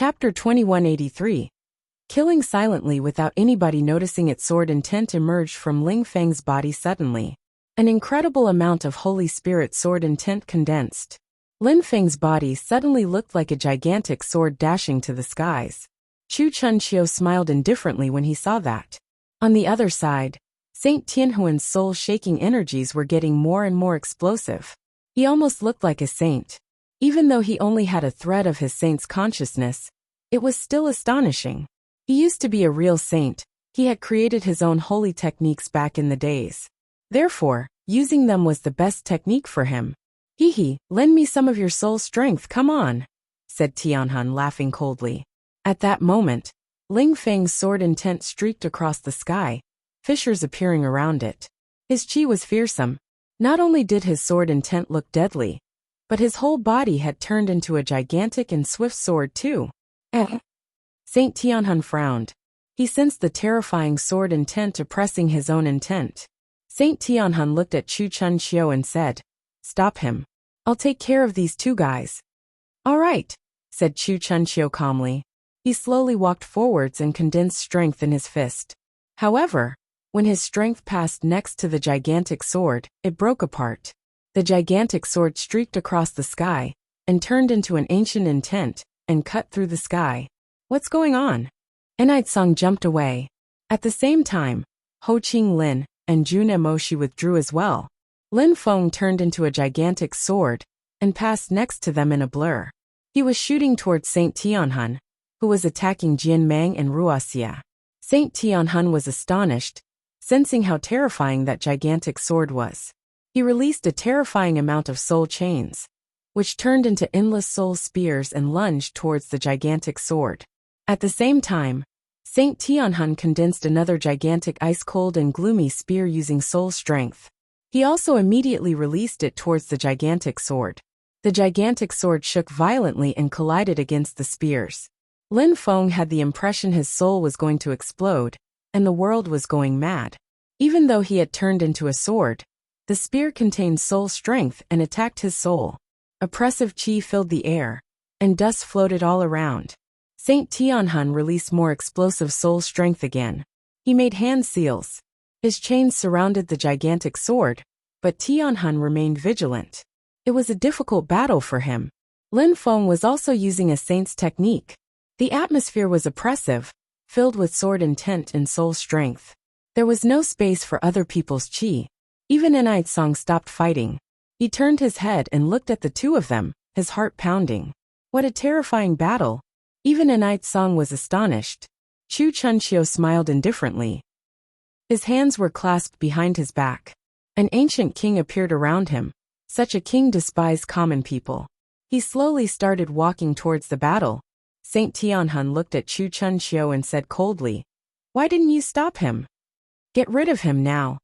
Chapter 2183. Killing silently without anybody noticing its sword intent emerged from Ling Feng's body suddenly. An incredible amount of Holy Spirit sword intent condensed. Lin Feng's body suddenly looked like a gigantic sword dashing to the skies. Chu Chunqiu smiled indifferently when he saw that. On the other side, Saint Tianhuan's soul-shaking energies were getting more and more explosive. He almost looked like a saint. Even though he only had a thread of his saint's consciousness, it was still astonishing. He used to be a real saint. He had created his own holy techniques back in the days. Therefore, using them was the best technique for him. Hee, lend me some of your soul strength, come on, said Tianhun, laughing coldly. At that moment, Ling Feng's sword intent streaked across the sky, fissures appearing around it. His chi was fearsome. Not only did his sword intent look deadly, but his whole body had turned into a gigantic and swift sword too. Saint Tianhun frowned. He sensed the terrifying sword intent oppressing his own intent. Saint Tianhun looked at Chu Chunqiu and said, "Stop him. I'll take care of these two guys." "All right," said Chu Chunqiu calmly. He slowly walked forwards and condensed strength in his fist. However, when his strength passed next to the gigantic sword, it broke apart. The gigantic sword streaked across the sky, and turned into an ancient intent, and cut through the sky. "What's going on?" Enide Song jumped away. At the same time, Ho Qing Lin and Jun Emoshi withdrew as well. Lin Feng turned into a gigantic sword, and passed next to them in a blur. He was shooting towards Saint Tianhun, who was attacking Jian Mang and Wuxia. Saint Tianhun was astonished, sensing how terrifying that gigantic sword was. He released a terrifying amount of soul chains, which turned into endless soul spears and lunged towards the gigantic sword. At the same time, Saint Tianhun condensed another gigantic ice-cold and gloomy spear using soul strength. He also immediately released it towards the gigantic sword. The gigantic sword shook violently and collided against the spears. Lin Feng had the impression his soul was going to explode, and the world was going mad. Even though he had turned into a sword, the spear contained soul strength and attacked his soul. Oppressive qi filled the air, and dust floated all around. Saint Tianhun released more explosive soul strength again. He made hand seals. His chains surrounded the gigantic sword, but Tianhun remained vigilant. It was a difficult battle for him. Lin Feng was also using a saint's technique. The atmosphere was oppressive, filled with sword intent and soul strength. There was no space for other people's qi. Even Enide Song stopped fighting. He turned his head and looked at the two of them, his heart pounding. What a terrifying battle. Even Enide Song was astonished. Chu Chunqiu smiled indifferently. His hands were clasped behind his back. An ancient king appeared around him. Such a king despised common people. He slowly started walking towards the battle. Saint Tianhun looked at Chu Chunqiu and said coldly, "Why didn't you stop him? Get rid of him now."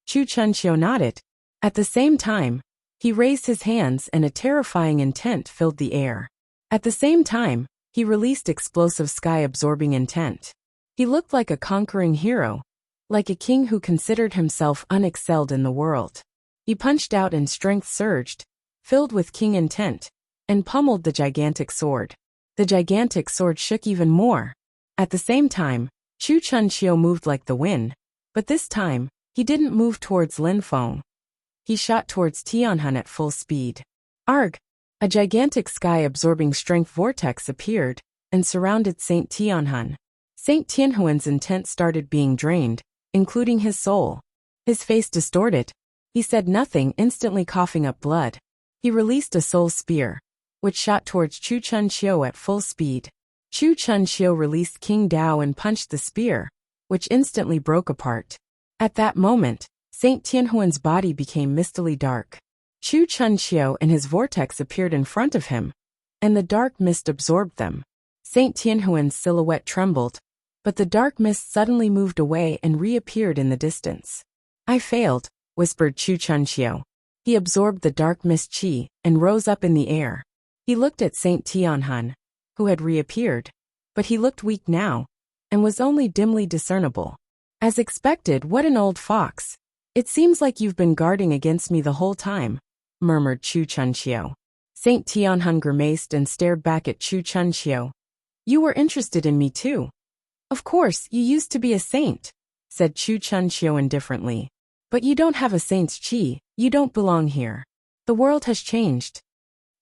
Chu Chunqiu nodded. At the same time, he raised his hands and a terrifying intent filled the air. At the same time, he released explosive sky-absorbing intent. He looked like a conquering hero, like a king who considered himself unexcelled in the world. He punched out and strength surged, filled with king intent, and pummeled the gigantic sword. The gigantic sword shook even more. At the same time, Chu Chunqiu moved like the wind, but this time, he didn't move towards Lin Feng. He shot towards Tianhun at full speed. Arg! A gigantic sky-absorbing strength vortex appeared and surrounded Saint Tianhun. Saint Tianhuan's intent started being drained, including his soul. His face distorted. He said nothing, instantly coughing up blood. He released a soul spear, which shot towards Chu Chunqiu at full speed. Chu Chunqiu released King Dao and punched the spear, which instantly broke apart. At that moment, Saint Tianhuan's body became mistily dark. Chu Chunqiu and his vortex appeared in front of him, and the dark mist absorbed them. Saint Tianhuan's silhouette trembled, but the dark mist suddenly moved away and reappeared in the distance. "I failed," whispered Chu Chunqiu. He absorbed the dark mist qi and rose up in the air. He looked at Saint Tianhun, who had reappeared, but he looked weak now, and was only dimly discernible. "As expected, what an old fox. It seems like you've been guarding against me the whole time," murmured Chu Chunqiu. Saint Tianhun grimaced and stared back at Chu Chunqiu. You were interested in me too. Of course, you used to be a saint, said Chu Chunxiu indifferently. But you don't have a saint's chi, you don't belong here. The world has changed.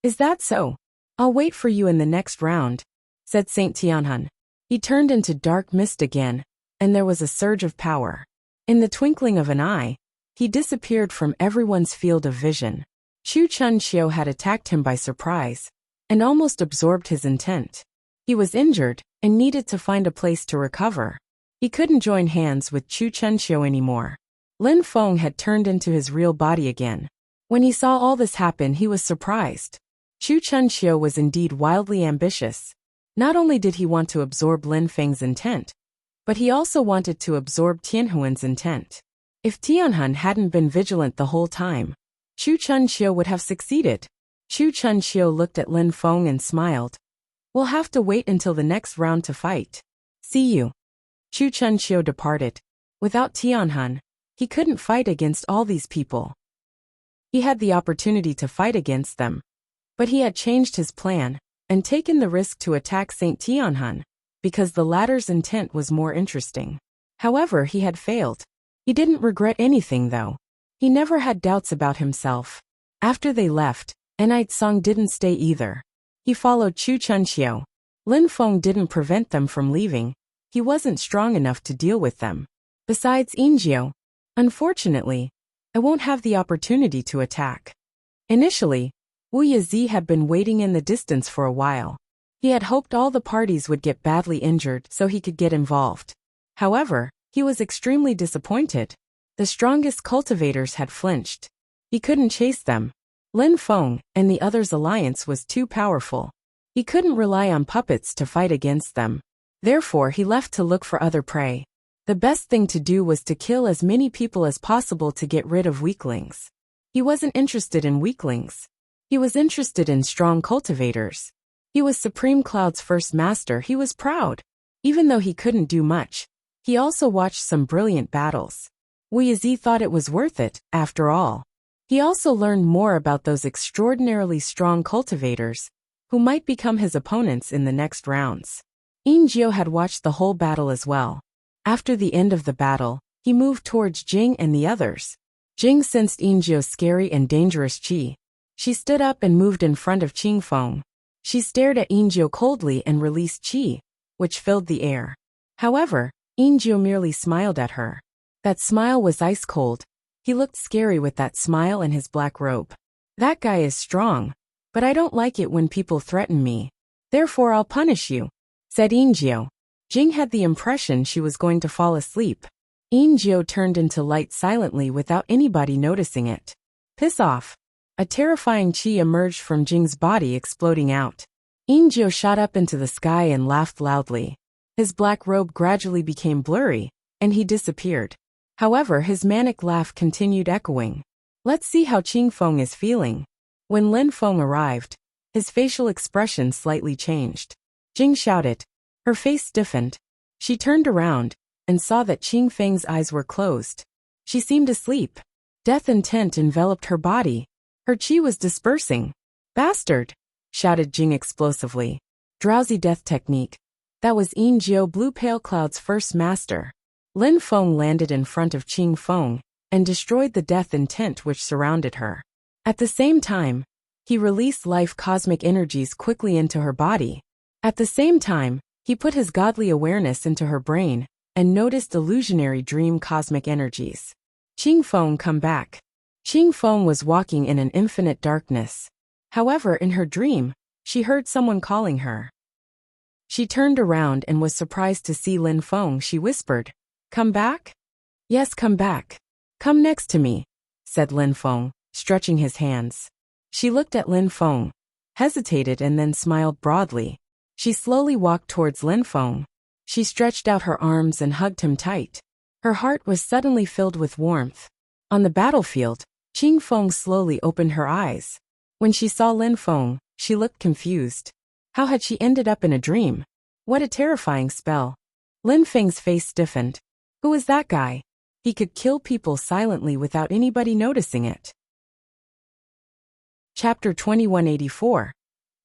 Is that so? I'll wait for you in the next round, said Saint Tianhun. He turned into dark mist again, and there was a surge of power. In the twinkling of an eye, he disappeared from everyone's field of vision. Chu Chunxiu had attacked him by surprise, and almost absorbed his intent. He was injured, and needed to find a place to recover. He couldn't join hands with Chu Chunxiu anymore. Lin Feng had turned into his real body again. When he saw all this happen, he was surprised. Chu Chunxiu was indeed wildly ambitious. Not only did he want to absorb Lin Feng's intent, but he also wanted to absorb Tianhuan's intent. If Tianhun hadn't been vigilant the whole time, Chu Chunxiu would have succeeded. Chu Chunxiu looked at Lin Feng and smiled. We'll have to wait until the next round to fight. See you. Chu Chunxiu departed. Without Tianhun, he couldn't fight against all these people. He had the opportunity to fight against them, but he had changed his plan and taken the risk to attack Saint Tianhun, because the latter's intent was more interesting. However, he had failed. He didn't regret anything though. He never had doubts about himself. After they left, Enite Song didn't stay either. He followed Chu Chunxiu. Lin Feng didn't prevent them from leaving. He wasn't strong enough to deal with them. Besides Injiu, unfortunately, I won't have the opportunity to attack. Initially, Wuxia had been waiting in the distance for a while. He had hoped all the parties would get badly injured so he could get involved. However, he was extremely disappointed. The strongest cultivators had flinched. He couldn't chase them. Lin Feng and the others' alliance was too powerful. He couldn't rely on puppets to fight against them. Therefore, he left to look for other prey. The best thing to do was to kill as many people as possible to get rid of weaklings. He wasn't interested in weaklings. He was interested in strong cultivators. He was Supreme Cloud's first master. He was proud. Even though he couldn't do much, he also watched some brilliant battles. Wuxia thought it was worth it, after all. He also learned more about those extraordinarily strong cultivators, who might become his opponents in the next rounds. Injiu had watched the whole battle as well. After the end of the battle, he moved towards Jing and the others. Jing sensed Injiu's scary and dangerous qi. She stood up and moved in front of Qingfeng. She stared at Injiu coldly and released qi, which filled the air. However, Injiu merely smiled at her. That smile was ice cold. He looked scary with that smile and his black robe. That guy is strong, but I don't like it when people threaten me. Therefore I'll punish you, said Injiu. Jing had the impression she was going to fall asleep. Injiu turned into light silently without anybody noticing it. Piss off. A terrifying qi emerged from Jing's body, exploding out. Injiu shot up into the sky and laughed loudly. His black robe gradually became blurry, and he disappeared. However, his manic laugh continued echoing. Let's see how Qingfeng is feeling. When Lin Feng arrived, his facial expression slightly changed. Jing shouted. Her face stiffened. She turned around and saw that Qingfeng's eyes were closed. She seemed asleep. Death intent enveloped her body. Her qi was dispersing. Bastard! Shouted Jing explosively. Drowsy death technique. That was Injiu Blue Pale Cloud's first master. Lin Feng landed in front of Qingfeng and destroyed the death intent which surrounded her. At the same time, he released life cosmic energies quickly into her body. At the same time, he put his godly awareness into her brain and noticed illusionary dream cosmic energies. Qingfeng, come back. Qingfeng was walking in an infinite darkness. However, in her dream, she heard someone calling her. She turned around and was surprised to see Lin Feng. She whispered, "Come back?" "Yes, come back. Come next to me," said Lin Feng, stretching his hands. She looked at Lin Feng, hesitated and then smiled broadly. She slowly walked towards Lin Feng. She stretched out her arms and hugged him tight. Her heart was suddenly filled with warmth. On the battlefield, Qingfeng slowly opened her eyes. When she saw Lin Feng, she looked confused. How had she ended up in a dream? What a terrifying spell. Lin Feng's face stiffened. Who was that guy? He could kill people silently without anybody noticing it. Chapter 2184.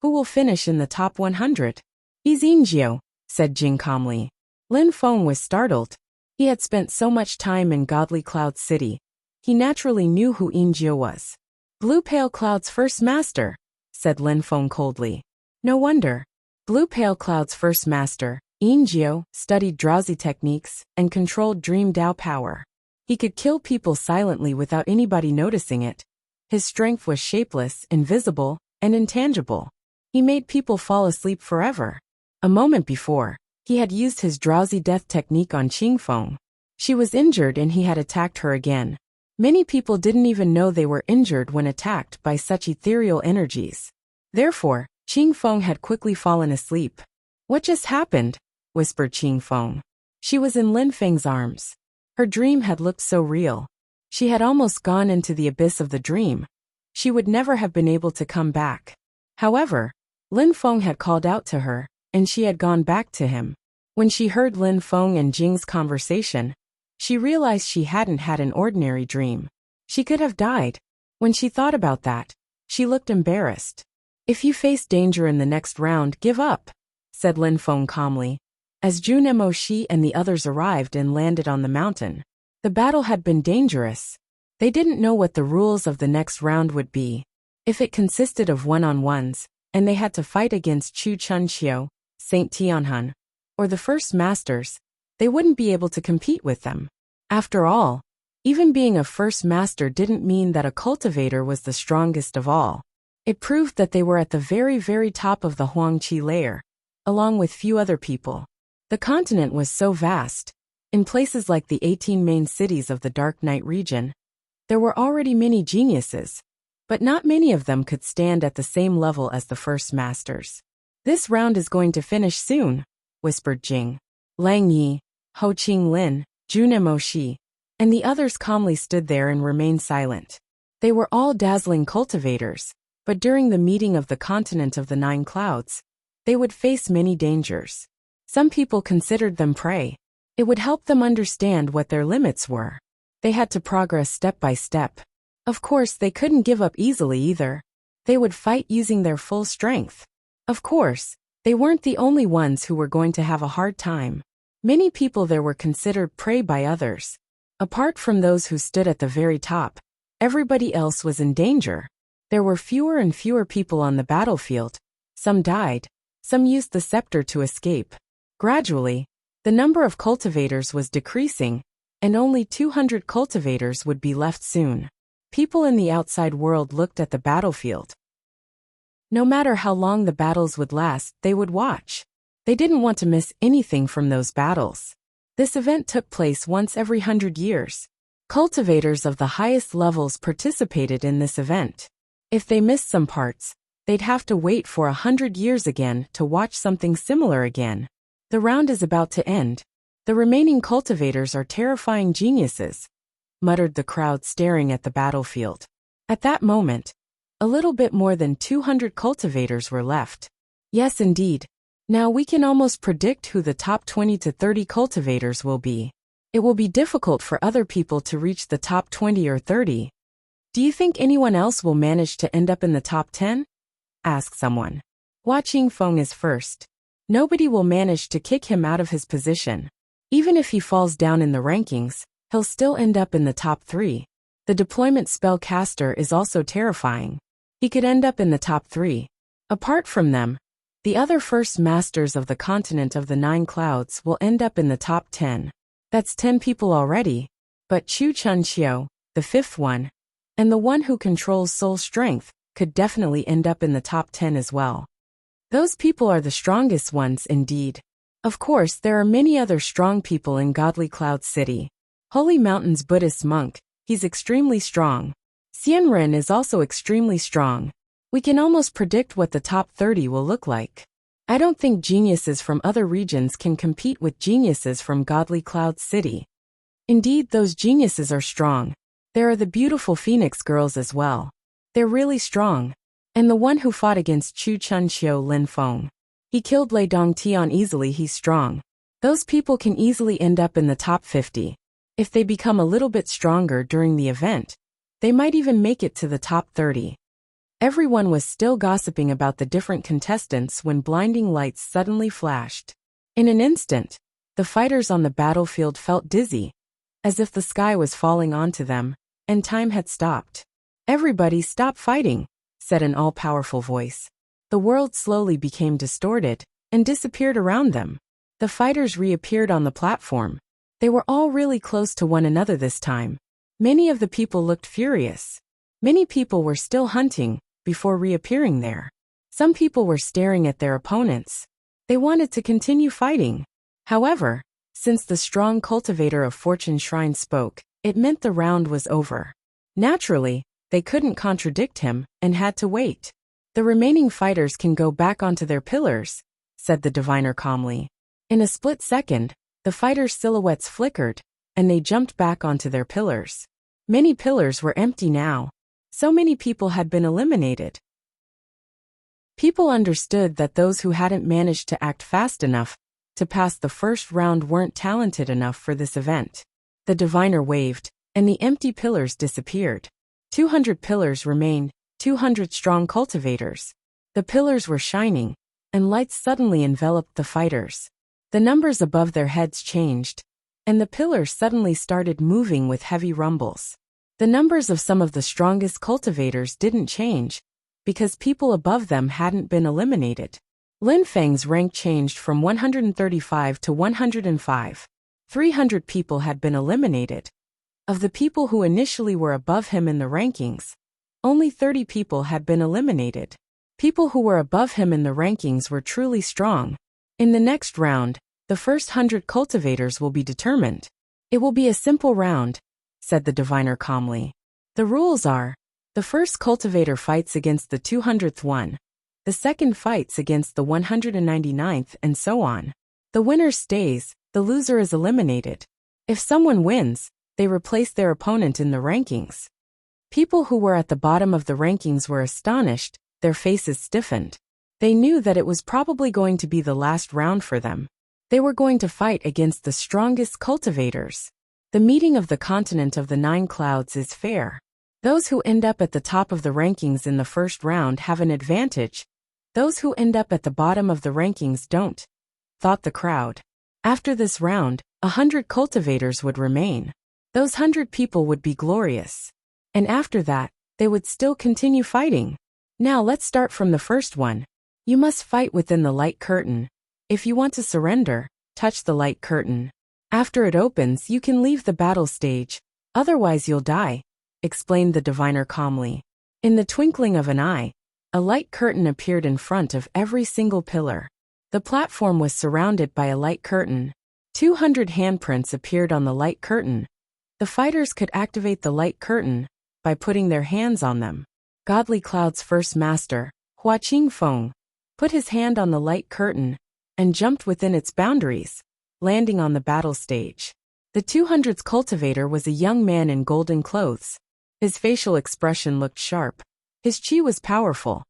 Who will finish in the top 100? He's Ingio, said Jing calmly. Lin Feng was startled. He had spent so much time in Godly Cloud City. He naturally knew who Ingio was. Blue Pale Cloud's first master, said Lin Feng coldly. No wonder. Blue Pale Cloud's first master, Ingio, studied drowsy techniques and controlled Dream Dao power. He could kill people silently without anybody noticing it. His strength was shapeless, invisible, and intangible. He made people fall asleep forever. A moment before, he had used his drowsy death technique on Qingfeng. She was injured and he had attacked her again. Many people didn't even know they were injured when attacked by such ethereal energies. Therefore, Qingfeng had quickly fallen asleep. What just happened? Whispered Qingfeng. She was in Lin Feng's arms. Her dream had looked so real. She had almost gone into the abyss of the dream. She would never have been able to come back. However, Lin Feng had called out to her, and she had gone back to him. When she heard Lin Feng and Jing's conversation, she realized she hadn't had an ordinary dream. She could have died. When she thought about that, she looked embarrassed. If you face danger in the next round, give up, said Lin Feng calmly. As Jun Moshi and the others arrived and landed on the mountain, the battle had been dangerous. They didn't know what the rules of the next round would be. If it consisted of one-on-ones, and they had to fight against Chu Chunxiu, Saint Tianhun, or the First Masters, they wouldn't be able to compete with them. After all, even being a First Master didn't mean that a cultivator was the strongest of all. It proved that they were at the very, very top of the Huangqi layer, along with few other people. The continent was so vast. In places like the 18 main cities of the Dark Knight region, there were already many geniuses, but not many of them could stand at the same level as the First Masters. This round is going to finish soon, whispered Jing. Lang Yi, Ho Qinglin, Jun Moshi, and the others calmly stood there and remained silent. They were all dazzling cultivators, but during the meeting of the continent of the Nine Clouds, they would face many dangers. Some people considered them prey. It would help them understand what their limits were. They had to progress step by step. Of course, they couldn't give up easily either. They would fight using their full strength. Of course, they weren't the only ones who were going to have a hard time. Many people there were considered prey by others. Apart from those who stood at the very top, everybody else was in danger. There were fewer and fewer people on the battlefield. Some died. Some used the scepter to escape. Gradually, the number of cultivators was decreasing, and only 200 cultivators would be left soon. People in the outside world looked at the battlefield. No matter how long the battles would last, they would watch. They didn't want to miss anything from those battles. This event took place once every 100 years. Cultivators of the highest levels participated in this event. If they missed some parts, they'd have to wait for 100 years again to watch something similar again. The round is about to end. The remaining cultivators are terrifying geniuses, muttered the crowd staring at the battlefield. At that moment, a little bit more than 200 cultivators were left. Yes, indeed. Now we can almost predict who the top 20 to 30 cultivators will be. It will be difficult for other people to reach the top 20 or 30. Do you think anyone else will manage to end up in the top 10? Asked someone. Hua Qingfeng is first. Nobody will manage to kick him out of his position. Even if he falls down in the rankings, he'll still end up in the top 3. The deployment spellcaster is also terrifying. He could end up in the top 3. Apart from them, the other First Masters of the continent of the Nine Clouds will end up in the top 10. That's 10 people already, but Chu Chunxiu, the 5th one, and the one who controls soul strength, could definitely end up in the top 10 as well. Those people are the strongest ones indeed. Of course, there are many other strong people in Godly Cloud City. Holy Mountain's Buddhist monk, he's extremely strong. Xianren is also extremely strong. We can almost predict what the top 30 will look like. I don't think geniuses from other regions can compete with geniuses from Godly Cloud City. Indeed, those geniuses are strong. There are the beautiful Phoenix girls as well. They're really strong. And the one who fought against Chu Chunxiu Lin Feng. He killed Lei Dongtian easily. He's strong. Those people can easily end up in the top 50. If they become a little bit stronger during the event, they might even make it to the top 30. Everyone was still gossiping about the different contestants when blinding lights suddenly flashed. In an instant, the fighters on the battlefield felt dizzy, as if the sky was falling onto them, and time had stopped. "Everybody stop fighting," said an all-powerful voice. The world slowly became distorted and disappeared around them. The fighters reappeared on the platform. They were all really close to one another this time. Many of the people looked furious. Many people were still hunting before reappearing there. Some people were staring at their opponents. They wanted to continue fighting. However, since the strong cultivator of Fortune Shrine spoke, it meant the round was over. Naturally, they couldn't contradict him and had to wait. "The remaining fighters can go back onto their pillars," said the diviner calmly. In a split second, the fighters' silhouettes flickered, and they jumped back onto their pillars. Many pillars were empty now. So many people had been eliminated. People understood that those who hadn't managed to act fast enough to pass the first round weren't talented enough for this event. The diviner waved, and the empty pillars disappeared. 200 pillars remained, 200 strong cultivators. The pillars were shining, and lights suddenly enveloped the fighters. The numbers above their heads changed, and the pillars suddenly started moving with heavy rumbles. The numbers of some of the strongest cultivators didn't change, because people above them hadn't been eliminated. Lin Feng's rank changed from 135 to 105. 300 people had been eliminated. Of the people who initially were above him in the rankings, only 30 people had been eliminated. People who were above him in the rankings were truly strong. In the next round, the first 100 cultivators will be determined. "It will be a simple round," said the diviner calmly. "The rules are, the first cultivator fights against the 200th one, the second fights against the 199th, and so on. The winner stays, the loser is eliminated. If someone wins, they replace their opponent in the rankings." People who were at the bottom of the rankings were astonished, their faces stiffened. They knew that it was probably going to be the last round for them. They were going to fight against the strongest cultivators. The meeting of the continent of the 9 clouds is fair. Those who end up at the top of the rankings in the first round have an advantage. Those who end up at the bottom of the rankings don't, thought the crowd. After this round, 100 cultivators would remain. Those 100 people would be glorious. And after that, they would still continue fighting. Now let's start from the first one. You must fight within the light curtain. If you want to surrender, touch the light curtain. After it opens, you can leave the battle stage. Otherwise you'll die, explained the diviner calmly. In the twinkling of an eye, a light curtain appeared in front of every single pillar. The platform was surrounded by a light curtain. 200 handprints appeared on the light curtain. The fighters could activate the light curtain by putting their hands on them. Godly Cloud's first master, Hua Qingfeng, put his hand on the light curtain and jumped within its boundaries, landing on the battle stage. The 200th cultivator was a young man in golden clothes. His facial expression looked sharp. His chi was powerful.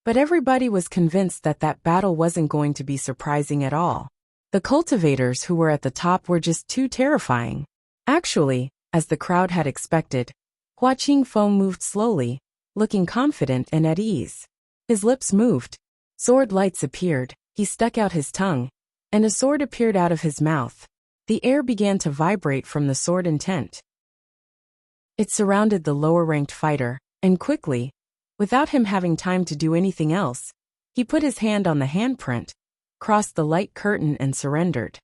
But everybody was convinced that that battle wasn't going to be surprising at all. The cultivators who were at the top were just too terrifying. Actually, as the crowd had expected, Hua Qingfeng moved slowly, looking confident and at ease. His lips moved. Sword lights appeared, he stuck out his tongue, and a sword appeared out of his mouth. The air began to vibrate from the sword intent. It surrounded the lower-ranked fighter, and quickly, without him having time to do anything else, he put his hand on the handprint, crossed the light curtain and surrendered.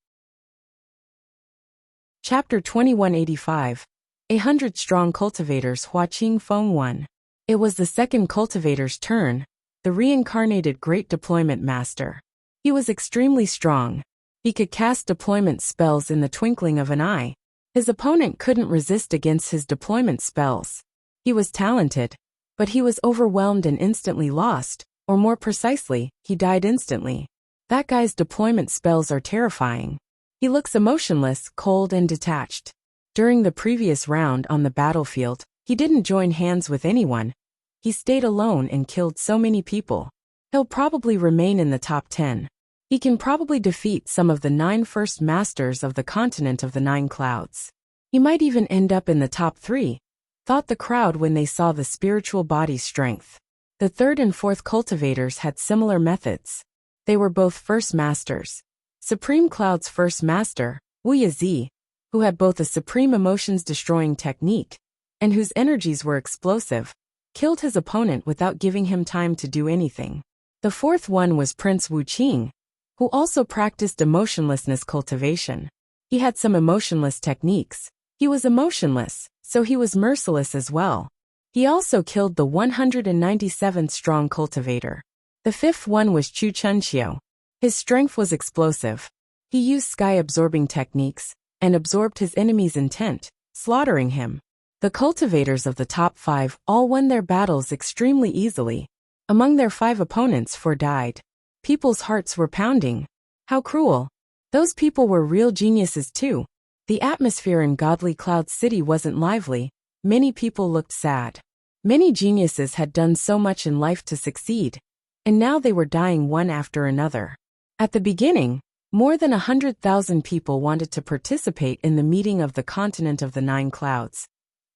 Chapter 2185. 100 Strong Cultivators. Hua Qingfeng won. It was the second cultivator's turn, the reincarnated Great Deployment Master. He was extremely strong. He could cast deployment spells in the twinkling of an eye. His opponent couldn't resist against his deployment spells. He was talented, but he was overwhelmed and instantly lost, or more precisely, he died instantly. That guy's deployment spells are terrifying. He looks emotionless, cold and detached. During the previous round on the battlefield, he didn't join hands with anyone. He stayed alone and killed so many people. He'll probably remain in the top 10. He can probably defeat some of the 9 first masters of the continent of the 9 clouds. He might even end up in the top 3, thought the crowd when they saw the spiritual body's strength. The third and fourth cultivators had similar methods. They were both first masters. Supreme Cloud's first master, Wuxia, who had both a supreme emotions-destroying technique and whose energies were explosive, killed his opponent without giving him time to do anything. The fourth one was Prince Wuxia, who also practiced emotionlessness cultivation. He had some emotionless techniques. He was emotionless, so he was merciless as well. He also killed the 197th strong cultivator. The fifth one was Chu Chunqiu. His strength was explosive. He used sky-absorbing techniques and absorbed his enemy's intent, slaughtering him. The cultivators of the top 5 all won their battles extremely easily. Among their 5 opponents, 4 died. People's hearts were pounding. How cruel. Those people were real geniuses too. The atmosphere in Godly Cloud City wasn't lively. Many people looked sad. Many geniuses had done so much in life to succeed, and now they were dying one after another. At the beginning, more than 100,000 people wanted to participate in the meeting of the continent of the 9 clouds.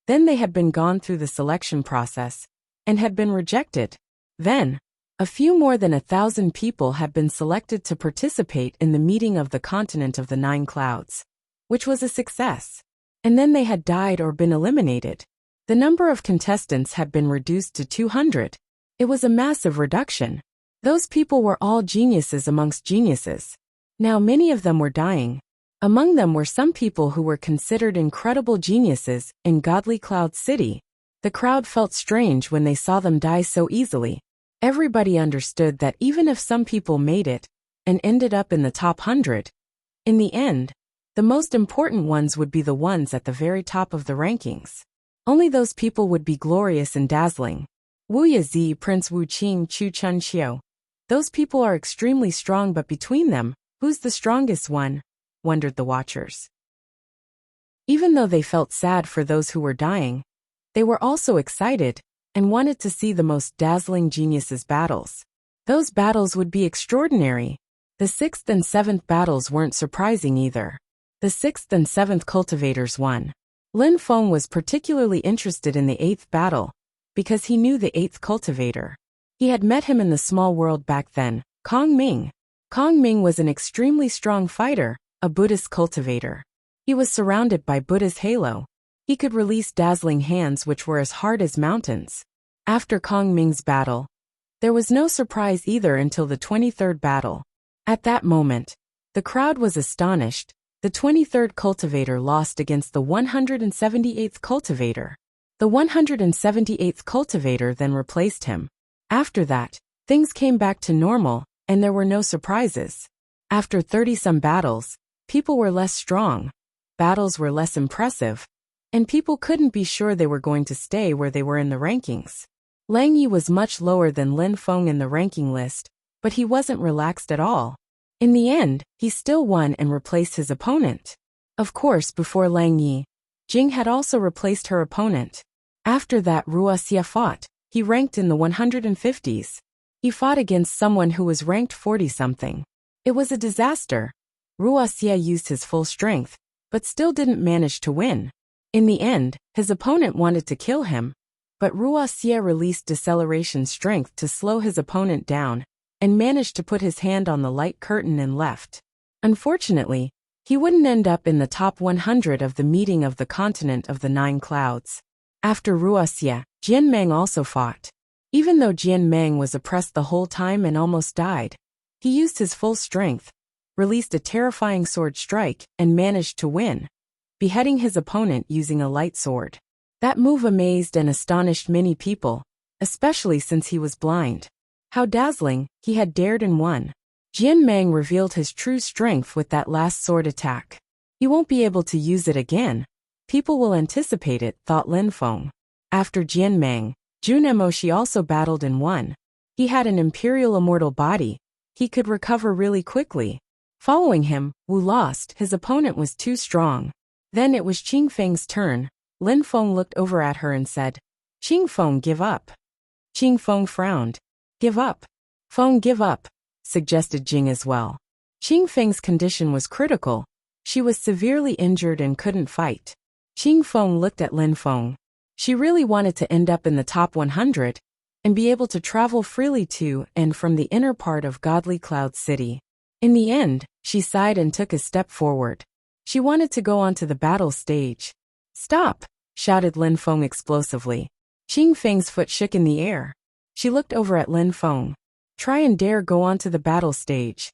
Then they had been gone through the selection process and had been rejected. Then, a few more than 1,000 people had been selected to participate in the meeting of the continent of the 9 clouds, which was a success. And then they had died or been eliminated. The number of contestants had been reduced to 200. It was a massive reduction. Those people were all geniuses amongst geniuses. Now many of them were dying. Among them were some people who were considered incredible geniuses in Godly Cloud City. The crowd felt strange when they saw them die so easily. Everybody understood that even if some people made it and ended up in the top 100, in the end, the most important ones would be the ones at the very top of the rankings. Only those people would be glorious and dazzling. Wuxia, Prince Wuqing, Chu Chunqiu. Those people are extremely strong, but between them, who's the strongest one? Wondered the watchers. Even though they felt sad for those who were dying, they were also excited and wanted to see the most dazzling geniuses' battles. Those battles would be extraordinary. The 6th and 7th battles weren't surprising either. The 6th and 7th cultivators won. Lin Feng was particularly interested in the 8th battle because he knew the 8th cultivator. He had met him in the small world back then, Kong Ming. Kong Ming was an extremely strong fighter, a Buddhist cultivator. He was surrounded by Buddha's halo. He could release dazzling hands which were as hard as mountains. After Kong Ming's battle, there was no surprise either until the 23rd battle. At that moment, the crowd was astonished. The 23rd cultivator lost against the 178th cultivator. The 178th cultivator then replaced him. After that, things came back to normal, and there were no surprises. After 30-some battles, people were less strong, battles were less impressive, and people couldn't be sure they were going to stay where they were in the rankings. Lang Yi was much lower than Lin Feng in the ranking list, but he wasn't relaxed at all. In the end, he still won and replaced his opponent. Of course, before Lang Yi, Jing had also replaced her opponent. After that, Wuxia fought. He ranked in the 150s. He fought against someone who was ranked 40-something. It was a disaster. Wuxia used his full strength, but still didn't manage to win. In the end, his opponent wanted to kill him, but Wuxia released deceleration strength to slow his opponent down and managed to put his hand on the light curtain and left. Unfortunately, he wouldn't end up in the top 100 of the meeting of the continent of the 9 clouds. After Wuxia, Jian Meng also fought. Even though Jian Meng was oppressed the whole time and almost died, he used his full strength, released a terrifying sword strike, and managed to win, beheading his opponent using a light sword. That move amazed and astonished many people, especially since he was blind. How dazzling, he had dared and won. Jian Meng revealed his true strength with that last sword attack. He won't be able to use it again. People will anticipate it, thought Lin Feng. After Jian Meng, Jun Emoshi also battled and won. He had an imperial immortal body. He could recover really quickly. Following him, Wu lost. His opponent was too strong. Then it was Qing Feng's turn. Lin Feng looked over at her and said, "Qing Feng, give up." Qing Feng frowned. "Give up." "Feng, give up," suggested Jing as well. Qing Feng's condition was critical. She was severely injured and couldn't fight. Qing Feng looked at Lin Feng. She really wanted to end up in the top 100. and be able to travel freely to and from the inner part of Godly Cloud City. In the end, she sighed and took a step forward. She wanted to go onto the battle stage. "Stop!" shouted Lin Feng explosively. Qing Feng's foot shook in the air. She looked over at Lin Feng. "Try and dare go onto the battle stage,"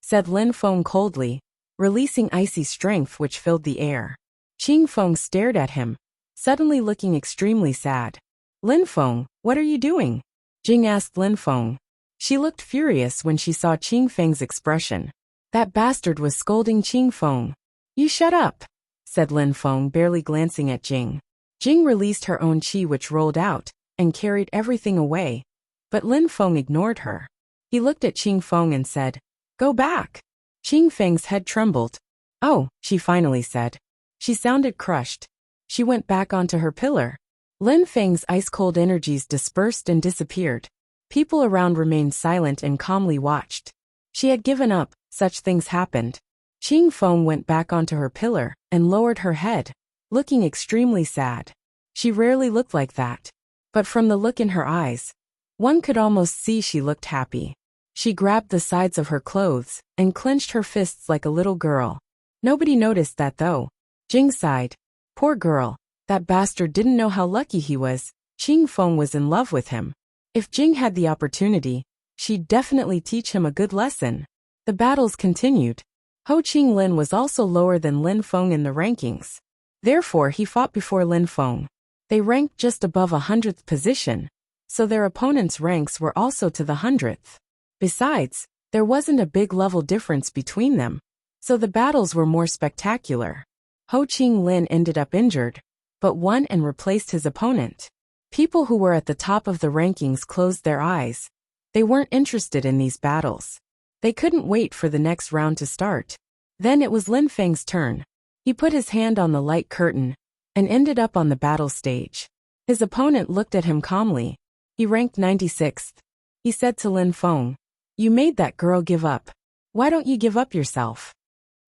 said Lin Feng coldly, releasing icy strength which filled the air. Qing Feng stared at him, suddenly looking extremely sad. "Lin Feng, what are you doing?" Jing asked Lin Feng. She looked furious when she saw Qing Feng's expression. That bastard was scolding Qing Feng. "You shut up," said Lin Feng, barely glancing at Jing. Jing released her own qi which rolled out and carried everything away, but Lin Feng ignored her. He looked at Qing Feng and said, "Go back." Qing Feng's head trembled. "Oh," she finally said. She sounded crushed. She went back onto her pillar. Lin Feng's ice-cold energies dispersed and disappeared. People around remained silent and calmly watched. She had given up. Such things happened. Qing Feng went back onto her pillar and lowered her head, looking extremely sad. She rarely looked like that. But from the look in her eyes, one could almost see she looked happy. She grabbed the sides of her clothes and clenched her fists like a little girl. Nobody noticed that though. Jing sighed. Poor girl. That bastard didn't know how lucky he was. Qing Feng was in love with him. If Jing had the opportunity, she'd definitely teach him a good lesson. The battles continued. Ho Qing Lin was also lower than Lin Feng in the rankings. Therefore he fought before Lin Feng. They ranked just above 100th position, so their opponents' ranks were also to the 100th. Besides, there wasn't a big level difference between them, so the battles were more spectacular. Ho Qing Lin ended up injured, but won and replaced his opponent. People who were at the top of the rankings closed their eyes. They weren't interested in these battles. They couldn't wait for the next round to start. Then it was Lin Feng's turn. He put his hand on the light curtain and ended up on the battle stage. His opponent looked at him calmly. He ranked 96th. He said to Lin Feng, "You made that girl give up. Why don't you give up yourself?"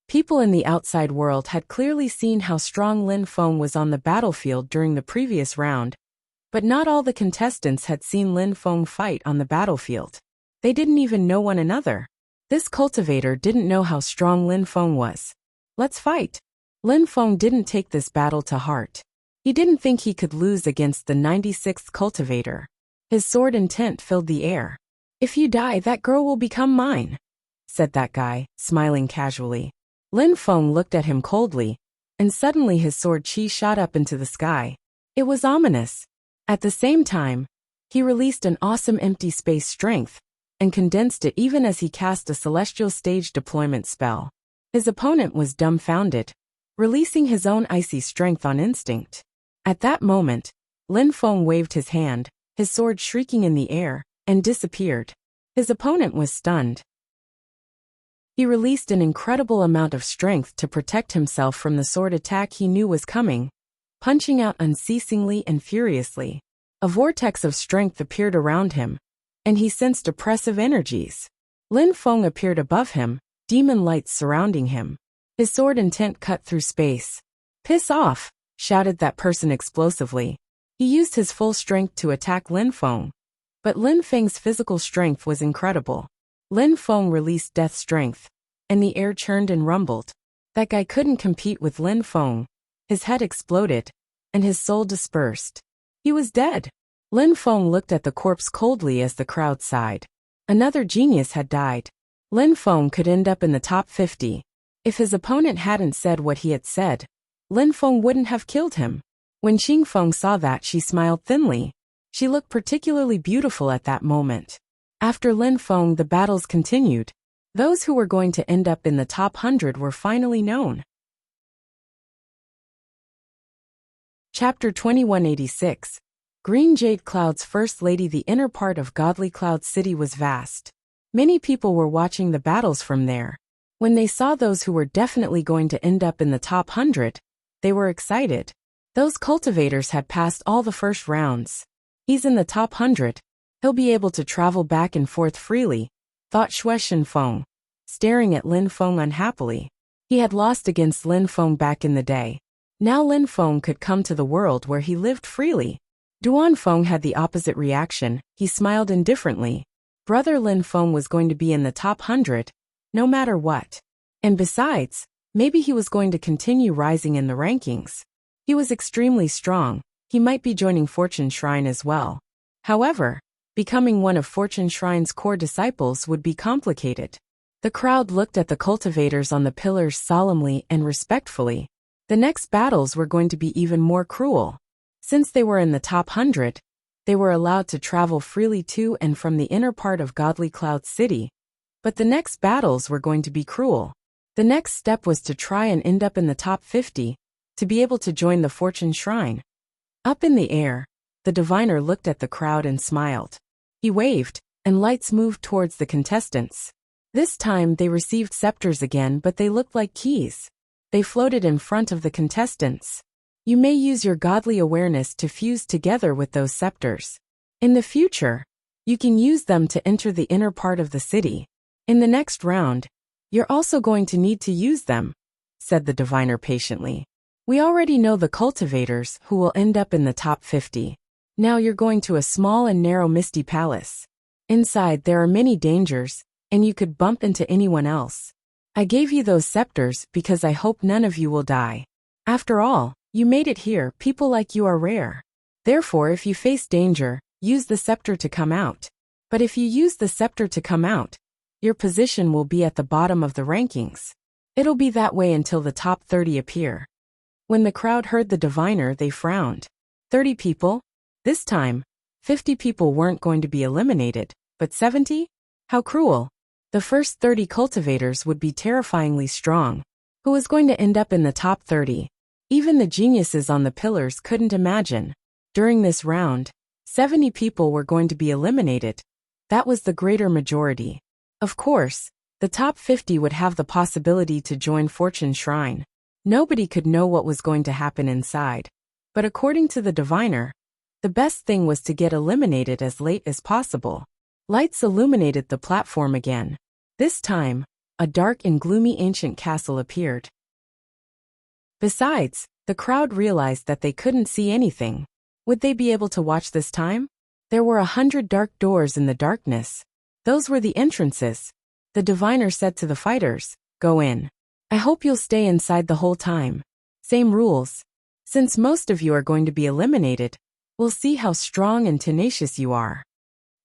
People in the outside world had clearly seen how strong Lin Feng was on the battlefield during the previous round, but not all the contestants had seen Lin Feng fight on the battlefield. They didn't even know one another. This cultivator didn't know how strong Lin Feng was. "Let's fight." Lin Feng didn't take this battle to heart. He didn't think he could lose against the 96th cultivator. His sword intent filled the air. "If you die, that girl will become mine," said that guy, smiling casually. Lin Feng looked at him coldly, and suddenly his sword qi shot up into the sky. It was ominous. At the same time, he released an awesome empty space strength, and condensed it even as he cast a celestial stage deployment spell. His opponent was dumbfounded, releasing his own icy strength on instinct. At that moment, Lin Feng waved his hand, his sword shrieking in the air, and disappeared. His opponent was stunned. He released an incredible amount of strength to protect himself from the sword attack he knew was coming, punching out unceasingly and furiously. A vortex of strength appeared around him, and he sensed oppressive energies. Lin Feng appeared above him, demon lights surrounding him. His sword intent cut through space. "Piss off," shouted that person explosively. He used his full strength to attack Lin Feng, but Lin Feng's physical strength was incredible. Lin Feng released death strength, and the air churned and rumbled. That guy couldn't compete with Lin Feng. His head exploded, and his soul dispersed. He was dead. Lin Feng looked at the corpse coldly as the crowd sighed. Another genius had died. Lin Feng could end up in the top 50. If his opponent hadn't said what he had said, Lin Feng wouldn't have killed him. When Qing Feng saw that, she smiled thinly. She looked particularly beautiful at that moment. After Lin Feng, the battles continued. Those who were going to end up in the top 100 were finally known. Chapter 2186. Green Jade Cloud's First Lady. The inner part of Godly Cloud City was vast. Many people were watching the battles from there. When they saw those who were definitely going to end up in the top 100, they were excited. Those cultivators had passed all the first rounds. He's in the top 100. He'll be able to travel back and forth freely, thought Shui Feng, staring at Lin Feng unhappily. He had lost against Lin Feng back in the day. Now Lin Feng could come to the world where he lived freely. Duan Feng had the opposite reaction. He smiled indifferently. Brother Lin Feng was going to be in the top 100, no matter what. And besides, maybe he was going to continue rising in the rankings. He was extremely strong. He might be joining Fortune Shrine as well. However, becoming one of Fortune Shrine's core disciples would be complicated. The crowd looked at the cultivators on the pillars solemnly and respectfully. The next battles were going to be even more cruel. Since they were in the top 100, they were allowed to travel freely to and from the inner part of Godly Cloud City. But the next battles were going to be cruel. The next step was to try and end up in the top 50, to be able to join the Fortune Shrine. Up in the air, the diviner looked at the crowd and smiled. He waved, and lights moved towards the contestants. This time they received scepters again, but they looked like keys. They floated in front of the contestants. You may use your godly awareness to fuse together with those scepters. In the future, you can use them to enter the inner part of the city. In the next round, you're also going to need to use them, said the diviner patiently. We already know the cultivators who will end up in the top 50. Now you're going to a small and narrow misty palace. Inside there are many dangers, and you could bump into anyone else. I gave you those scepters because I hope none of you will die. After all, you made it here. People like you are rare. Therefore, if you face danger, use the scepter to come out. But if you use the scepter to come out, your position will be at the bottom of the rankings. It'll be that way until the top 30 appear. When the crowd heard the diviner, they frowned. 30 people? This time, 50 people weren't going to be eliminated, but 70? How cruel. The first 30 cultivators would be terrifyingly strong. Who was going to end up in the top 30? Even the geniuses on the pillars couldn't imagine. During this round, 70 people were going to be eliminated. That was the greater majority. Of course, the top 50 would have the possibility to join Fortune Shrine. Nobody could know what was going to happen inside. But according to the diviner, the best thing was to get eliminated as late as possible. Lights illuminated the platform again. This time, a dark and gloomy ancient castle appeared. Besides, the crowd realized that they couldn't see anything. Would they be able to watch this time? There were 100 dark doors in the darkness. Those were the entrances. The diviner said to the fighters, "Go in. I hope you'll stay inside the whole time. Same rules. Since most of you are going to be eliminated, we'll see how strong and tenacious you are."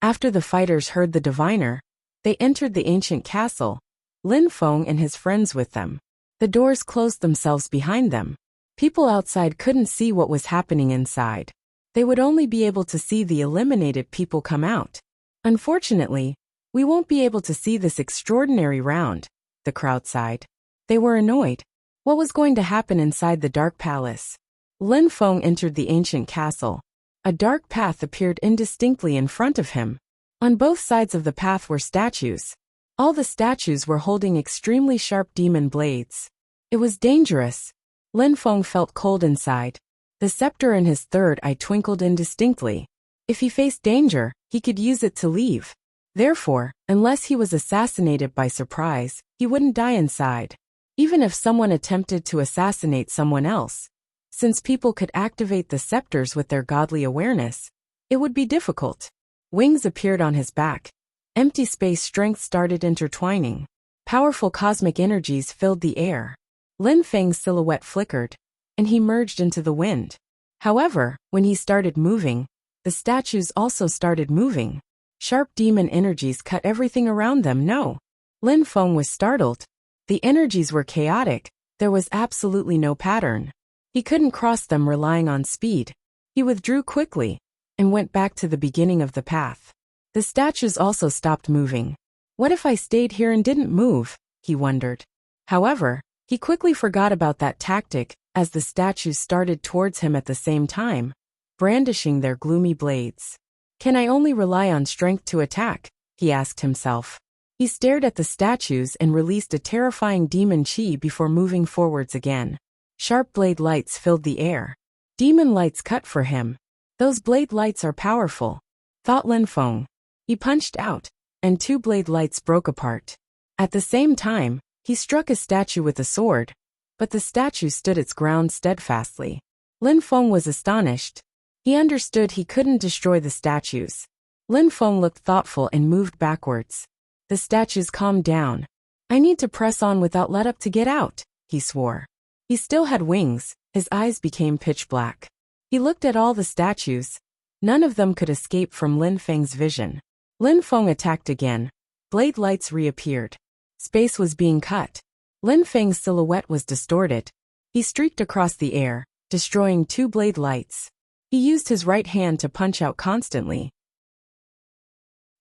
After the fighters heard the diviner, they entered the ancient castle, Lin Feng and his friends with them. The doors closed themselves behind them. People outside couldn't see what was happening inside. They would only be able to see the eliminated people come out. Unfortunately, we won't be able to see this extraordinary round, the crowd sighed. They were annoyed. What was going to happen inside the dark palace? Lin Feng entered the ancient castle. A dark path appeared indistinctly in front of him. On both sides of the path were statues. All the statues were holding extremely sharp demon blades. It was dangerous. Lin Feng felt cold inside. The scepter in his third eye twinkled indistinctly. If he faced danger, he could use it to leave. Therefore, unless he was assassinated by surprise, he wouldn't die inside. Even if someone attempted to assassinate someone else, since people could activate the scepters with their godly awareness, it would be difficult. Wings appeared on his back. Empty space strength started intertwining. Powerful cosmic energies filled the air. Lin Feng's silhouette flickered, and he merged into the wind. However, when he started moving, the statues also started moving. Sharp demon energies cut everything around them. No. Lin Feng was startled. The energies were chaotic. There was absolutely no pattern. He couldn't cross them relying on speed. He withdrew quickly and went back to the beginning of the path. The statues also stopped moving. What if I stayed here and didn't move? He wondered. However, he quickly forgot about that tactic as the statues started towards him at the same time, brandishing their gloomy blades. Can I only rely on strength to attack? He asked himself. He stared at the statues and released a terrifying demon chi before moving forwards again. Sharp blade lights filled the air. Demon lights cut for him. Those blade lights are powerful, thought Lin Feng. He punched out, and two blade lights broke apart. At the same time, he struck a statue with a sword, but the statue stood its ground steadfastly. Lin Feng was astonished. He understood he couldn't destroy the statues. Lin Feng looked thoughtful and moved backwards. The statues calmed down. I need to press on without let up to get out, he swore. He still had wings, his eyes became pitch black. He looked at all the statues. None of them could escape from Lin Feng's vision. Lin Feng attacked again. Blade lights reappeared. Space was being cut. Lin Feng's silhouette was distorted. He streaked across the air, destroying 2 blade lights. He used his right hand to punch out constantly.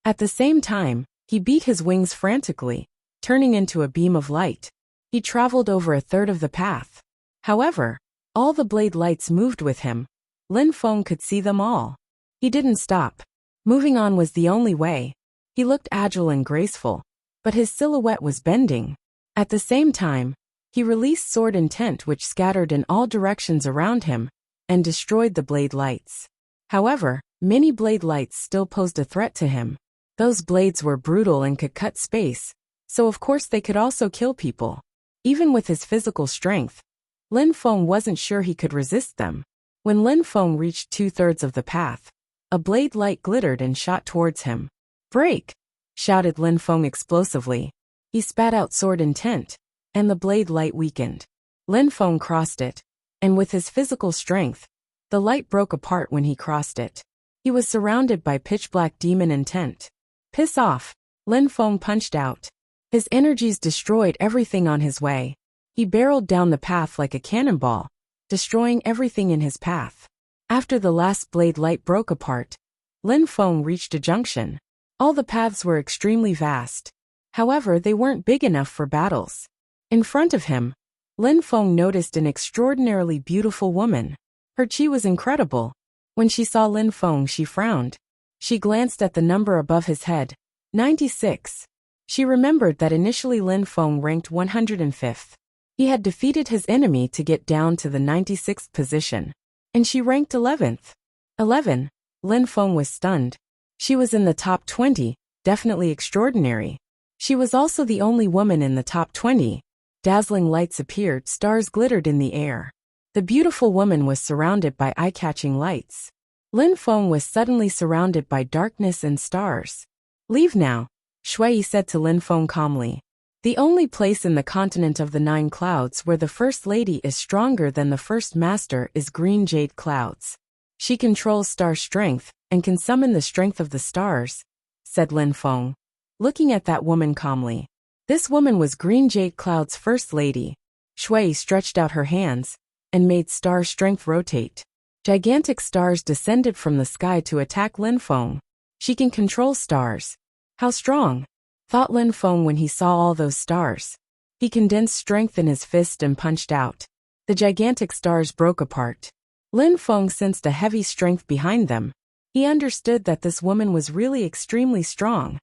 At the same time, he beat his wings frantically, turning into a beam of light. He traveled over a third of the path. However, all the blade lights moved with him. Lin Feng could see them all. He didn't stop. Moving on was the only way. He looked agile and graceful, but his silhouette was bending. At the same time, he released sword intent which scattered in all directions around him and destroyed the blade lights. However, many blade lights still posed a threat to him. Those blades were brutal and could cut space, so of course they could also kill people. Even with his physical strength, Lin Feng wasn't sure he could resist them. When Lin Feng reached 2/3 of the path, a blade light glittered and shot towards him. Break! Shouted Lin Feng explosively. He spat out sword intent, and the blade light weakened. Lin Feng crossed it, and with his physical strength, the light broke apart when he crossed it. He was surrounded by pitch-black demon intent. Piss off! Lin Feng punched out. His energies destroyed everything on his way. He barreled down the path like a cannonball, destroying everything in his path. After the last blade light broke apart, Lin Feng reached a junction. All the paths were extremely vast. However, they weren't big enough for battles. In front of him, Lin Feng noticed an extraordinarily beautiful woman. Her chi was incredible. When she saw Lin Feng, she frowned. She glanced at the number above his head, 96. She remembered that initially Lin Feng ranked 105th. He had defeated his enemy to get down to the 96th position. And she ranked 11th. 11. Lin Feng was stunned. She was in the top 20, definitely extraordinary. She was also the only woman in the top 20. Dazzling lights appeared, stars glittered in the air. The beautiful woman was surrounded by eye-catching lights. Lin Feng was suddenly surrounded by darkness and stars. Leave now, Shui said to Lin Feng calmly. The only place in the continent of the 9 clouds where the First Lady is stronger than the First Master is Green Jade Clouds. She controls star strength and can summon the strength of the stars, said Lin Feng, looking at that woman calmly. This woman was Green Jade Cloud's First Lady. Shui stretched out her hands and made star strength rotate. Gigantic stars descended from the sky to attack Lin Feng. She can control stars. How strong, thought Lin Feng when he saw all those stars. He condensed strength in his fist and punched out. The gigantic stars broke apart. Lin Feng sensed a heavy strength behind them. He understood that this woman was really extremely strong.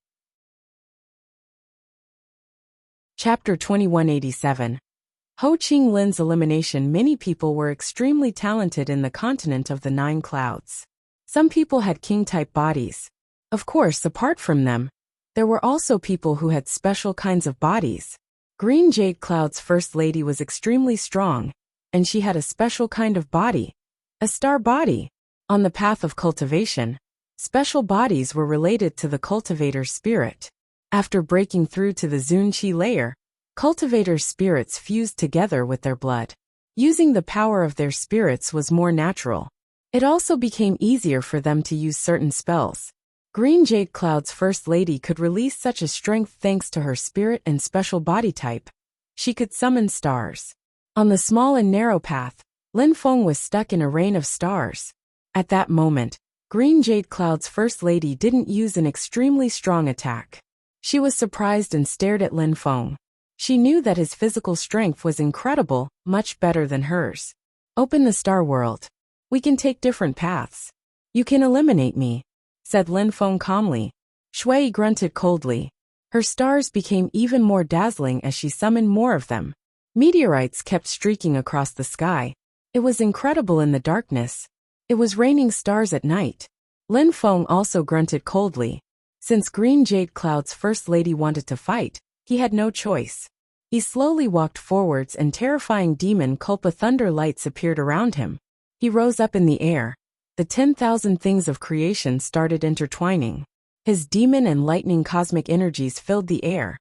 Chapter 2187. Ho Qing Lin's elimination. Many people were extremely talented in the continent of the 9 clouds. Some people had king-type bodies. Of course, apart from them, there were also people who had special kinds of bodies. Green Jade Cloud's First Lady was extremely strong, and she had a special kind of body. A star body. On the path of cultivation, special bodies were related to the cultivator's spirit. After breaking through to the Zun Qi layer, cultivators' spirits fused together with their blood. Using the power of their spirits was more natural. It also became easier for them to use certain spells. Green Jade Cloud's First Lady could release such a strength thanks to her spirit and special body type. She could summon stars. On the small and narrow path, Lin Feng was stuck in a rain of stars. At that moment, Green Jade Cloud's First Lady didn't use an extremely strong attack. She was surprised and stared at Lin Feng. She knew that his physical strength was incredible, much better than hers. Open the star world. We can take different paths. You can eliminate me, said Lin Feng calmly. Shui grunted coldly. Her stars became even more dazzling as she summoned more of them. Meteorites kept streaking across the sky. It was incredible in the darkness. It was raining stars at night. Lin Feng also grunted coldly. Since Green Jade Cloud's First Lady wanted to fight, he had no choice. He slowly walked forwards and terrifying demon Culpa thunder lights appeared around him. He rose up in the air. the 10,000 things of creation started intertwining. His demon and lightning cosmic energies filled the air.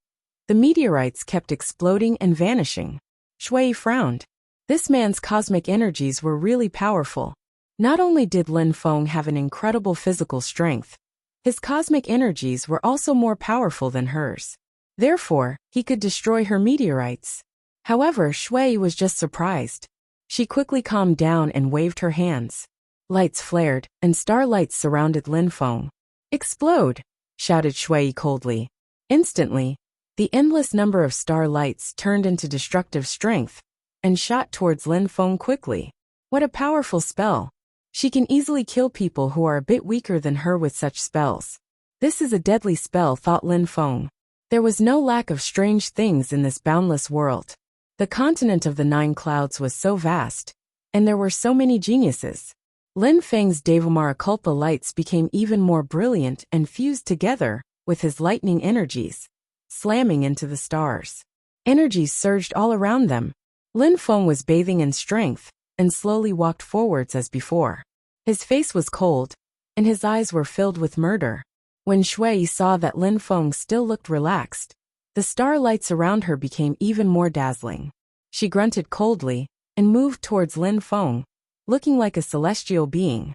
The meteorites kept exploding and vanishing. Shui frowned. This man's cosmic energies were really powerful. Not only did Lin Feng have an incredible physical strength, his cosmic energies were also more powerful than hers. Therefore, he could destroy her meteorites. However, Shui was just surprised. She quickly calmed down and waved her hands. Lights flared, and starlights surrounded Lin Feng. "Explode!" shouted Shui coldly. Instantly, the endless number of starlights turned into destructive strength and shot towards Lin Feng quickly. What a powerful spell! She can easily kill people who are a bit weaker than her with such spells. This is a deadly spell, thought Lin Feng. There was no lack of strange things in this boundless world. The continent of the 9 clouds was so vast, and there were so many geniuses. Lin Feng's Devamara Culpa lights became even more brilliant and fused together with his lightning energies, slamming into the stars. Energies surged all around them. Lin Feng was bathing in strength and slowly walked forwards as before. His face was cold, and his eyes were filled with murder. When Shui saw that Lin Feng still looked relaxed, the starlights around her became even more dazzling. She grunted coldly and moved towards Lin Feng, looking like a celestial being.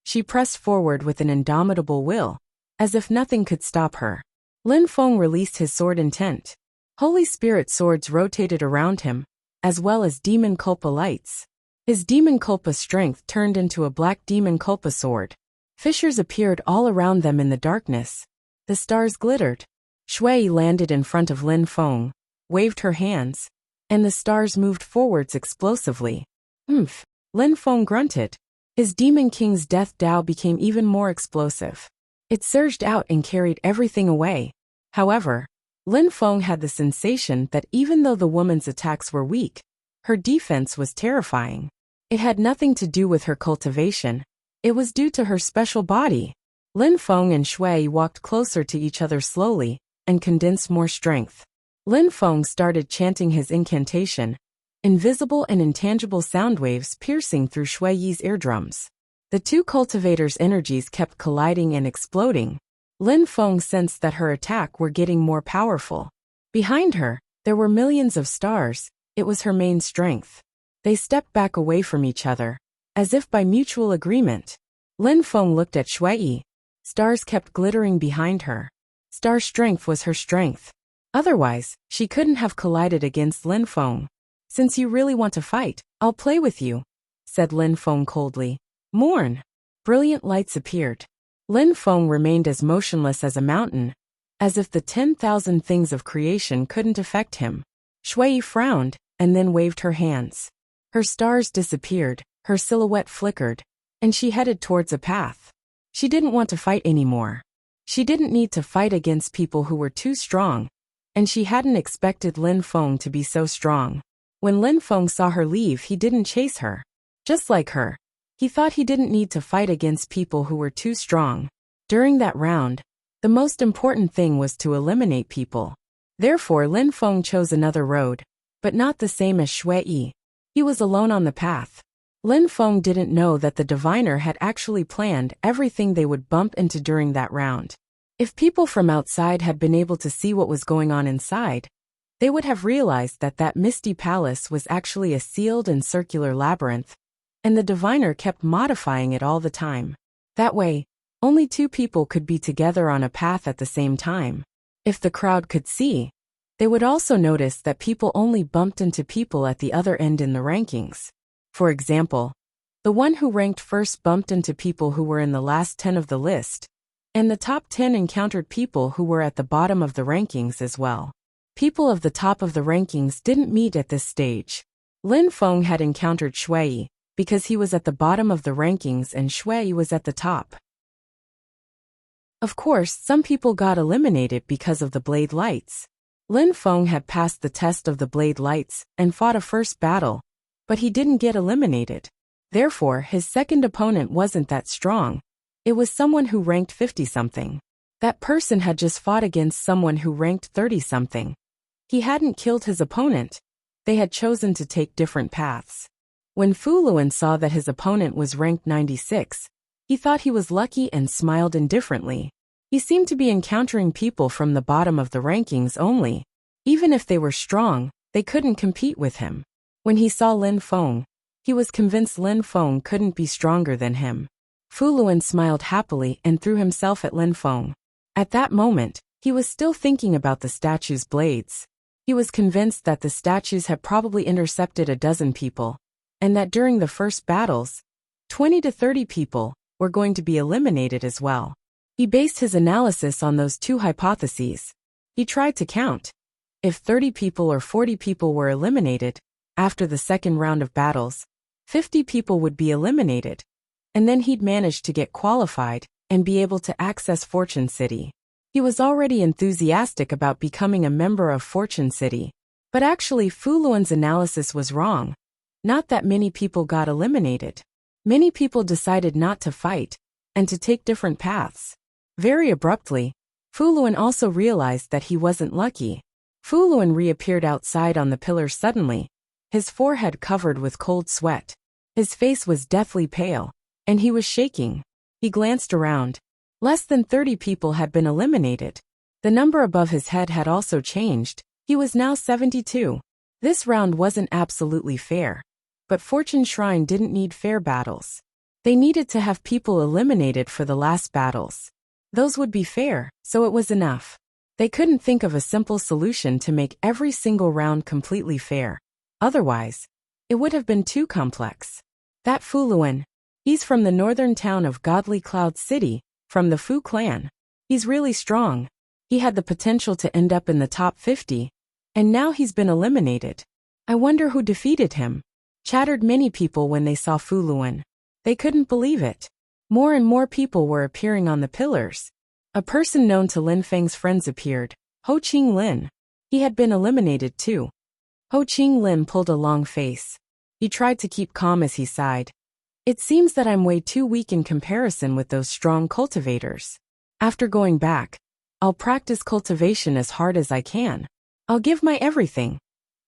She pressed forward with an indomitable will, as if nothing could stop her. Lin Feng released his sword intent. Holy Spirit swords rotated around him, as well as Demon Culpa lights. His Demon Culpa strength turned into a black Demon Culpa sword. Fissures appeared all around them in the darkness. The stars glittered. Shui landed in front of Lin Feng, waved her hands, and the stars moved forwards explosively. "Oomph!" Lin Feng grunted. His Demon King's Death Dao became even more explosive. It surged out and carried everything away. However, Lin Feng had the sensation that even though the woman's attacks were weak, her defense was terrifying. It had nothing to do with her cultivation. It was due to her special body. Lin Feng and Shui walked closer to each other slowly and condensed more strength. Lin Feng started chanting his incantation, invisible and intangible sound waves piercing through Shui's eardrums. The two cultivators' energies kept colliding and exploding. Lin Feng sensed that her attack were getting more powerful. Behind her, there were millions of stars. It was her main strength. They stepped back away from each other, as if by mutual agreement. Lin Feng looked at Shui. Stars kept glittering behind her. Star strength was her strength. Otherwise, she couldn't have collided against Lin Feng. "Since you really want to fight, I'll play with you," said Lin Feng coldly. "Mourn." Brilliant lights appeared. Lin Feng remained as motionless as a mountain, as if the 10,000 things of creation couldn't affect him. Shui frowned, and then waved her hands. Her stars disappeared, her silhouette flickered, and she headed towards a path. She didn't want to fight anymore. She didn't need to fight against people who were too strong, and she hadn't expected Lin Feng to be so strong. When Lin Feng saw her leave, he didn't chase her. Just like her, he thought he didn't need to fight against people who were too strong. During that round, the most important thing was to eliminate people. Therefore, Lin Feng chose another road, but not the same as Shui. He was alone on the path. Lin Feng didn't know that the diviner had actually planned everything they would bump into during that round. If people from outside had been able to see what was going on inside, they would have realized that that misty palace was actually a sealed and circular labyrinth, and the diviner kept modifying it all the time. That way, only 2 people could be together on a path at the same time. If the crowd could see, they would also notice that people only bumped into people at the other end in the rankings. For example, the one who ranked first bumped into people who were in the last 10 of the list, and the top 10 encountered people who were at the bottom of the rankings as well. People of the top of the rankings didn't meet at this stage. Lin Feng had encountered Shui, because he was at the bottom of the rankings and Shui was at the top. Of course, some people got eliminated because of the blade lights. Lin Feng had passed the test of the blade lights and fought a first battle, but he didn't get eliminated. Therefore, his second opponent wasn't that strong. It was someone who ranked 50-something. That person had just fought against someone who ranked 30-something. He hadn't killed his opponent. They had chosen to take different paths. When Fu Luan saw that his opponent was ranked 96, he thought he was lucky and smiled indifferently. He seemed to be encountering people from the bottom of the rankings only. Even if they were strong, they couldn't compete with him. When he saw Lin Feng, he was convinced Lin Feng couldn't be stronger than him. Fu Luan smiled happily and threw himself at Lin Feng. At that moment, he was still thinking about the statue's blades. He was convinced that the statues had probably intercepted a dozen people, and that during the first battles, 20 to 30 people were going to be eliminated as well. He based his analysis on those two hypotheses. He tried to count. If 30 people or 40 people were eliminated, after the second round of battles, 50 people would be eliminated, and then he'd manage to get qualified and be able to access Fortune City. He was already enthusiastic about becoming a member of Fortune City, but actually Fu Luan's analysis was wrong. Not that many people got eliminated. Many people decided not to fight, and to take different paths. Very abruptly, Fu Luan also realized that he wasn't lucky. Fu Luan reappeared outside on the pillar suddenly, his forehead covered with cold sweat. His face was deathly pale, and he was shaking. He glanced around. Less than 30 people had been eliminated. The number above his head had also changed. He was now 72. This round wasn't absolutely fair. But Fortune Shrine didn't need fair battles. They needed to have people eliminated for the last battles. Those would be fair, so it was enough. They couldn't think of a simple solution to make every single round completely fair. Otherwise, it would have been too complex. That Fu Luan, he's from the northern town of Godly Cloud City, from the Fu clan. He's really strong. He had the potential to end up in the top 50, and now he's been eliminated. I wonder who defeated him, chattered many people when they saw Fu Luan. They couldn't believe it. More and more people were appearing on the pillars. A person known to Lin Feng's friends appeared, Ho Qing Lin. He had been eliminated too. Ho Qing Lin pulled a long face. He tried to keep calm as he sighed. It seems that I'm way too weak in comparison with those strong cultivators. After going back, I'll practice cultivation as hard as I can. I'll give my everything.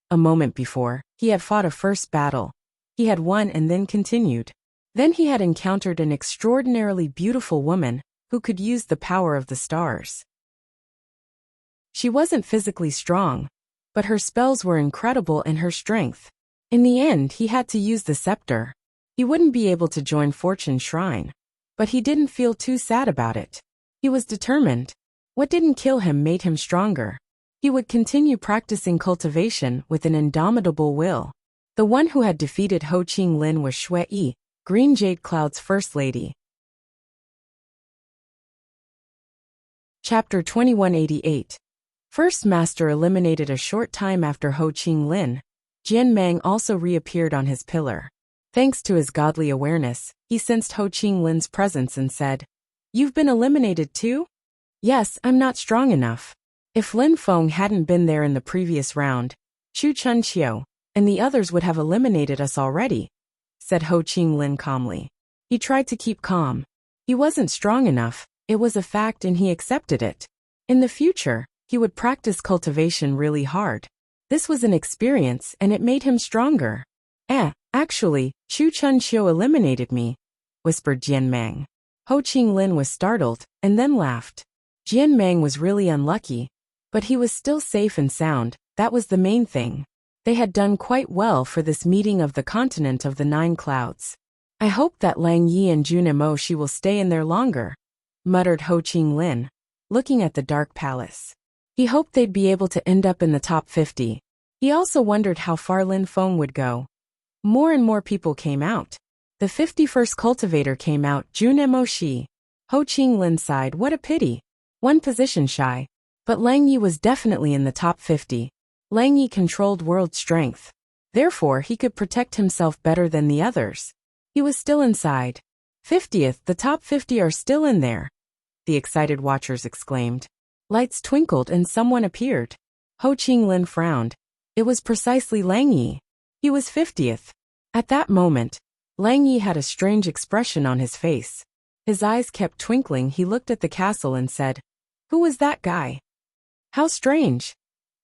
A moment before, he had fought a first battle. He had won and then continued. Then he had encountered an extraordinarily beautiful woman who could use the power of the stars. She wasn't physically strong, but her spells were incredible and her strength. In the end, he had to use the scepter. He wouldn't be able to join Fortune Shrine, but he didn't feel too sad about it. He was determined. What didn't kill him made him stronger. He would continue practicing cultivation with an indomitable will. The one who had defeated Ho Qing Lin was Shui Yi, Green Jade Cloud's first lady. Chapter 2188. First Master eliminated a short time after Ho Qing Lin. Jian Mang also reappeared on his pillar. Thanks to his godly awareness, he sensed Ho Qing Lin's presence and said, "You've been eliminated too?" "Yes, I'm not strong enough." If Lin Feng hadn't been there in the previous round, Chu Chunqiu and the others would have eliminated us already, said Ho Qing Lin calmly. He tried to keep calm. He wasn't strong enough, it was a fact and he accepted it. In the future, he would practice cultivation really hard. This was an experience and it made him stronger. Actually, Chu Chunqiu eliminated me, whispered Jian Mang. Ho Qing Lin was startled, and then laughed. Jian Mang was really unlucky, but he was still safe and sound, that was the main thing. They had done quite well for this meeting of the continent of the 9 clouds. I hope that Lang Yi and Junimo Shi will stay in there longer, muttered Ho Qing Lin, looking at the dark palace. He hoped they'd be able to end up in the top 50. He also wondered how far Lin Feng would go. More and more people came out. The 51st cultivator came out, Junimo Shi. Ho Qing Lin sighed, what a pity. One position shy. But Lang Yi was definitely in the top 50. Lang Yi controlled world strength. Therefore, he could protect himself better than the others. He was still inside. 50th, the top 50 are still in there, the excited watchers exclaimed. Lights twinkled and someone appeared. Ho Qing Lin frowned. It was precisely Lang Yi. He was 50th. At that moment, Lang Yi had a strange expression on his face. His eyes kept twinkling. He looked at the castle and said, "Who was that guy?" How strange.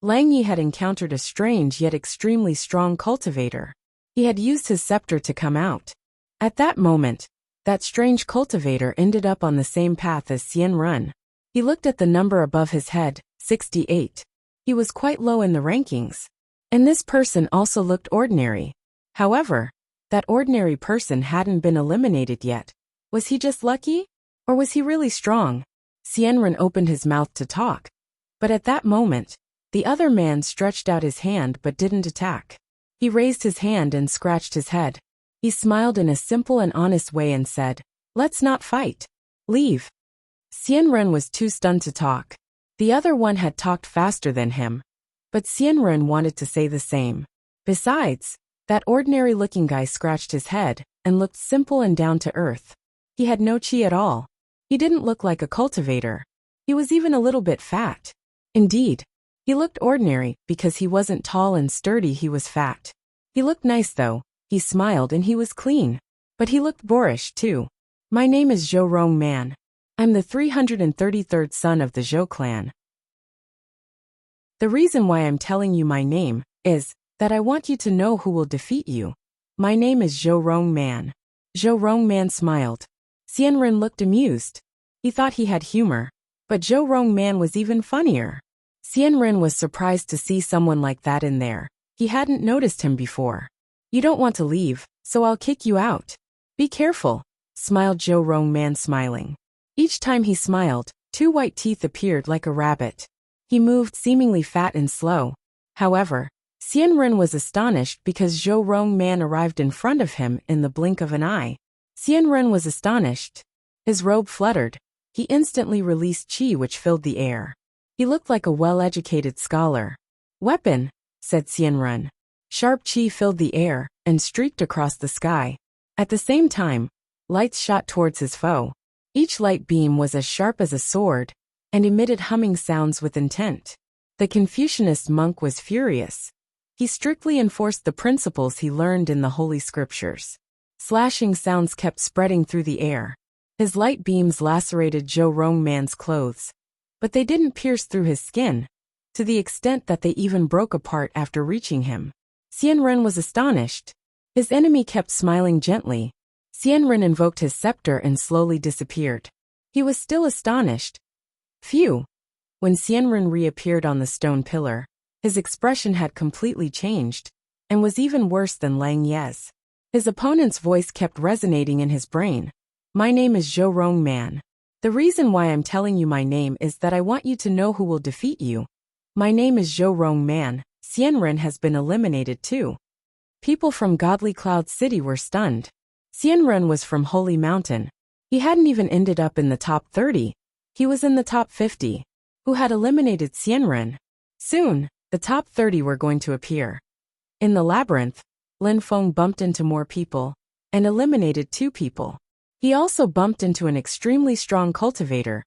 Lang Yi had encountered a strange yet extremely strong cultivator. He had used his scepter to come out. At that moment, that strange cultivator ended up on the same path as Xian Run. He looked at the number above his head, 68. He was quite low in the rankings. And this person also looked ordinary. However, that ordinary person hadn't been eliminated yet. Was he just lucky? Or was he really strong? Xianren opened his mouth to talk. But at that moment, the other man stretched out his hand but didn't attack. He raised his hand and scratched his head. He smiled in a simple and honest way and said, "Let's not fight. Leave." Xianren was too stunned to talk. The other one had talked faster than him. But Xianren wanted to say the same. Besides, that ordinary-looking guy scratched his head and looked simple and down to earth. He had no chi at all. He didn't look like a cultivator. He was even a little bit fat. Indeed, he looked ordinary because he wasn't tall and sturdy, he was fat. He looked nice though. He smiled and he was clean. But he looked boorish too. "My name is Zhou Rong Man. I'm the 333rd son of the Zhou clan. The reason why I'm telling you my name is that I want you to know who will defeat you. My name is Zhou Rong Man." Zhou Rong Man smiled. Xianren looked amused. He thought he had humor. But Zhou Rong Man was even funnier. Xianren was surprised to see someone like that in there. He hadn't noticed him before. "You don't want to leave, so I'll kick you out. Be careful," smiled Zhou Rong Man, smiling. Each time he smiled, 2 white teeth appeared like a rabbit. He moved seemingly fat and slow. However, Xianren was astonished because Zhou Rong Man arrived in front of him in the blink of an eye. Xianren was astonished. His robe fluttered. He instantly released qi which filled the air. He looked like a well-educated scholar. "Weapon," said Xianren. Sharp qi filled the air and streaked across the sky. At the same time, lights shot towards his foe. Each light beam was as sharp as a sword and emitted humming sounds with intent. The Confucianist monk was furious. He strictly enforced the principles he learned in the Holy Scriptures. Slashing sounds kept spreading through the air. His light beams lacerated Zhou Rong Man's clothes. But they didn't pierce through his skin, to the extent that they even broke apart after reaching him. Xianren was astonished. His enemy kept smiling gently. Xianren invoked his scepter and slowly disappeared. He was still astonished. Phew! When Xianren reappeared on the stone pillar, his expression had completely changed, and was even worse than Lang Ye's. His opponent's voice kept resonating in his brain. "My name is Zhou Rong Man. The reason why I'm telling you my name is that I want you to know who will defeat you. My name is Zhou Rong Man. Xianren has been eliminated too." People from Godly Cloud City were stunned. Xianren was from Holy Mountain. He hadn't even ended up in the top 30. He was in the top 50. Who had eliminated Xianren? Soon, the top 30 were going to appear. In the labyrinth, Lin Feng bumped into more people and eliminated 2 people. He also bumped into an extremely strong cultivator,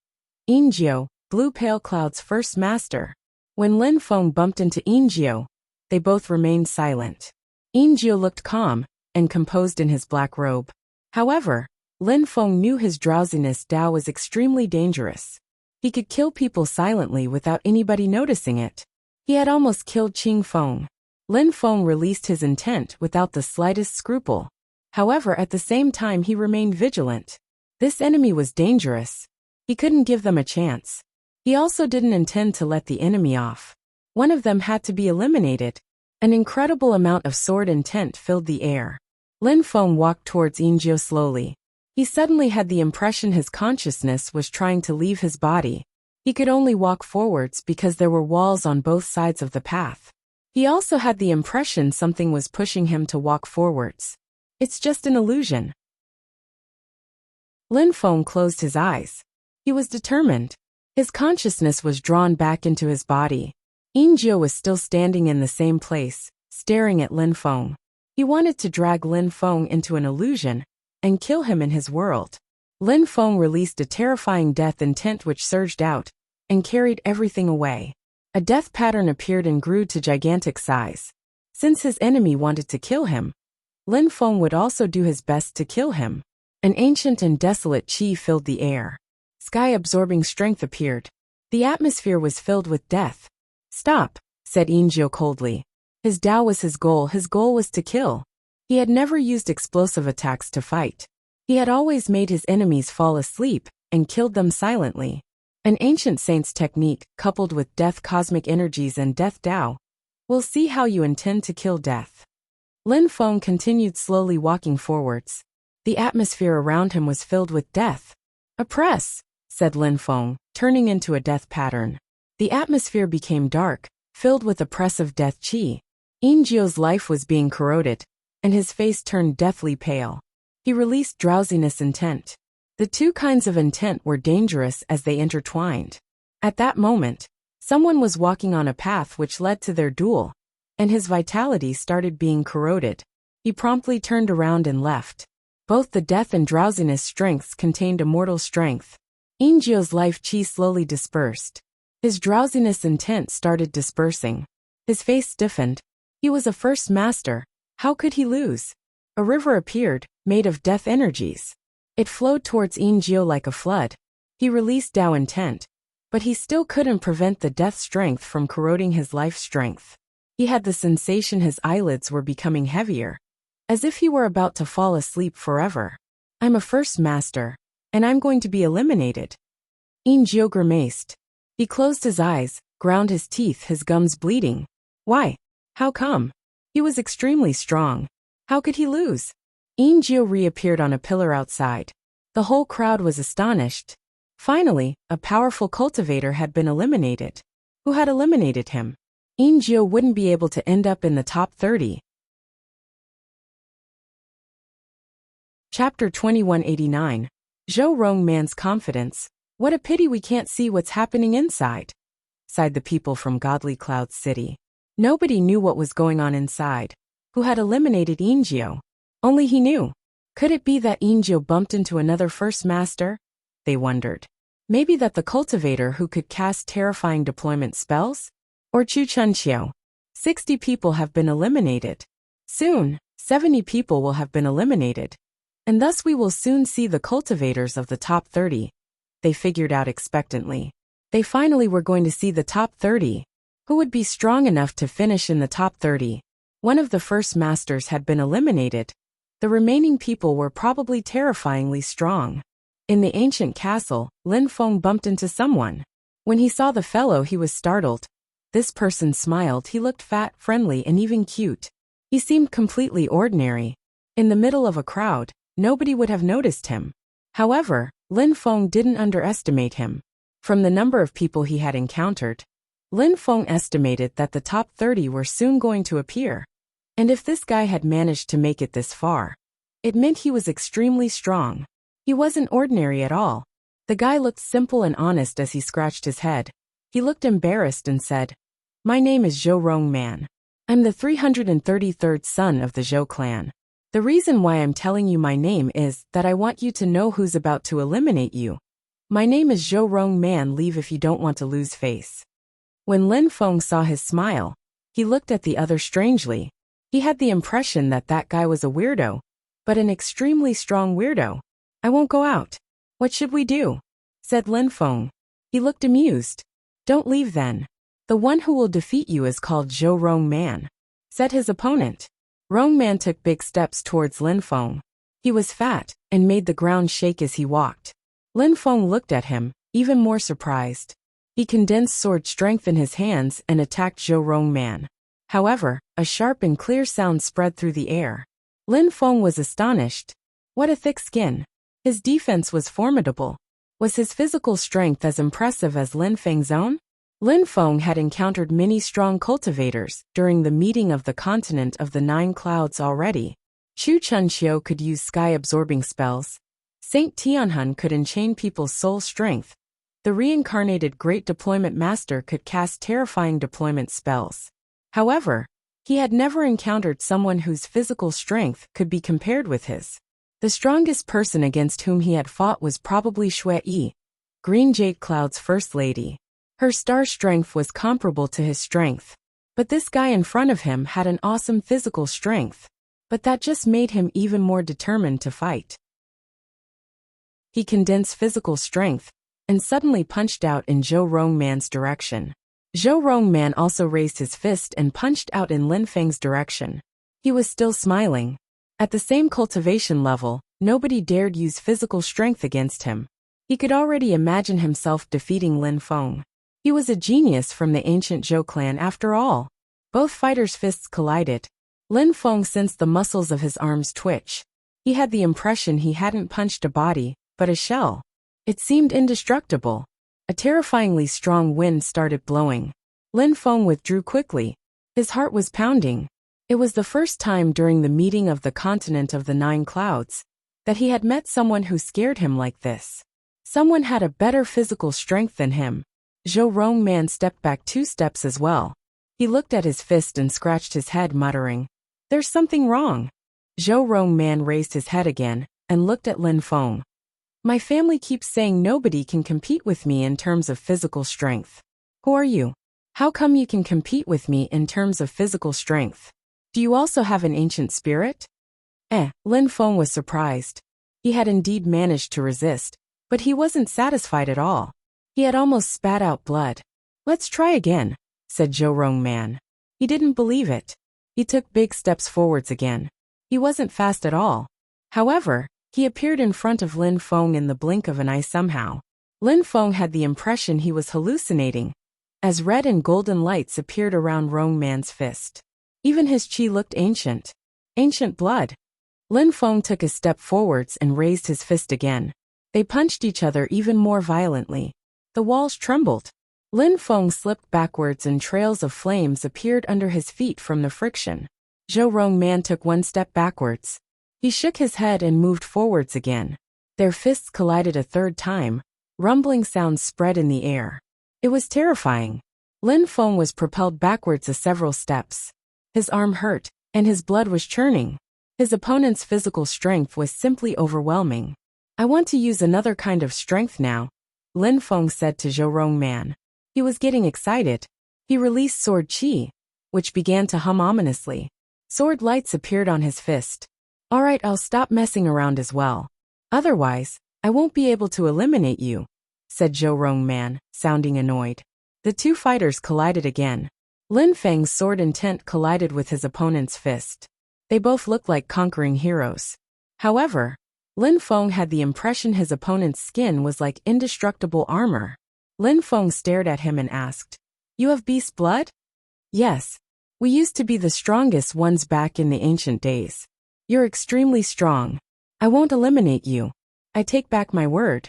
Ingio, Blue Pale Cloud's first master. When Lin Feng bumped into Ingio, they both remained silent. Ingio looked calm and composed in his black robe. However, Lin Feng knew his drowsiness Dao was extremely dangerous. He could kill people silently without anybody noticing it. He had almost killed Qing Feng. Lin Feng released his intent without the slightest scruple. However, at the same time he remained vigilant. This enemy was dangerous. He couldn't give them a chance. He also didn't intend to let the enemy off. One of them had to be eliminated. An incredible amount of sword intent filled the air. Lin Feng walked towards Ingio slowly. He suddenly had the impression his consciousness was trying to leave his body. He could only walk forwards because there were walls on both sides of the path. He also had the impression something was pushing him to walk forwards. It's just an illusion. Lin Feng closed his eyes. He was determined. His consciousness was drawn back into his body. Ingio was still standing in the same place, staring at Lin Feng. He wanted to drag Lin Feng into an illusion and kill him in his world. Lin Feng released a terrifying death intent which surged out and carried everything away. A death pattern appeared and grew to gigantic size. Since his enemy wanted to kill him, Lin Feng would also do his best to kill him. An ancient and desolate qi filled the air. Sky-absorbing strength appeared. The atmosphere was filled with death. "Stop," said Ingio coldly. His Dao was his goal was to kill. He had never used explosive attacks to fight. He had always made his enemies fall asleep and killed them silently. An ancient saint's technique, coupled with death cosmic energies and death Tao. We'll see how you intend to kill death. Lin Feng continued slowly walking forwards. The atmosphere around him was filled with death. "Oppress," said Lin Feng, turning into a death pattern. The atmosphere became dark, filled with oppressive death qi. Ingio's life was being corroded, and his face turned deathly pale. He released drowsiness intent. The two kinds of intent were dangerous as they intertwined. At that moment, someone was walking on a path which led to their duel, and his vitality started being corroded. He promptly turned around and left. Both the death and drowsiness strengths contained immortal strength. Ingio's life qi slowly dispersed. His drowsiness intent started dispersing. His face stiffened. He was a first master. How could he lose? A river appeared, made of death energies. It flowed towards Ingio like a flood. He released Tao intent, but he still couldn't prevent the death strength from corroding his life strength. He had the sensation his eyelids were becoming heavier, as if he were about to fall asleep forever. "I'm a first master, and I'm going to be eliminated." Ingio grimaced. He closed his eyes, ground his teeth, his gums bleeding. Why? How come? He was extremely strong. How could he lose? Ingio reappeared on a pillar outside. The whole crowd was astonished. Finally, a powerful cultivator had been eliminated. Who had eliminated him? Ingio wouldn't be able to end up in the top 30. Chapter 2189. Zhou Rongman's confidence. "What a pity we can't see what's happening inside," sighed the people from Godly Cloud City. Nobody knew what was going on inside. Who had eliminated Ingio? Only he knew. Could it be that Ingio bumped into another first master? They wondered. Maybe that the cultivator who could cast terrifying deployment spells? Or Chu Chunxiao? 60 people have been eliminated. Soon, 70 people will have been eliminated. And thus we will soon see the cultivators of the top 30. They figured out expectantly. They finally were going to see the top 30. Who would be strong enough to finish in the top 30? One of the first masters had been eliminated. The remaining people were probably terrifyingly strong. In the ancient castle, Lin Feng bumped into someone. When he saw the fellow, he was startled. This person smiled. He looked fat, friendly, and even cute. He seemed completely ordinary. In the middle of a crowd, nobody would have noticed him. However, Lin Feng didn't underestimate him. From the number of people he had encountered, Lin Feng estimated that the top 30 were soon going to appear. And if this guy had managed to make it this far, it meant he was extremely strong. He wasn't ordinary at all. The guy looked simple and honest as he scratched his head. He looked embarrassed and said, "My name is Zhou Rongman. I'm the 333rd son of the Zhou clan. The reason why I'm telling you my name is that I want you to know who's about to eliminate you. My name is Zhou Rongman. Leave if you don't want to lose face." When Lin Feng saw his smile, he looked at the other strangely. He had the impression that that guy was a weirdo, but an extremely strong weirdo. "I won't go out." "What should we do?" said Lin Feng. He looked amused. "Don't leave then. The one who will defeat you is called Zhou Rongman," said his opponent. Rongman took big steps towards Lin Feng. He was fat and made the ground shake as he walked. Lin Feng looked at him, even more surprised. He condensed sword strength in his hands and attacked Zhou Rongman. However, a sharp and clear sound spread through the air. Lin Feng was astonished. What a thick skin. His defense was formidable. Was his physical strength as impressive as Lin Feng's own? Lin Feng had encountered many strong cultivators during the meeting of the continent of the 9 clouds already. Chu Chunxiao could use sky-absorbing spells. Saint Tianhun could enchain people's soul strength. The reincarnated Great Deployment Master could cast terrifying deployment spells. However, he had never encountered someone whose physical strength could be compared with his. The strongest person against whom he had fought was probably Xue Yi, Green Jade Cloud's first lady. Her star strength was comparable to his strength. But this guy in front of him had an awesome physical strength. But that just made him even more determined to fight. He condensed physical strength and suddenly punched out in Zhou Rongman's direction. Zhou Rongman also raised his fist and punched out in Lin Feng's direction. He was still smiling. At the same cultivation level, nobody dared use physical strength against him. He could already imagine himself defeating Lin Feng. He was a genius from the ancient Zhou clan after all. Both fighters' fists collided. Lin Feng sensed the muscles of his arms twitch. He had the impression he hadn't punched a body, but a shell. It seemed indestructible. A terrifyingly strong wind started blowing. Lin Feng withdrew quickly. His heart was pounding. It was the first time during the meeting of the continent of the 9 clouds that he had met someone who scared him like this. Someone had a better physical strength than him. Zhou Rongman stepped back 2 steps as well. He looked at his fist and scratched his head, muttering, "There's something wrong." Zhou Rongman raised his head again and looked at Lin Feng. "My family keeps saying nobody can compete with me in terms of physical strength. Who are you? How come you can compete with me in terms of physical strength? Do you also have an ancient spirit?" Lin Feng was surprised. He had indeed managed to resist, but he wasn't satisfied at all. He had almost spat out blood. "Let's try again," said Zhou Rongman. He didn't believe it. He took big steps forwards again. He wasn't fast at all. However, he appeared in front of Lin Feng in the blink of an eye somehow. Lin Feng had the impression he was hallucinating, as red and golden lights appeared around Rongman's fist. Even his chi looked ancient. Ancient blood. Lin Feng took a step forwards and raised his fist again. They punched each other even more violently. The walls trembled. Lin Feng slipped backwards and trails of flames appeared under his feet from the friction. Zhou Rongman took 1 step backwards. He shook his head and moved forwards again. Their fists collided a 3rd time. Rumbling sounds spread in the air. It was terrifying. Lin Feng was propelled backwards several steps. His arm hurt, and his blood was churning. His opponent's physical strength was simply overwhelming. "I want to use another kind of strength now," Lin Feng said to Zhou Rongman. He was getting excited. He released sword chi, which began to hum ominously. Sword lights appeared on his fist. "All right, I'll stop messing around as well. Otherwise, I won't be able to eliminate you," said Zhou Rongman, sounding annoyed. The 2 fighters collided again. Lin Feng's sword intent collided with his opponent's fist. They both looked like conquering heroes. However, Lin Feng had the impression his opponent's skin was like indestructible armor. Lin Feng stared at him and asked, "You have beast blood?" "Yes. We used to be the strongest ones back in the ancient days. You're extremely strong. I won't eliminate you. I take back my word.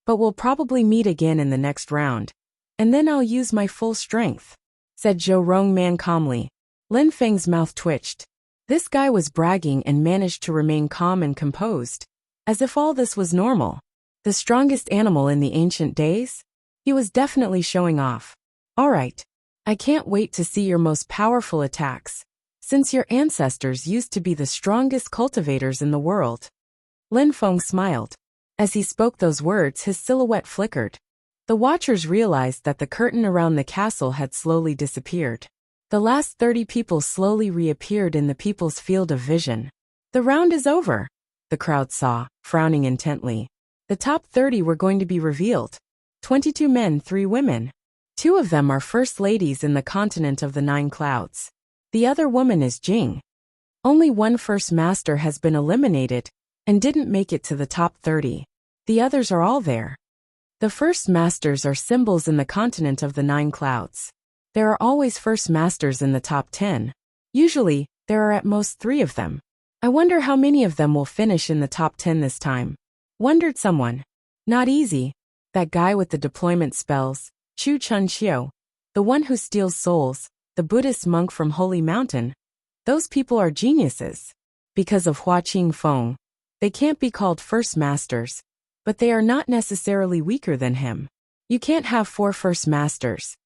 But we'll probably meet again in the next round. And then I'll use my full strength," said Zhou Rongman calmly. Lin Feng's mouth twitched. This guy was bragging and managed to remain calm and composed, as if all this was normal. The strongest animal in the ancient days? He was definitely showing off. "All right. I can't wait to see your most powerful attacks, since your ancestors used to be the strongest cultivators in the world." Lin Feng smiled. As he spoke those words, his silhouette flickered. The watchers realized that the curtain around the castle had slowly disappeared. The last 30 people slowly reappeared in the people's field of vision. "The round is over," the crowd saw, frowning intently. The top 30 were going to be revealed. 22 men, 3 women. 2 of them are first ladies in the continent of the 9 clouds. The other woman is Jing. Only 1 first master has been eliminated and didn't make it to the top 30. The others are all there. The first masters are symbols in the continent of the 9 clouds. There are always first masters in the top 10. Usually, there are at most 3 of them. I wonder how many of them will finish in the top 10 this time. Wondered someone. Not easy. That guy with the deployment spells, Chu Chun Xiu, the one who steals souls, the Buddhist monk from Holy Mountain. Those people are geniuses. Because of Hua Qing Feng, they can't be called first masters, but they are not necessarily weaker than him. You can't have 4 first masters.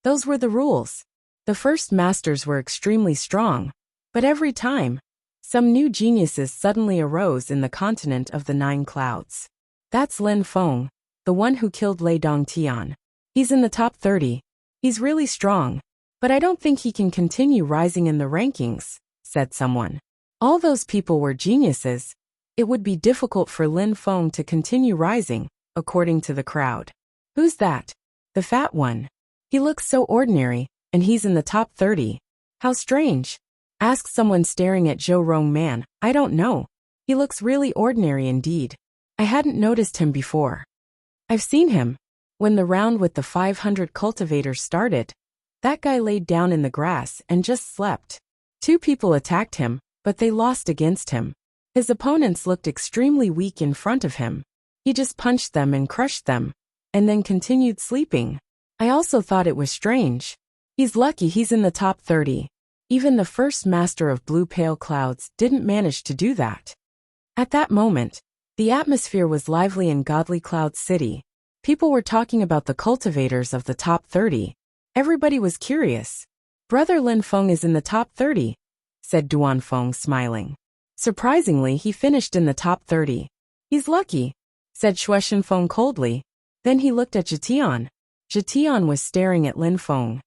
Those were the rules. The first masters were extremely strong, but every time, some new geniuses suddenly arose in the continent of the 9 clouds. That's Lin Feng, the one who killed Lei Dongtian. He's in the top 30. He's really strong, but I don't think he can continue rising in the rankings, said someone. All those people were geniuses. It would be difficult for Lin Feng to continue rising, according to the crowd. Who's that? The fat one. He looks so ordinary, and he's in the top 30. How strange. asked someone staring at Zhou Rongman. I don't know. He looks really ordinary indeed. I hadn't noticed him before. I've seen him. When the round with the 500 cultivators started, that guy laid down in the grass and just slept. 2 people attacked him, but they lost against him. His opponents looked extremely weak in front of him. He just punched them and crushed them, and then continued sleeping. I also thought it was strange. He's lucky he's in the top 30. Even the first master of Blue Pale Clouds didn't manage to do that. At that moment, the atmosphere was lively in Godly Cloud City. People were talking about the cultivators of the top 30. Everybody was curious. Brother Lin Feng is in the top 30, said Duan Feng, smiling. Surprisingly, he finished in the top 30. He's lucky, said Shuishan Feng coldly. Then he looked at Zetian. Zetian was staring at Lin Feng.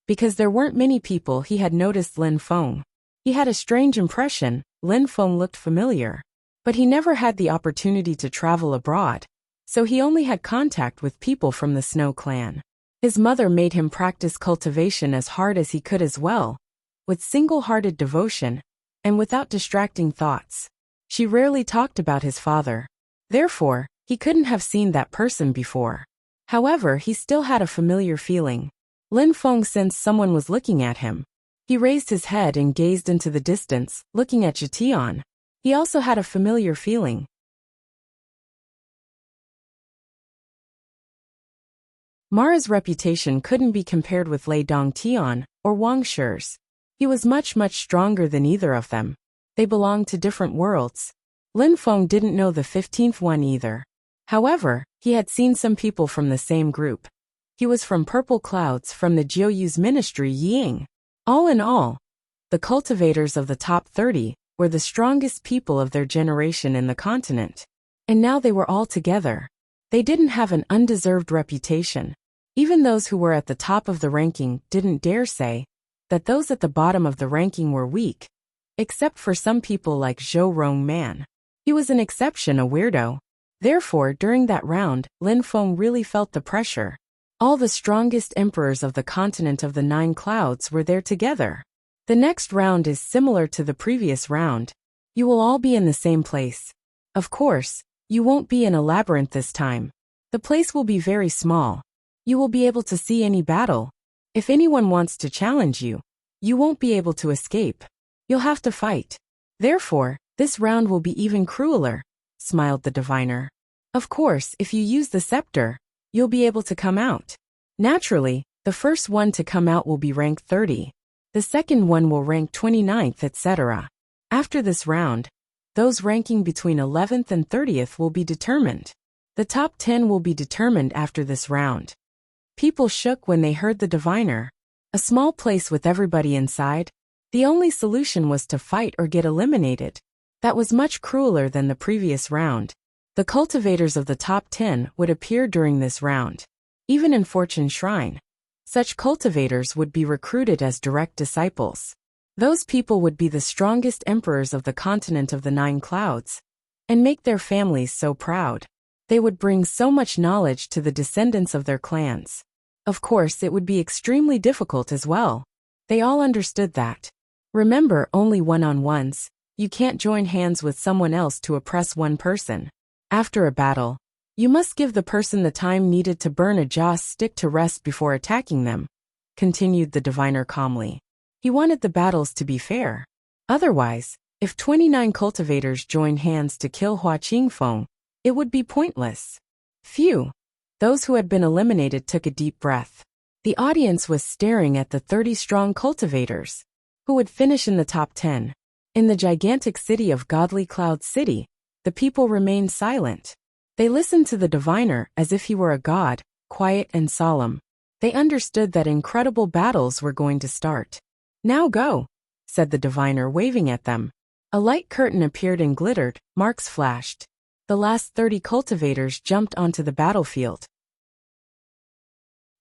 Because there weren't many people he had noticed Lin Feng. He had a strange impression. Lin Feng looked familiar. But he never had the opportunity to travel abroad, so he only had contact with people from the Snow Clan. His mother made him practice cultivation as hard as he could as well, with single-hearted devotion, and without distracting thoughts. She rarely talked about his father. Therefore, he couldn't have seen that person before. However, he still had a familiar feeling. Lin Feng sensed someone was looking at him. He raised his head and gazed into the distance, looking at Zetian. He also had a familiar feeling. Mara's reputation couldn't be compared with Lei Dongtian or Wang Shi's. He was much stronger than either of them. They belonged to different worlds. Lin Feng didn't know the 15th one either. However, he had seen some people from the same group. He was from Purple Clouds from the Jiuyu's ministry Ying. All in all, the cultivators of the top 30 were the strongest people of their generation in the continent. And now they were all together. They didn't have an undeserved reputation. Even those who were at the top of the ranking didn't dare say that those at the bottom of the ranking were weak, except for some people like Zhou Rongman. He was an exception, a weirdo. Therefore, during that round, Lin Feng really felt the pressure. All the strongest emperors of the continent of the 9 clouds were there together. The next round is similar to the previous round. You will all be in the same place. Of course, you won't be in a labyrinth this time. The place will be very small. You will be able to see any battle. If anyone wants to challenge you, you won't be able to escape. You'll have to fight. Therefore, this round will be even crueler, smiled the diviner. Of course, if you use the scepter, you'll be able to come out. Naturally, the first one to come out will be rank 30. The second one will rank 29th, etc. After this round, those ranking between 11th and 30th will be determined. The top 10 will be determined after this round. People shook when they heard the diviner. A small place with everybody inside. The only solution was to fight or get eliminated. That was much crueler than the previous round. The cultivators of the top 10 would appear during this round. Even in Fortune Shrine, such cultivators would be recruited as direct disciples. Those people would be the strongest emperors of the continent of the 9 clouds, and make their families so proud. They would bring so much knowledge to the descendants of their clans. Of course, it would be extremely difficult as well. They all understood that. Remember, only one-on-ones. You can't join hands with someone else to oppress one person. After a battle, you must give the person the time needed to burn a joss stick to rest before attacking them, continued the diviner calmly. He wanted the battles to be fair. Otherwise, if 29 cultivators joined hands to kill Hua Qingfeng, it would be pointless. Phew! Those who had been eliminated took a deep breath. The audience was staring at the 30 strong cultivators, who would finish in the top 10. In the gigantic city of Godly Cloud City, the people remained silent. They listened to the diviner as if he were a god, quiet and solemn. They understood that incredible battles were going to start. Now go, said the diviner, waving at them. A light curtain appeared and glittered, marks flashed. The last 30 cultivators jumped onto the battlefield.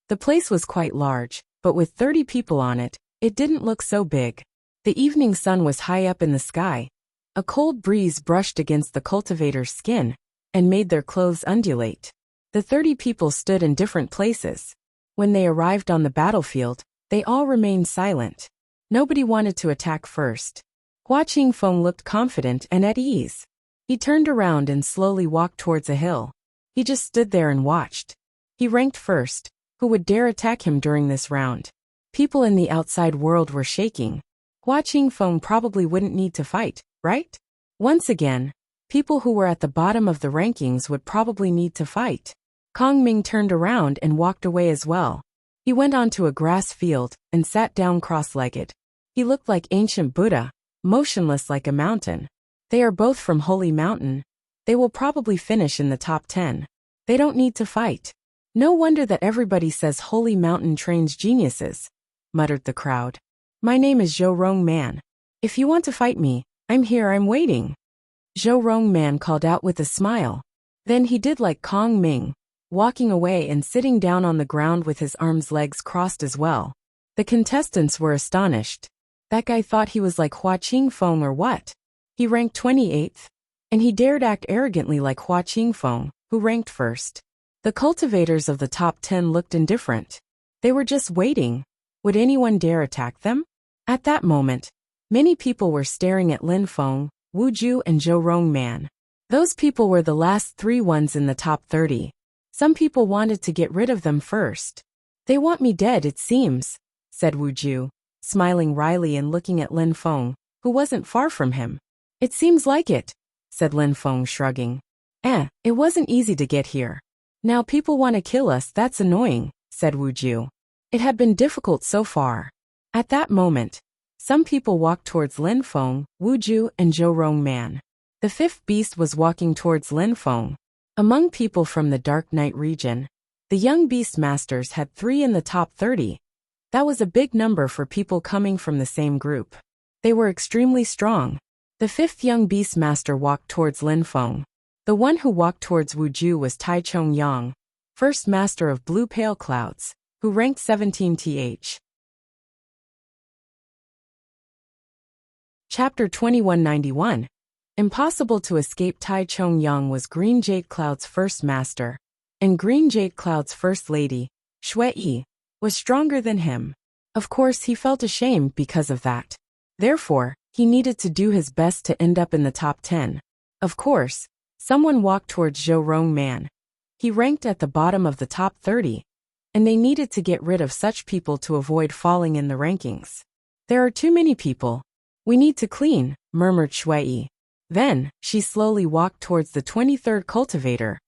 The place was quite large, but with 30 people on it, it didn't look so big. The evening sun was high up in the sky. A cold breeze brushed against the cultivators' skin and made their clothes undulate. The 30 people stood in different places. When they arrived on the battlefield, they all remained silent. Nobody wanted to attack first. Hua Qingfeng looked confident and at ease. He turned around and slowly walked towards a hill. He just stood there and watched. He ranked first. Who would dare attack him during this round? People in the outside world were shaking. Hua Qingfeng probably wouldn't need to fight, right? Once again, people who were at the bottom of the rankings would probably need to fight. Kong Ming turned around and walked away as well. He went onto a grass field and sat down cross-legged. He looked like ancient Buddha, motionless like a mountain. They are both from Holy Mountain. They will probably finish in the top 10. They don't need to fight. No wonder that everybody says Holy Mountain trains geniuses, muttered the crowd. My name is Zhou Rong Man. If you want to fight me, I'm here, I'm waiting. Zhou Rong Man called out with a smile. Then he did like Kong Ming, walking away and sitting down on the ground with his legs crossed as well. The contestants were astonished. That guy thought he was like Hua Qingfeng or what? He ranked 28th, and he dared act arrogantly like Hua Qingfeng, who ranked first. The cultivators of the top 10 looked indifferent. They were just waiting. Would anyone dare attack them? At that moment, many people were staring at Lin Feng, Wu Ju and Zhou Rong Man. Those people were the last 3 ones in the top 30. Some people wanted to get rid of them first. They want me dead, it seems, said Wu Ju, smiling wryly and looking at Lin Feng, who wasn't far from him. It seems like it, said Lin Feng, shrugging. It wasn't easy to get here. Now people want to kill us, that's annoying, said Wu Ju. It had been difficult so far. At that moment, some people walked towards Lin Feng, Wu Ju and Zhou Rong Man. The 5th beast was walking towards Lin Feng. Among people from the Dark Night region, the young beast masters had 3 in the top 30. That was a big number for people coming from the same group. They were extremely strong. The 5th young beast master walked towards Lin Feng. The one who walked towards Wu Ju was Tai Chong Yang, first master of Blue Pale Clouds, who ranked 17th. Chapter 2191. Impossible to escape. Tai Chong Yang was Green Jade Cloud's first master, and Green Jade Cloud's first lady, Shui Yi, was stronger than him. Of course, he felt ashamed because of that. Therefore, he needed to do his best to end up in the top 10. Of course, someone walked towards Zhou Rong Man. He ranked at the bottom of the top 30, and they needed to get rid of such people to avoid falling in the rankings. There are too many people. We need to clean, murmured Shui Yi. Then, she slowly walked towards the 23rd cultivator,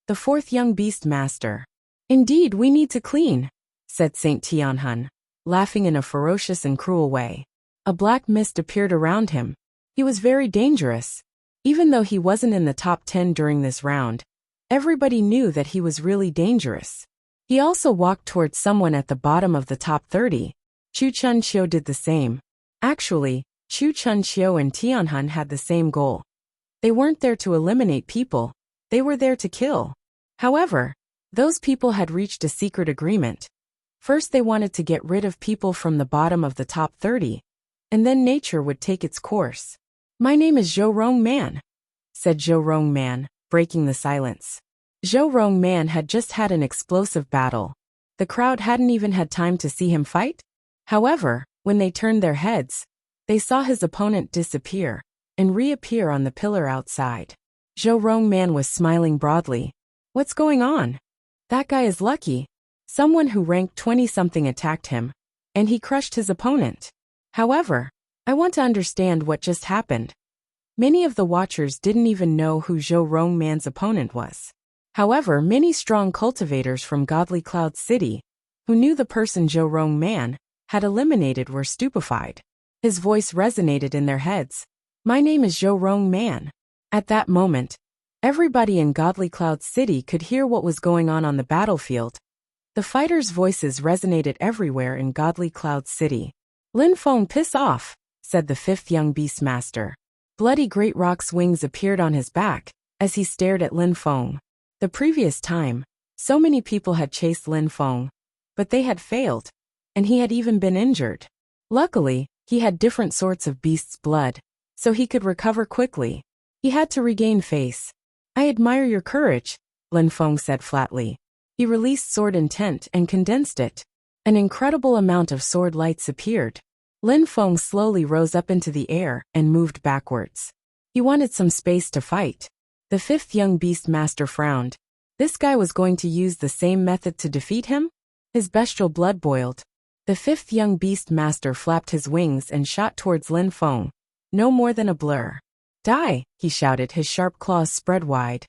the 4th young beast master. Indeed, we need to clean, said Saint Tianhun, laughing in a ferocious and cruel way. A black mist appeared around him. He was very dangerous. Even though he wasn't in the top 10 during this round, everybody knew that he was really dangerous. He also walked towards someone at the bottom of the top 30. Chu Chun Xiu did the same. Actually, Chu Chun Xiu and Tianhun had the same goal. They weren't there to eliminate people, they were there to kill. However, those people had reached a secret agreement. First they wanted to get rid of people from the bottom of the top 30, and then nature would take its course. My name is Zhou Rong Man, said Zhou Rong Man, breaking the silence. Zhou Rong Man had just had an explosive battle. The crowd hadn't even had time to see him fight. However, when they turned their heads, they saw his opponent disappear and reappear on the pillar outside. Zhou Rong Man was smiling broadly. What's going on? That guy is lucky. Someone who ranked 20-something attacked him, and he crushed his opponent. However, I want to understand what just happened. Many of the watchers didn't even know who Zhou Rong Man's opponent was. However, many strong cultivators from Godly Cloud City, who knew the person Zhou Rong Man had eliminated, were stupefied. His voice resonated in their heads. My name is Zhou Rong Man. At that moment, everybody in Godly Cloud City could hear what was going on the battlefield. The fighters' voices resonated everywhere in Godly Cloud City. Lin Feng, piss off, said the 5th young beast master. Bloody Great Rock's wings appeared on his back as he stared at Lin Feng. The previous time, so many people had chased Lin Feng, but they had failed, and he had even been injured. Luckily, he had different sorts of beast's blood, so he could recover quickly. He had to regain face. I admire your courage, Lin Feng said flatly. He released sword intent and condensed it. An incredible amount of sword lights appeared. Lin Feng slowly rose up into the air and moved backwards. He wanted some space to fight. The fifth young beast master frowned. This guy was going to use the same method to defeat him? His bestial blood boiled. The fifth young beast master flapped his wings and shot towards Lin Feng. No more than a blur. Die, he shouted, his sharp claws spread wide.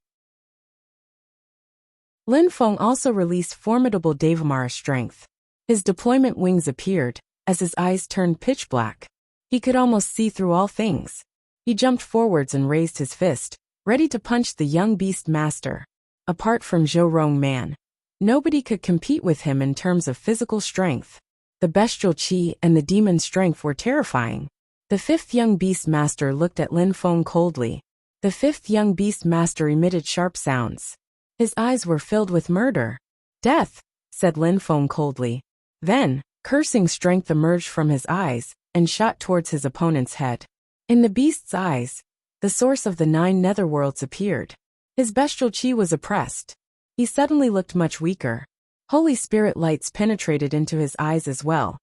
Lin Feng also released formidable Devamara strength. His deployment wings appeared, as his eyes turned pitch black. He could almost see through all things. He jumped forwards and raised his fist, ready to punch the young beast master. Apart from Zhou Rong Man, nobody could compete with him in terms of physical strength. The bestial qi and the demon strength were terrifying. The fifth young beast master looked at Lin Feng coldly. The fifth young beast master emitted sharp sounds. His eyes were filled with murder. Death, said Lin Feng coldly. Then, cursing strength emerged from his eyes and shot towards his opponent's head. In the beast's eyes, the source of the 9 netherworlds appeared. His bestial qi was oppressed. He suddenly looked much weaker. Holy spirit lights penetrated into his eyes as well.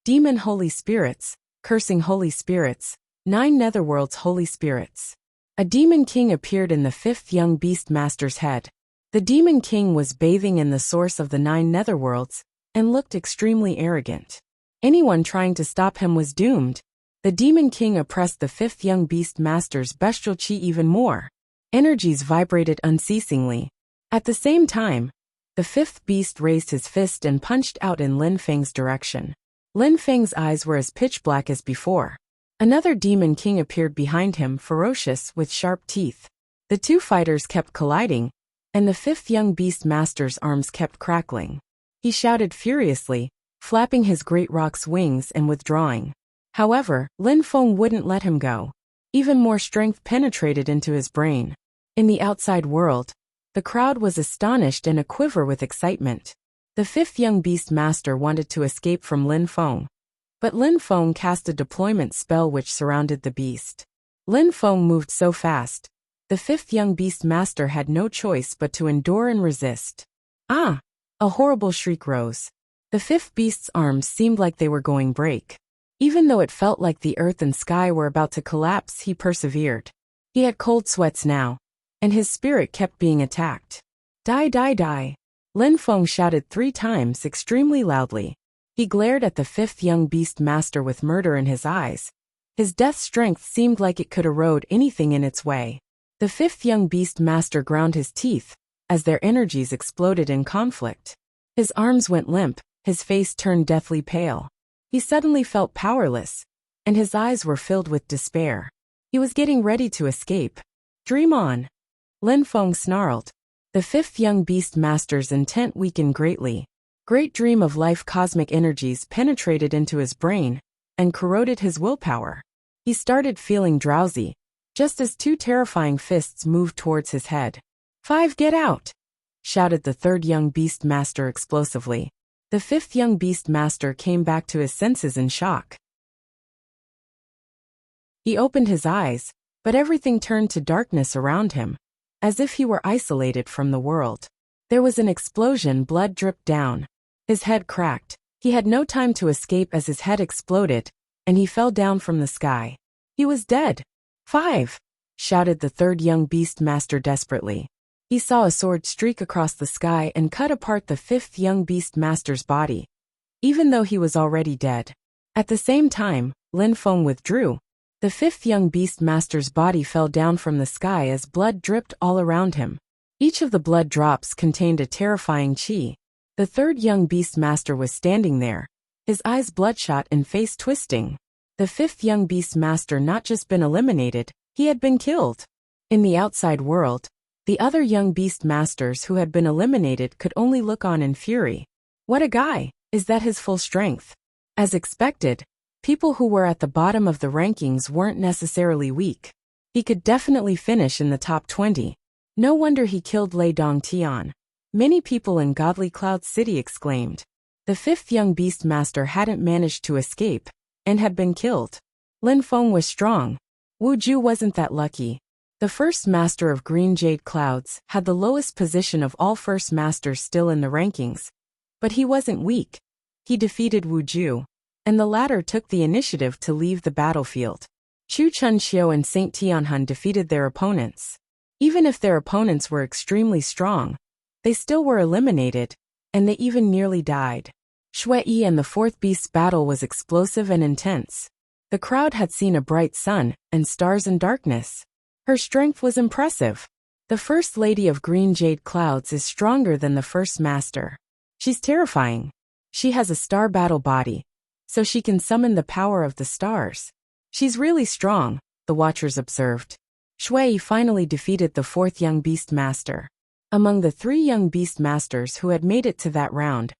Demon holy spirits, cursing holy spirits, 9 netherworlds holy spirits. A demon king appeared in the fifth young beast master's head. The demon king was bathing in the source of the 9 netherworlds and looked extremely arrogant. Anyone trying to stop him was doomed. The demon king oppressed the fifth young beast master's bestial qi even more. Energies vibrated unceasingly. At the same time, the fifth beast raised his fist and punched out in Lin Feng's direction. Lin Feng's eyes were as pitch black as before. Another demon king appeared behind him, ferocious with sharp teeth. The two fighters kept colliding, and the fifth young beast master's arms kept crackling. He shouted furiously, flapping his great rock's wings and withdrawing. However, Lin Feng wouldn't let him go. Even more strength penetrated into his brain. In the outside world, the crowd was astonished and aquiver with excitement. The fifth young beast master wanted to escape from Lin Feng, but Lin Feng cast a deployment spell which surrounded the beast. Lin Feng moved so fast. The fifth young beast master had no choice but to endure and resist. Ah! A horrible shriek rose. The fifth beast's arms seemed like they were going break. Even though it felt like the earth and sky were about to collapse, he persevered. He had cold sweats now, and his spirit kept being attacked. Die, die, die! Lin Feng shouted 3 times extremely loudly. He glared at the fifth young beast master with murder in his eyes. His death strength seemed like it could erode anything in its way. The fifth young beast master ground his teeth, as their energies exploded in conflict. His arms went limp, his face turned deathly pale. He suddenly felt powerless, and his eyes were filled with despair. He was getting ready to escape. Dream on! Lin Feng snarled. The fifth young beast master's intent weakened greatly. Great dream of life cosmic energies penetrated into his brain and corroded his willpower. He started feeling drowsy, just as 2 terrifying fists moved towards his head. 5, get out! Shouted the third young beast master explosively. The fifth young beast master came back to his senses in shock. He opened his eyes, but everything turned to darkness around him, as if he were isolated from the world. There was an explosion, blood dripped down. His head cracked. He had no time to escape as his head exploded, and he fell down from the sky. He was dead. 5! Shouted the third young beast master desperately. He saw a sword streak across the sky and cut apart the fifth young beast master's body, even though he was already dead. At the same time, Lin Feng withdrew. The fifth young beast master's body fell down from the sky as blood dripped all around him. Each of the blood drops contained a terrifying qi. The third young beast master was standing there, his eyes bloodshot and face twisting. The fifth young beast master not just been eliminated, he had been killed. In the outside world, the other young beast masters who had been eliminated could only look on in fury. What a guy! Is that his full strength? As expected, people who were at the bottom of the rankings weren't necessarily weak. He could definitely finish in the top 20. No wonder he killed Lei Dongtian. Many people in Godly Cloud City exclaimed. The fifth young beast master hadn't managed to escape, and had been killed. Lin Feng was strong. Wu Ju wasn't that lucky. The first master of Green Jade Clouds had the lowest position of all first masters still in the rankings. But he wasn't weak. He defeated Wu Ju. and the latter took the initiative to leave the battlefield. Chu Chunxiu and Saint Tianhun defeated their opponents. Even if their opponents were extremely strong, they still were eliminated, and they even nearly died. Shui and the fourth beast's battle was explosive and intense. The crowd had seen a bright sun and stars in darkness. Her strength was impressive. The First Lady of Green Jade Clouds is stronger than the First Master. She's terrifying. She has a star battle body, so she can summon the power of the stars. She's really strong, the watchers observed. Shui finally defeated the fourth young beast master. Among the three young beast masters who had made it to that round,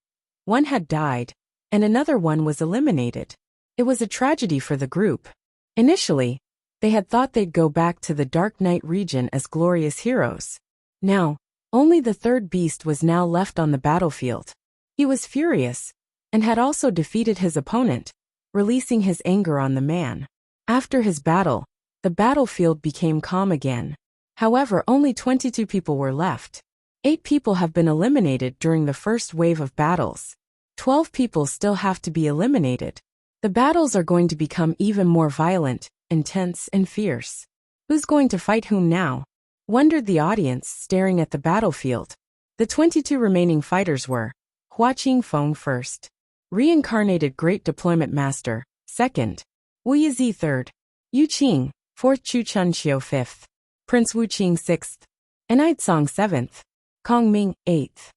one had died, and another one was eliminated. It was a tragedy for the group. Initially, they had thought they'd go back to the Dark Knight region as glorious heroes. Now, only the third beast was now left on the battlefield. He was furious, and had also defeated his opponent, releasing his anger on the man. After his battle, the battlefield became calm again. However, only 22 people were left. 8 people have been eliminated during the first wave of battles. 12 people still have to be eliminated. The battles are going to become even more violent, intense, and fierce. Who's going to fight whom now? Wondered the audience staring at the battlefield. The 22 remaining fighters were Hua Qingfeng first, Reincarnated Great Deployment Master, second, Wu Yizi third, Yu Qing, fourth, Chu Chunxiu fifth, Prince Wu Qing sixth, and Aitsong seventh, Kong Ming eighth.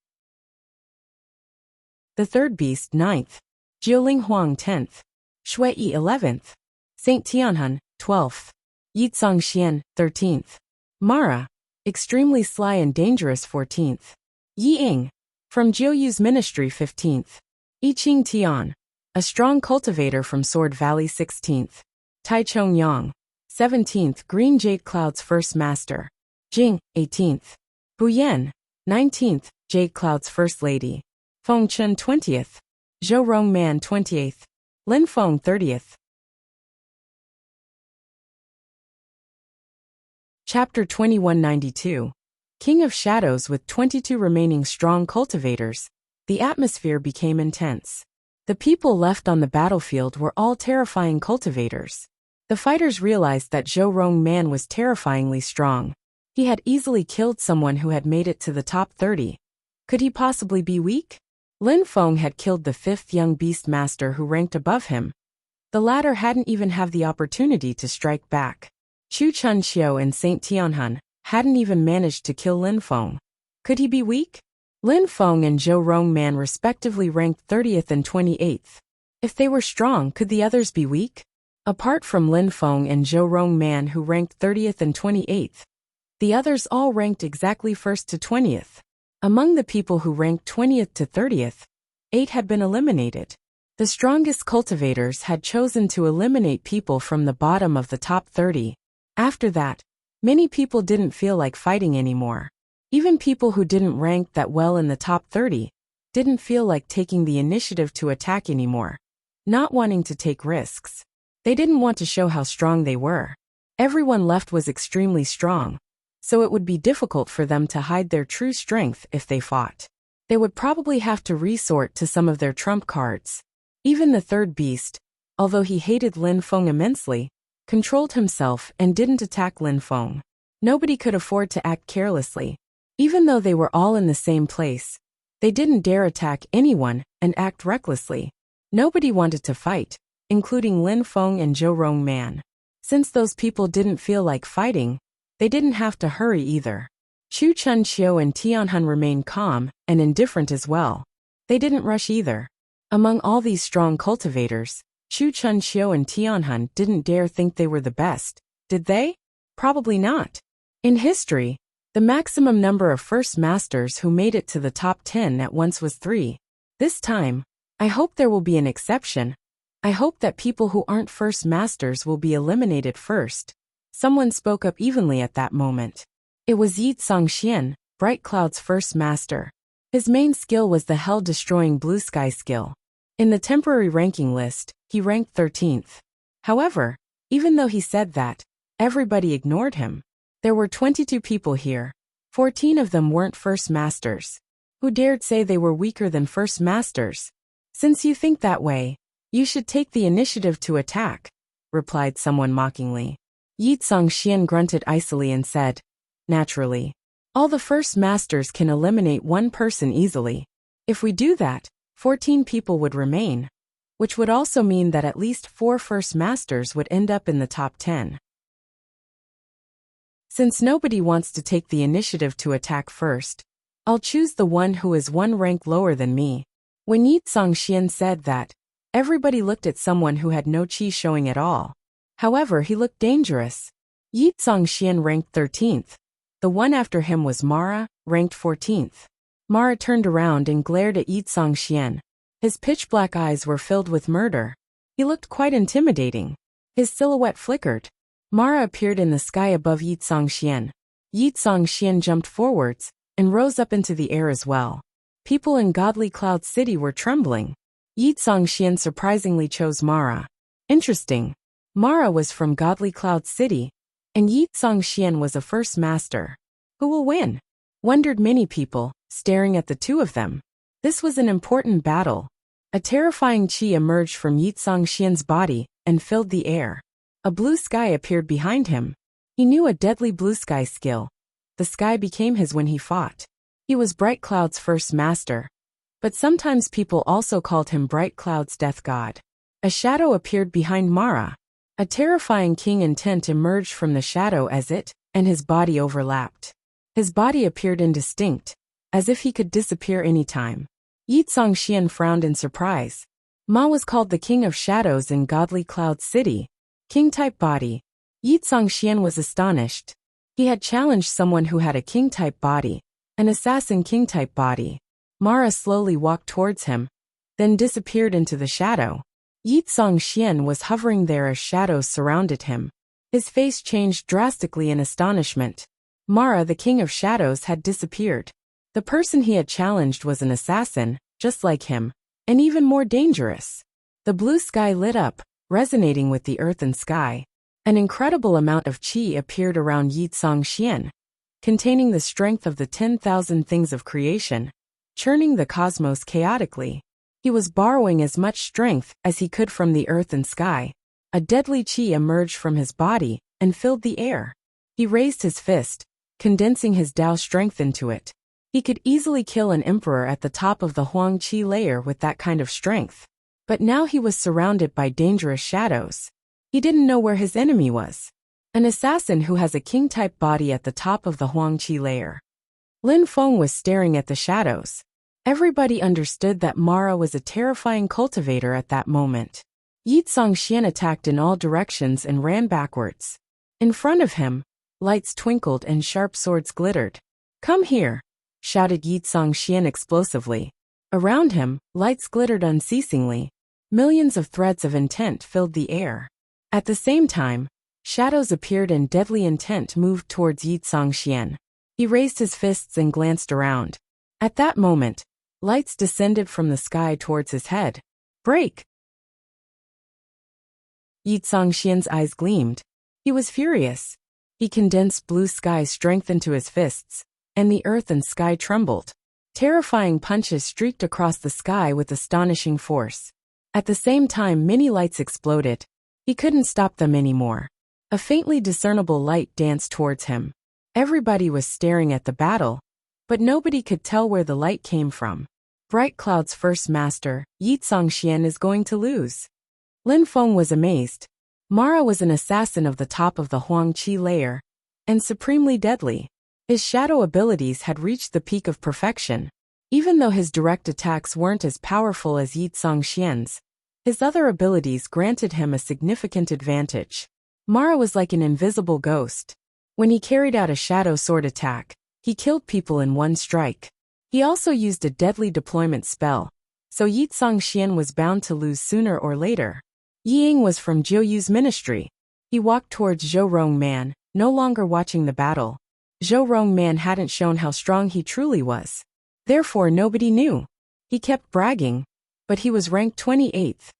The third beast ninth, Jiuling Huang 10th, Shui 11th, Saint Tianhun 12th, Yitsong Xian 13th, Mara, extremely sly and dangerous 14th, Yi Ying, from Jiuyu's ministry 15th, Yiqing Tian, a strong cultivator from Sword Valley 16th, Tai Chong Yang, 17th, Green Jade Cloud's first master, Jing 18th, Bu Yan, 19th, Jade Cloud's first lady, Feng Chun 20th, Zhou Rong Man 28th, Lin Feng 30th. Chapter 2192. King of Shadows. With 22 remaining strong cultivators, the atmosphere became intense. The people left on the battlefield were all terrifying cultivators. The fighters realized that Zhou Rong Man was terrifyingly strong. He had easily killed someone who had made it to the top 30. Could he possibly be weak? Lin Feng had killed the fifth young beast master who ranked above him. The latter hadn't even had the opportunity to strike back. Chu Chunxiu and Saint Tianhun hadn't even managed to kill Lin Feng. Could he be weak? Lin Feng and Zhou Rong Man respectively ranked 30th and 28th. If they were strong, could the others be weak? Apart from Lin Feng and Zhou Rong Man, who ranked 30th and 28th, the others all ranked exactly 1st to 20th. Among the people who ranked 20th to 30th, 8 had been eliminated. The strongest cultivators had chosen to eliminate people from the bottom of the top 30. After that, many people didn't feel like fighting anymore. Even people who didn't rank that well in the top 30 didn't feel like taking the initiative to attack anymore, not wanting to take risks. They didn't want to show how strong they were. Everyone left was extremely strong, so it would be difficult for them to hide their true strength if they fought. They would probably have to resort to some of their trump cards. Even the third beast, although he hated Lin Feng immensely, controlled himself and didn't attack Lin Feng. Nobody could afford to act carelessly. Even though they were all in the same place, they didn't dare attack anyone and act recklessly. Nobody wanted to fight, including Lin Feng and Zhou Rong Man. Since those people didn't feel like fighting, they didn't have to hurry either. Chu Chunxiu and Tianhun remained calm and indifferent as well. They didn't rush either. Among all these strong cultivators, Chu Chunxiu and Tianhun didn't dare think they were the best, did they? Probably not. In history, the maximum number of first masters who made it to the top 10 at once was 3. This time, I hope there will be an exception. I hope that people who aren't first masters will be eliminated first. Someone spoke up evenly at that moment. It was Yitsong Xian, Bright Cloud's first master. His main skill was the hell-destroying blue sky skill. In the temporary ranking list, he ranked 13th. However, even though he said that, everybody ignored him. There were 22 people here. 14 of them weren't first masters. Who dared say they were weaker than first masters? Since you think that way, You should take the initiative to attack, replied someone mockingly. Yi Zongxian grunted icily and said, naturally. All the first masters can eliminate one person easily. If we do that, 14 people would remain, which would also mean that at least 4 first masters would end up in the top 10. Since nobody wants to take the initiative to attack first, I'll choose the one who is 1 rank lower than me. When Yi Zongxian said that, everybody looked at someone who had no qi showing at all. However, he looked dangerous. Yi Zongxian ranked 13th. The one after him was Mara, ranked 14th. Mara turned around and glared at Yi Zongxian. His pitch-black eyes were filled with murder. He looked quite intimidating. His silhouette flickered. Mara appeared in the sky above Yi Zongxian. Yi Zongxian jumped forwards and rose up into the air as well. People in Godly Cloud City were trembling. Yi Zongxian surprisingly chose Mara. Interesting. Mara was from Godly Cloud City, and Yi Zongxian was a first master. Who will win? Wondered many people, staring at the two of them. This was an important battle. A terrifying qi emerged from Yi Zongxian's body and filled the air. A blue sky appeared behind him. He knew a deadly blue sky skill. The sky became his when he fought. He was Bright Cloud's first master, but sometimes people also called him Bright Cloud's death god. A shadow appeared behind Mara. A terrifying king intent emerged from the shadow as it and his body overlapped. His body appeared indistinct, as if he could disappear anytime. Yi Zongxian frowned in surprise. Ma was called the King of Shadows in Godly Cloud City. King-type body. Yi Zongxian was astonished. He had challenged someone who had a king-type body, an assassin king-type body. Mara slowly walked towards him, then disappeared into the shadow. Yi Zongxian was hovering there as shadows surrounded him. His face changed drastically in astonishment. Mara, the King of Shadows, had disappeared. The person he had challenged was an assassin, just like him, and even more dangerous. The blue sky lit up, resonating with the earth and sky. An incredible amount of qi appeared around Yi Zongxian, containing the strength of the 10,000 things of creation, churning the cosmos chaotically. He was borrowing as much strength as he could from the earth and sky. A deadly qi emerged from his body and filled the air. He raised his fist, condensing his Dao strength into it. He could easily kill an emperor at the top of the Huang Qi layer with that kind of strength. But now he was surrounded by dangerous shadows. He didn't know where his enemy was. An assassin who has a king-type body at the top of the Huang Qi layer. Lin Feng was staring at the shadows. Everybody understood that Mara was a terrifying cultivator at that moment. Yi Zongxian attacked in all directions and ran backwards. In front of him, lights twinkled and sharp swords glittered. "Come here," shouted Yi Zongxian explosively. Around him, lights glittered unceasingly. Millions of threads of intent filled the air. At the same time, shadows appeared and deadly intent moved towards Yi Zongxian. He raised his fists and glanced around. At that moment, lights descended from the sky towards his head. "Break!" Yi Zongxian's eyes gleamed. He was furious. He condensed blue sky strength into his fists, and the earth and sky trembled. Terrifying punches streaked across the sky with astonishing force. At the same time, many lights exploded. He couldn't stop them anymore. A faintly discernible light danced towards him. Everybody was staring at the battle, but nobody could tell where the light came from. Bright Cloud's first master, Yi Zongxian, is going to lose. Lin Feng was amazed. Mara was an assassin of the top of the Huang Qi layer, and supremely deadly. His shadow abilities had reached the peak of perfection. Even though his direct attacks weren't as powerful as Yi Zongxian's, his other abilities granted him a significant advantage. Mara was like an invisible ghost. When he carried out a shadow sword attack, he killed people in one strike. He also used a deadly deployment spell, so Yi Zongxian was bound to lose sooner or later. Yi Ying was from Zhou Yu's ministry. He walked towards Zhou Rongman, no longer watching the battle. Zhou Rongman hadn't shown how strong he truly was. Therefore nobody knew. He kept bragging, but he was ranked 28th.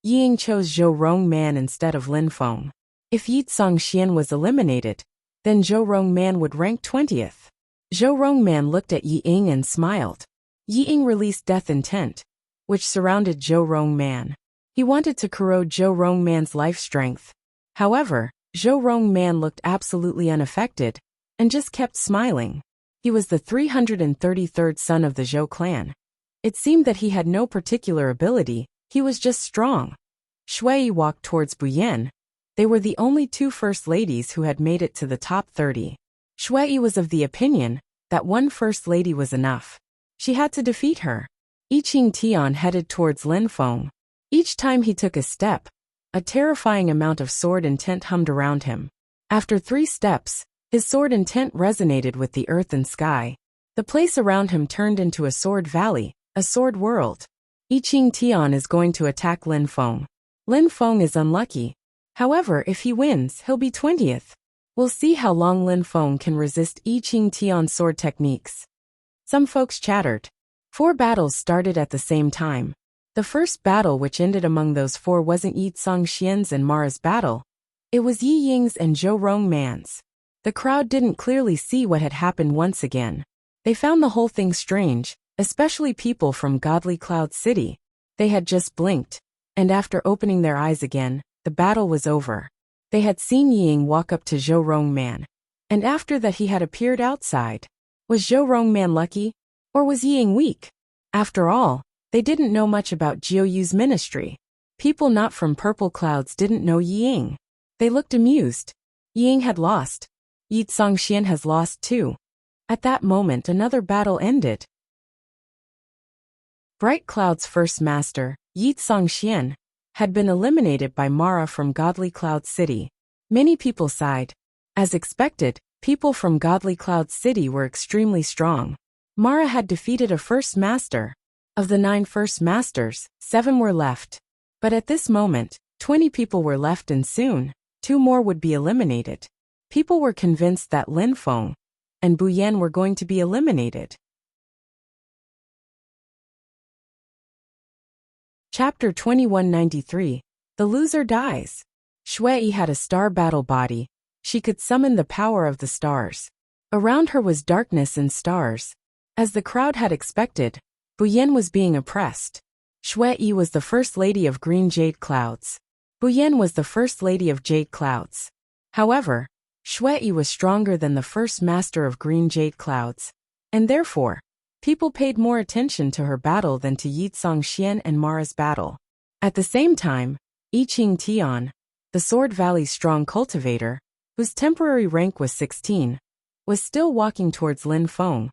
Yi Ying chose Zhou Rongman instead of Lin Feng. If Yi Zongxian was eliminated, then Zhou Rongman would rank 20th. Zhou Rongman looked at Yi Ying and smiled. Yi Ying released death intent, which surrounded Zhou Rongman. He wanted to corrode Zhou Rongman's life strength. However, Zhou Rongman looked absolutely unaffected and just kept smiling. He was the 333rd son of the Zhou clan. It seemed that he had no particular ability, he was just strong. Shui walked towards Buyan. They were the only two first ladies who had made it to the top 30. Shui was of the opinion that one first lady was enough. She had to defeat her. I Ching Tian headed towards Lin Feng. Each time he took a step, a terrifying amount of sword intent hummed around him. After 3 steps, his sword intent resonated with the earth and sky. The place around him turned into a sword valley, a sword world. I Ching Tian is going to attack Lin Feng. Lin Feng is unlucky. However, if he wins, he'll be 20th. We'll see how long Lin Feng can resist I Ching Tian's sword techniques. Some folks chattered. 4 battles started at the same time. The first battle which ended among those 4 wasn't Yi Xian's and Mara's battle. It was Yi Ying's and Zhou Rongman's. The crowd didn't clearly see what had happened once again. They found the whole thing strange, especially people from Godly Cloud City. They had just blinked, and after opening their eyes again, the battle was over. They had seen Yi Ying walk up to Zhou Rongman, and after that he had appeared outside. Was Zhou Rongman lucky, or was Yi Ying weak? After all, they didn't know much about Jiu Yu's ministry. People not from Purple Clouds didn't know Yi Ying. They looked amused. Yi Ying had lost. Yi Xian has lost too. At that moment another battle ended. Bright Cloud's first master, Yi Xian, had been eliminated by Mara from Godly Cloud City. Many people sighed. As expected, people from Godly Cloud City were extremely strong. Mara had defeated a first master. Of the 9 first masters, 7 were left. But at this moment, 20 people were left and soon, 2 more would be eliminated. People were convinced that Lin Feng and Buyan were going to be eliminated. Chapter 2193. The Loser Dies. Shui had a star battle body. She could summon the power of the stars. Around her was darkness and stars. As the crowd had expected, Buyan was being oppressed. Shui was the first lady of Green Jade Clouds. Buyan was the first lady of Jade Clouds. However, Shui was stronger than the first master of Green Jade Clouds, and therefore, people paid more attention to her battle than to Yi Xian and Mara's battle. At the same time, I Ching Tian, the Sword Valley's strong cultivator, whose temporary rank was 16, was still walking towards Lin Feng,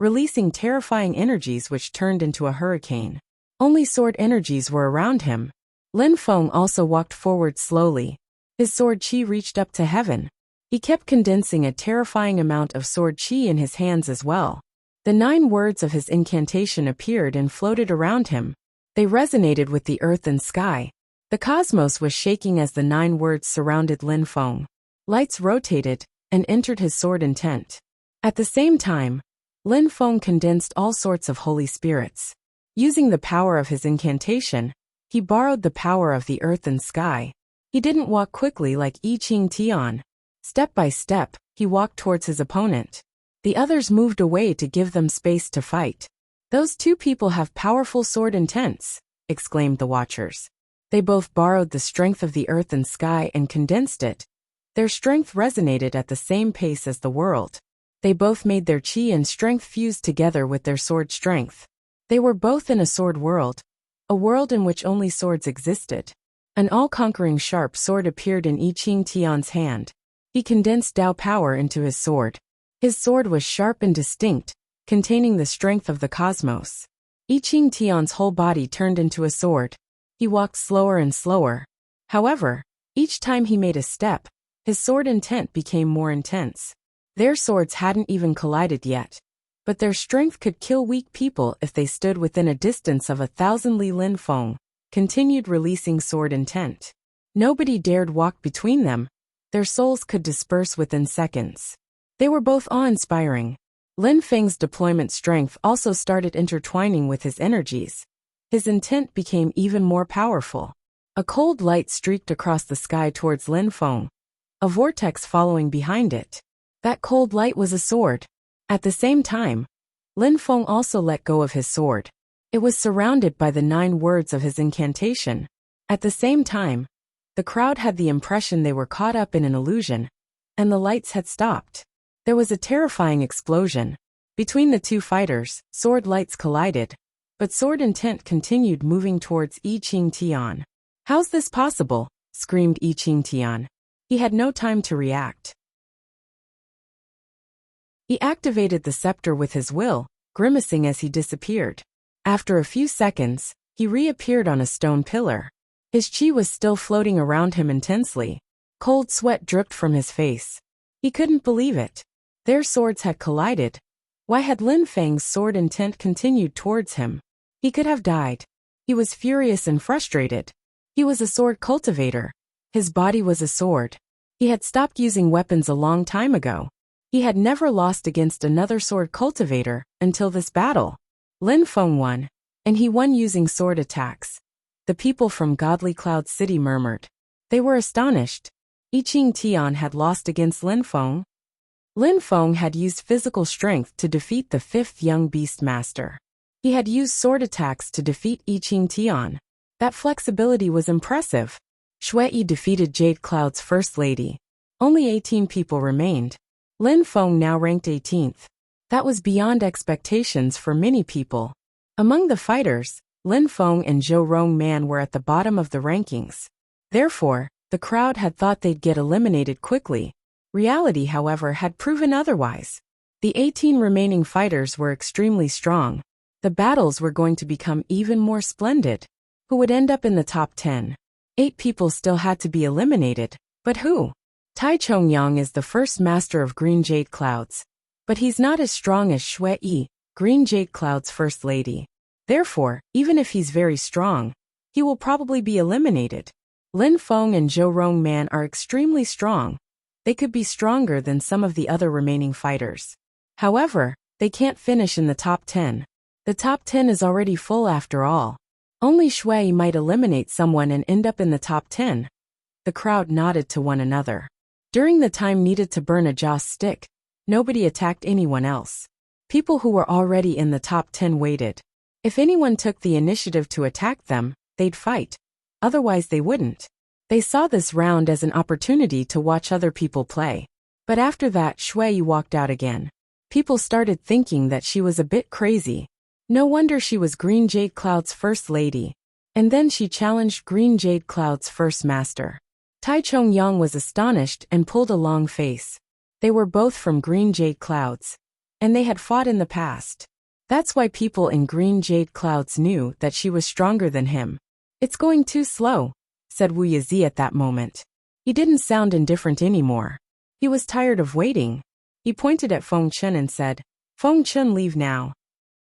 releasing terrifying energies which turned into a hurricane. Only sword energies were around him. Lin Feng also walked forward slowly. His sword qi reached up to heaven. He kept condensing a terrifying amount of sword qi in his hands as well. The 9 words of his incantation appeared and floated around him. They resonated with the earth and sky. The cosmos was shaking as the 9 words surrounded Lin Feng. Lights rotated and entered his sword intent. At the same time, Lin Feng condensed all sorts of holy spirits. Using the power of his incantation, he borrowed the power of the earth and sky. He didn't walk quickly like I Ching Tian. Step by step, he walked towards his opponent. The others moved away to give them space to fight. "Those 2 people have powerful sword intents," exclaimed the watchers. They both borrowed the strength of the earth and sky and condensed it. Their strength resonated at the same pace as the world. They both made their qi and strength fuse together with their sword strength. They were both in a sword world, a world in which only swords existed. An all-conquering sharp sword appeared in I Ching Tian's hand. He condensed Dao power into his sword. His sword was sharp and distinct, containing the strength of the cosmos. I Ching Tian's whole body turned into a sword. He walked slower and slower. However, each time he made a step, his sword intent became more intense. Their swords hadn't even collided yet, but their strength could kill weak people if they stood within a distance of 1,000 li. Lin Feng continued releasing sword intent. Nobody dared walk between them. Their souls could disperse within seconds. They were both awe-inspiring. Lin Feng's deployment strength also started intertwining with his energies. His intent became even more powerful. A cold light streaked across the sky towards Lin Feng, a vortex following behind it. That cold light was a sword. At the same time, Lin Feng also let go of his sword. It was surrounded by the 9 words of his incantation. At the same time, the crowd had the impression they were caught up in an illusion, and the lights had stopped. There was a terrifying explosion. Between the two fighters, sword lights collided, but sword intent continued moving towards Yi Qingtian. "How's this possible?" screamed Yi Qingtian. He had no time to react. He activated the scepter with his will, grimacing as he disappeared. After a few seconds, he reappeared on a stone pillar. His chi was still floating around him intensely. Cold sweat dripped from his face. He couldn't believe it. Their swords had collided. Why had Lin Feng's sword intent continued towards him? He could have died. He was furious and frustrated. He was a sword cultivator. His body was a sword. He had stopped using weapons a long time ago. He had never lost against another sword cultivator until this battle. Lin Feng won, and he won using sword attacks. The people from Godly Cloud City murmured. They were astonished. Yi Qingtian had lost against Lin Feng. Lin Feng had used physical strength to defeat the fifth young beast master. He had used sword attacks to defeat Yi Qingtian. That flexibility was impressive. Shui defeated Jade Cloud's first lady. Only 18 people remained. Lin Feng now ranked 18th. That was beyond expectations for many people. Among the fighters, Lin Feng and Zhou Rongman were at the bottom of the rankings. Therefore, the crowd had thought they'd get eliminated quickly. Reality, however, had proven otherwise. The 18 remaining fighters were extremely strong. The battles were going to become even more splendid. Who would end up in the top 10? 8 people still had to be eliminated, but who? Tai Chongyang is the first master of Green Jade Clouds, but he's not as strong as Shui Yi, Green Jade Cloud's first lady. Therefore, even if he's very strong, he will probably be eliminated. Lin Feng and Zhou Rongman are extremely strong. They could be stronger than some of the other remaining fighters. However, they can't finish in the top 10. The top 10 is already full after all. Only Shui might eliminate someone and end up in the top 10. The crowd nodded to one another. During the time needed to burn a joss stick, nobody attacked anyone else. People who were already in the top 10 waited. If anyone took the initiative to attack them, they'd fight. Otherwise they wouldn't. They saw this round as an opportunity to watch other people play. But after that, Shui walked out again. People started thinking that she was a bit crazy. No wonder she was Green Jade Cloud's first lady. And then she challenged Green Jade Cloud's first master. Tai Chongyang was astonished and pulled a long face. They were both from Green Jade Clouds, and they had fought in the past. That's why people in Green Jade Clouds knew that she was stronger than him. "It's going too slow," said Wu Yizi at that moment. He didn't sound indifferent anymore. He was tired of waiting. He pointed at Feng Chen and said, "Feng Chen, leave now."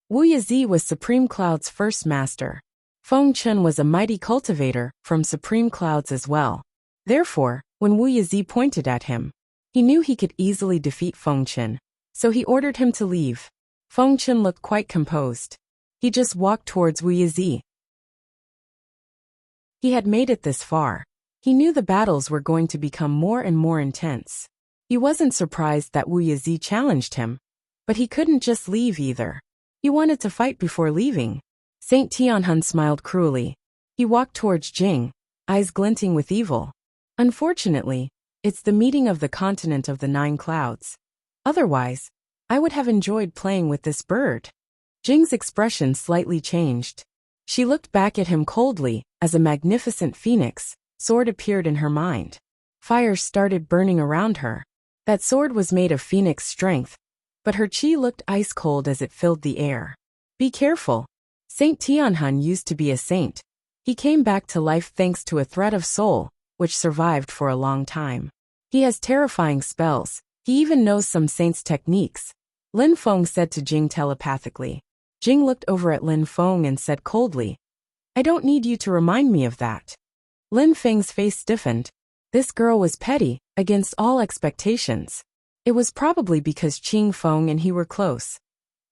Wu Yizi was Supreme Cloud's first master. Feng Chen was a mighty cultivator from Supreme Clouds as well. Therefore, when Wu Yizi pointed at him, he knew he could easily defeat Feng Chen, so he ordered him to leave. Feng Chen looked quite composed. He just walked towards Wu Yizi. He had made it this far. He knew the battles were going to become more and more intense. He wasn't surprised that Wu Yizi challenged him, but he couldn't just leave either. He wanted to fight before leaving. Saint Tianhun smiled cruelly. He walked towards Jing, eyes glinting with evil. Unfortunately, it's the meeting of the continent of the 9 clouds. Otherwise, I would have enjoyed playing with this bird. Jing's expression slightly changed. She looked back at him coldly, as a magnificent phoenix sword appeared in her mind. Fire started burning around her. That sword was made of phoenix strength, but her chi looked ice cold as it filled the air. Be careful. Saint Tianhun used to be a saint. He came back to life thanks to a thread of soul, which survived for a long time. He has terrifying spells. He even knows some saints' techniques. Lin Feng said to Jing telepathically. Jing looked over at Lin Feng and said coldly, "I don't need you to remind me of that." Lin Feng's face stiffened. This girl was petty, against all expectations. It was probably because Qing Feng and he were close.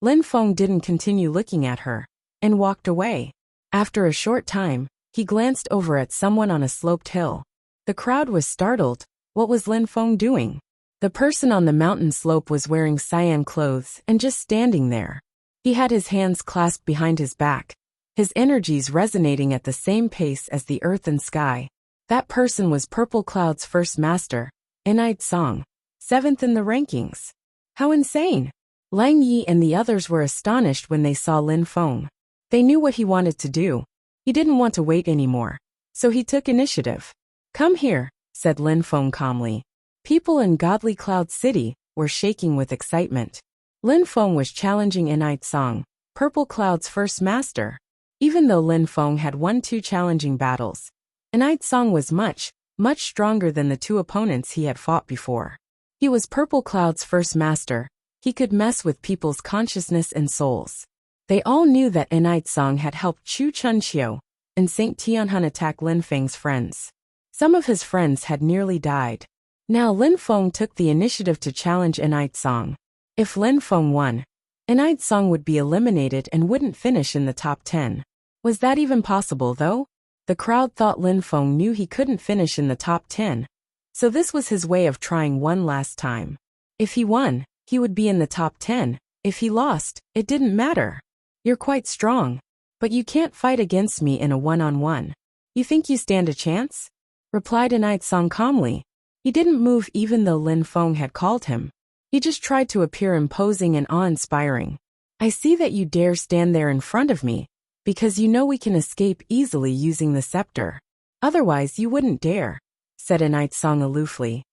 Lin Feng didn't continue looking at her, and walked away. After a short time, he glanced over at someone on a sloped hill. The crowd was startled. What was Lin Feng doing? The person on the mountain slope was wearing cyan clothes and just standing there. He had his hands clasped behind his back. his energies resonating at the same pace as the earth and sky. That person was Purple Cloud's first master, Enite Song, 7th in the rankings. How insane! Lang Yi and the others were astonished when they saw Lin Feng. They knew what he wanted to do. He didn't want to wait anymore. So he took initiative. "Come here," said Lin Feng calmly. People in Godly Cloud City were shaking with excitement. Lin Feng was challenging Enite Song, Purple Cloud's first master. Even though Lin Feng had won 2 challenging battles, Enite Song was much stronger than the 2 opponents he had fought before. He was Purple Cloud's first master. He could mess with people's consciousness and souls. They all knew that Enite Song had helped Chu Chunxiu and Saint Tianhun attack Lin Feng's friends. Some of his friends had nearly died. Now Lin Feng took the initiative to challenge Enite Song. If Lin Feng won, Enite Song would be eliminated and wouldn't finish in the top 10. Was that even possible though? The crowd thought Lin Feng knew he couldn't finish in the top 10. So this was his way of trying one last time. If he won, he would be in the top 10. If he lost, it didn't matter. "You're quite strong. But you can't fight against me in a one-on-one. You think you stand a chance?" replied Enite Song calmly. He didn't move even though Lin Feng had called him. He just tried to appear imposing and awe-inspiring. "I see that you dare stand there in front of me, because you know we can escape easily using the scepter. Otherwise you wouldn't dare," said Enite Song aloofly.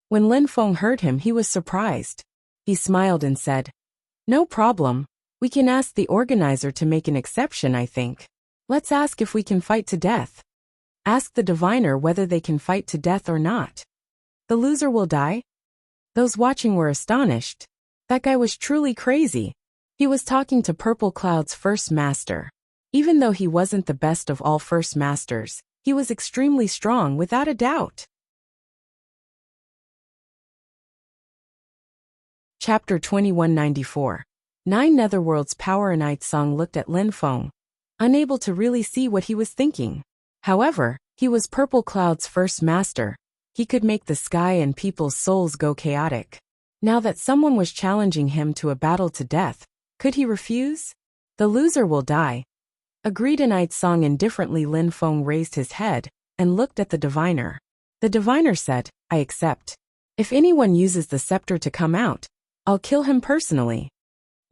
When Lin Feng heard him, he was surprised. He smiled and said, "No problem. We can ask the organizer to make an exception, I think. Let's ask if we can fight to death. Ask the diviner whether they can fight to death or not. The loser will die." Those watching were astonished. That guy was truly crazy. He was talking to Purple Cloud's first master. Even though he wasn't the best of all first masters, he was extremely strong without a doubt. Chapter 2194. 9 Netherworld's Power. Enite Song looked at Lin Feng, unable to really see what he was thinking. However, he was Purple Cloud's first master. He could make the sky and people's souls go chaotic. Now that someone was challenging him to a battle to death, could he refuse? "The loser will die," agreed Enite Song indifferently. Lin Feng raised his head and looked at the diviner. The diviner said, "I accept. If anyone uses the scepter to come out, I'll kill him personally."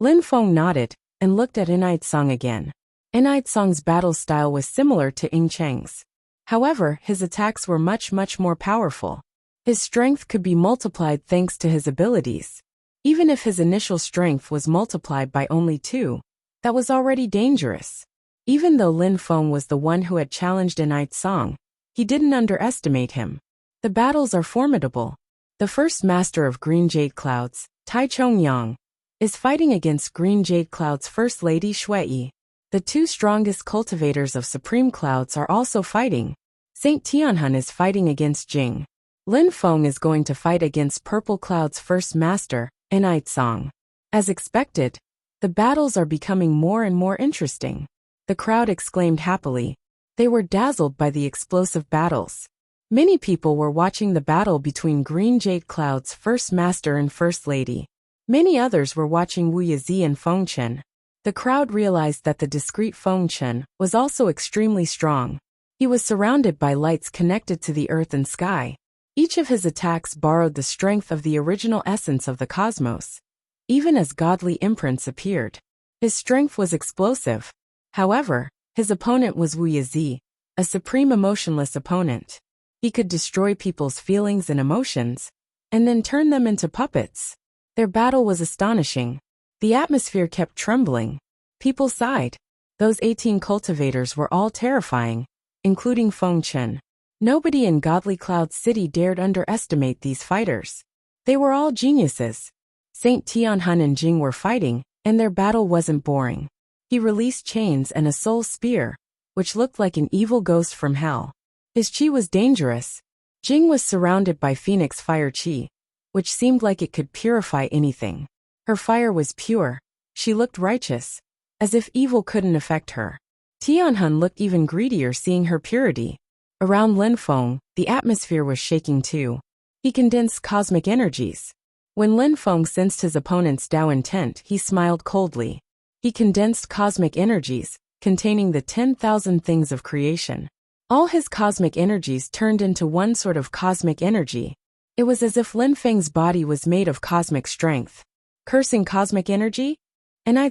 Lin Feng nodded and looked at Enite Song again. Enite Song's battle style was similar to Ying Cheng's. However, his attacks were much more powerful. His strength could be multiplied thanks to his abilities. Even if his initial strength was multiplied by only 2, that was already dangerous. Even though Lin Feng was the one who had challenged Enite Song, he didn't underestimate him. The battles are formidable. The first master of Green Jade Clouds, Tai Chongyang, is fighting against Green Jade Cloud's First Lady Shui. The 2 strongest cultivators of Supreme Clouds are also fighting. Saint Tianhun is fighting against Jing. Lin Feng is going to fight against Purple Cloud's first master, Enite Song. As expected, the battles are becoming more and more interesting. The crowd exclaimed happily. They were dazzled by the explosive battles. Many people were watching the battle between Green Jade Cloud's first master and First Lady. Many others were watching Wuxia and Feng Chen. The crowd realized that the discreet Feng Chen was also extremely strong. He was surrounded by lights connected to the earth and sky. Each of his attacks borrowed the strength of the original essence of the cosmos. Even as godly imprints appeared, his strength was explosive. However, his opponent was Wuxia, a supreme emotionless opponent. He could destroy people's feelings and emotions, and then turn them into puppets. Their battle was astonishing. The atmosphere kept trembling. People sighed. Those 18 cultivators were all terrifying, including Feng Chen. Nobody in Godly Cloud City dared underestimate these fighters. They were all geniuses. Saint Tianhun and Jing were fighting, and their battle wasn't boring. He released chains and a soul spear, which looked like an evil ghost from hell. His chi was dangerous. Jing was surrounded by Phoenix Fire Chi, which seemed like it could purify anything. Her fire was pure. She looked righteous, as if evil couldn't affect her. Tianhun looked even greedier seeing her purity. Around Lin Feng, the atmosphere was shaking too. He condensed cosmic energies. When Lin Feng sensed his opponent's Tao intent, he smiled coldly. He condensed cosmic energies, containing the 10,000 things of creation. All his cosmic energies turned into one sort of cosmic energy. It was as if Lin Feng's body was made of cosmic strength. Cursing cosmic energy?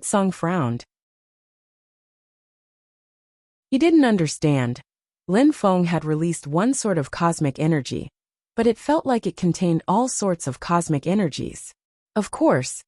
Song frowned. He didn't understand. Lin Feng had released one sort of cosmic energy, but it felt like it contained all sorts of cosmic energies. Of course,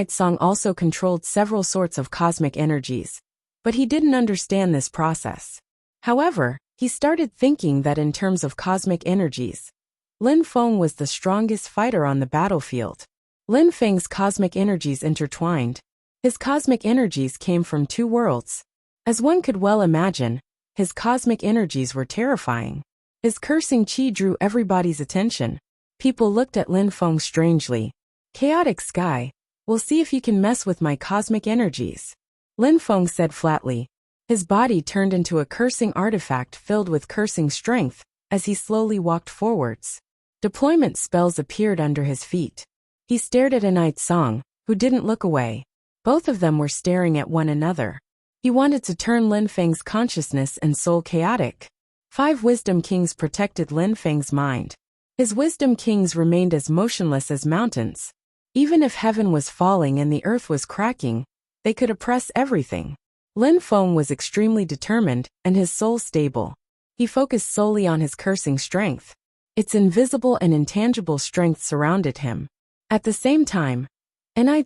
Song also controlled several sorts of cosmic energies, but he didn't understand this process. However, he started thinking that in terms of cosmic energies, Lin Feng was the strongest fighter on the battlefield. Lin Feng's cosmic energies intertwined. His cosmic energies came from two worlds. As one could well imagine, his cosmic energies were terrifying. His cursing chi drew everybody's attention. People looked at Lin Feng strangely. Chaotic sky, we'll see if you can mess with my cosmic energies. Lin Feng said flatly. His body turned into a cursing artifact filled with cursing strength as he slowly walked forwards. Deployment spells appeared under his feet. He stared at Song, who didn't look away. Both of them were staring at one another. He wanted to turn Lin Feng's consciousness and soul chaotic. 5 Wisdom Kings protected Lin Feng's mind. His Wisdom Kings remained as motionless as mountains. Even if heaven was falling and the earth was cracking, they could oppress everything. Lin Feng was extremely determined and his soul stable. He focused solely on his cursing strength. Its invisible and intangible strength surrounded him. At the same time,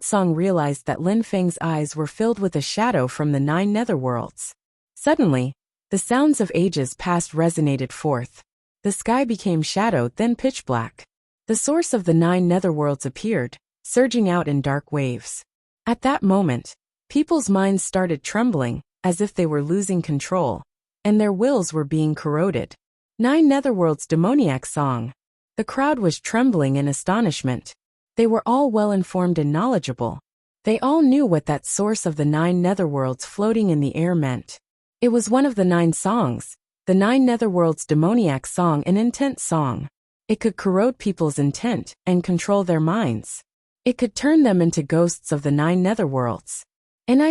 Song realized that Lin Feng's eyes were filled with a shadow from the 9 netherworlds. Suddenly, the sounds of ages past resonated forth. The sky became shadowed, then pitch black. The source of the 9 netherworlds appeared, surging out in dark waves. At that moment, people's minds started trembling, as if they were losing control, and their wills were being corroded. 9 netherworlds demoniac song. The crowd was trembling in astonishment. They were all well-informed and knowledgeable. They all knew what that source of the 9 netherworlds floating in the air meant. It was one of the 9 songs, the 9 netherworlds demoniac song, an intent song. It could corrode people's intent and control their minds. It could turn them into ghosts of the 9 netherworlds.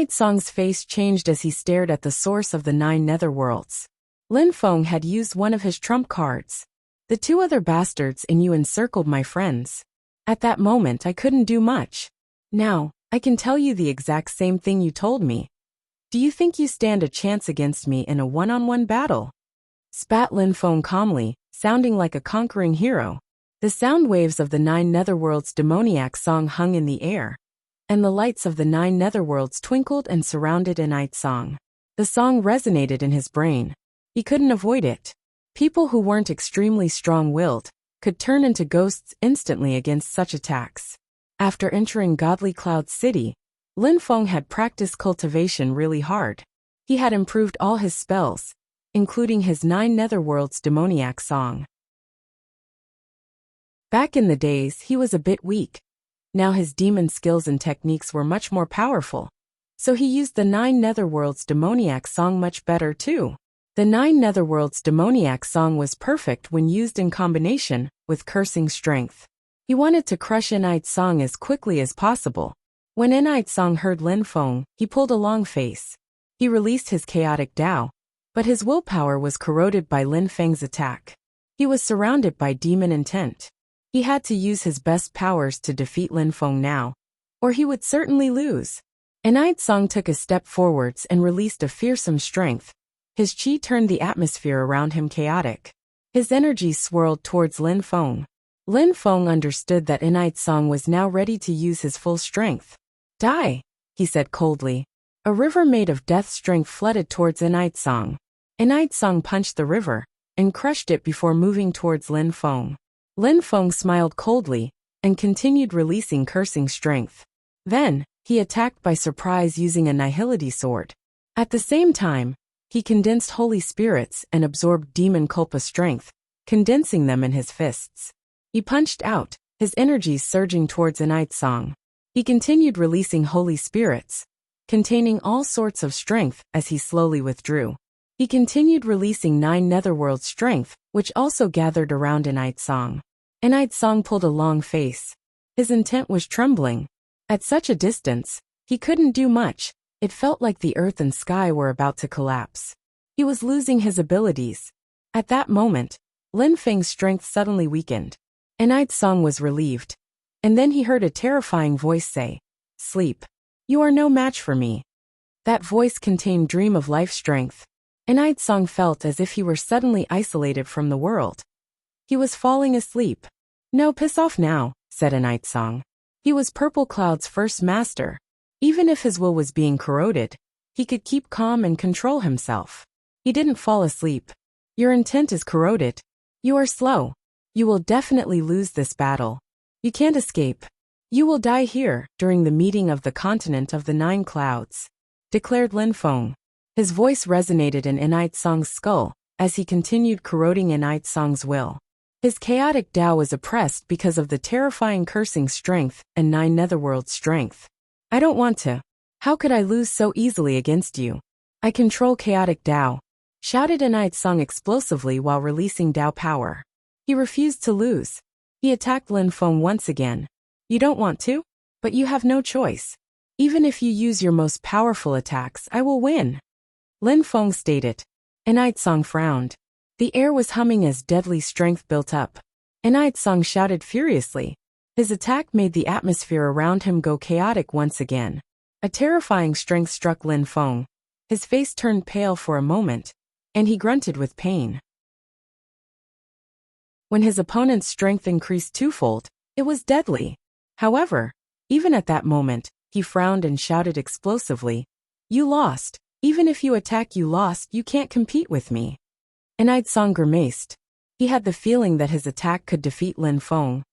Song's face changed as he stared at the source of the 9 netherworlds. Lin Feng had used one of his trump cards. The 2 other bastards in you encircled my friends. At that moment I couldn't do much. Now, I can tell you the exact same thing you told me. Do you think you stand a chance against me in a one-on-one battle? Spat Lin Feng calmly, sounding like a conquering hero. The sound waves of the 9 netherworlds demoniac song hung in the air, and the lights of the 9 netherworlds twinkled and surrounded Song. The song resonated in his brain. He couldn't avoid it. People who weren't extremely strong-willed could turn into ghosts instantly against such attacks. After entering Godly Cloud City, Lin Feng had practiced cultivation really hard. He had improved all his spells, including his 9 netherworlds demoniac song. Back in the days, he was a bit weak. Now his demon skills and techniques were much more powerful, so he used the 9 netherworlds demoniac song much better too. The 9 netherworlds demoniac song was perfect when used in combination with cursing strength. He wanted to crush Song as quickly as possible. When Song heard Lin Feng, he pulled a long face. He released his chaotic Tao, but his willpower was corroded by Lin Feng's attack. He was surrounded by demon intent. He had to use his best powers to defeat Lin Feng now, or he would certainly lose. Song took a step forwards and released a fearsome strength. His chi turned the atmosphere around him chaotic. His energy swirled towards Lin Feng. Lin Feng understood that Song was now ready to use his full strength. Die, he said coldly. A river made of death strength flooded towards Song. Song punched the river and crushed it before moving towards Lin Feng. Lin Feng smiled coldly and continued releasing cursing strength. Then, he attacked by surprise using a nihility sword. At the same time, he condensed holy spirits and absorbed demon kulpa strength, condensing them in his fists. He punched out, his energies surging towards Song. He continued releasing holy spirits, containing all sorts of strength as he slowly withdrew. He continued releasing 9 netherworld strength, which also gathered around Song. Song pulled a long face. His intent was trembling. At such a distance, he couldn't do much, It felt like the earth and sky were about to collapse. He was losing his abilities. At that moment, Lin Feng's strength suddenly weakened. Enide Song was relieved. And then he heard a terrifying voice say, "Sleep. You are no match for me." That voice contained dream of life strength. Enide Song felt as if he were suddenly isolated from the world. He was falling asleep. "No, piss off now," said Enide Song. He was Purple Cloud's first master. Even if his will was being corroded, he could keep calm and control himself. He didn't fall asleep. "Your intent is corroded. You are slow. You will definitely lose this battle. You can't escape. You will die here, during the meeting of the continent of the 9 clouds," declared Lin Feng. His voice resonated in Enide Song's skull, as he continued corroding Enide Song's will. His chaotic Tao was oppressed because of the terrifying cursing strength and 9 netherworld strength. "I don't want to. How could I lose so easily against you? I control chaotic Tao," shouted Enide Song explosively while releasing Tao power. He refused to lose. He attacked Lin Feng once again. "You don't want to? But you have no choice. Even if you use your most powerful attacks, I will win," Lin Feng stated. Enide Song frowned. The air was humming as deadly strength built up. Enide Song shouted furiously. His attack made the atmosphere around him go chaotic once again. A terrifying strength struck Lin Feng. His face turned pale for a moment, and he grunted with pain. When his opponent's strength increased twofold, it was deadly. However, even at that moment, he frowned and shouted explosively, "You lost. Even if you attack you lost, you can't compete with me." Enide Song grimaced. He had the feeling that his attack could defeat Lin Feng.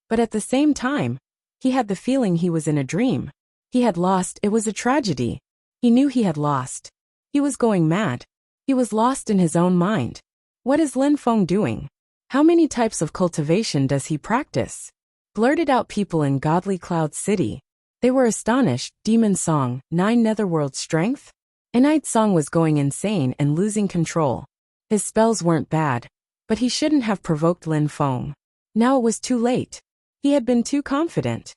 But at the same time, he had the feeling he was in a dream. He had lost. It was a tragedy. He knew he had lost. He was going mad. He was lost in his own mind. What is Lin Feng doing? How many types of cultivation does he practice? Blurted out people in Godly Cloud City. They were astonished. Demon Song, 9 netherworld strength? Enide Song was going insane and losing control. His spells weren't bad, but he shouldn't have provoked Lin Feng. Now it was too late. He had been too confident.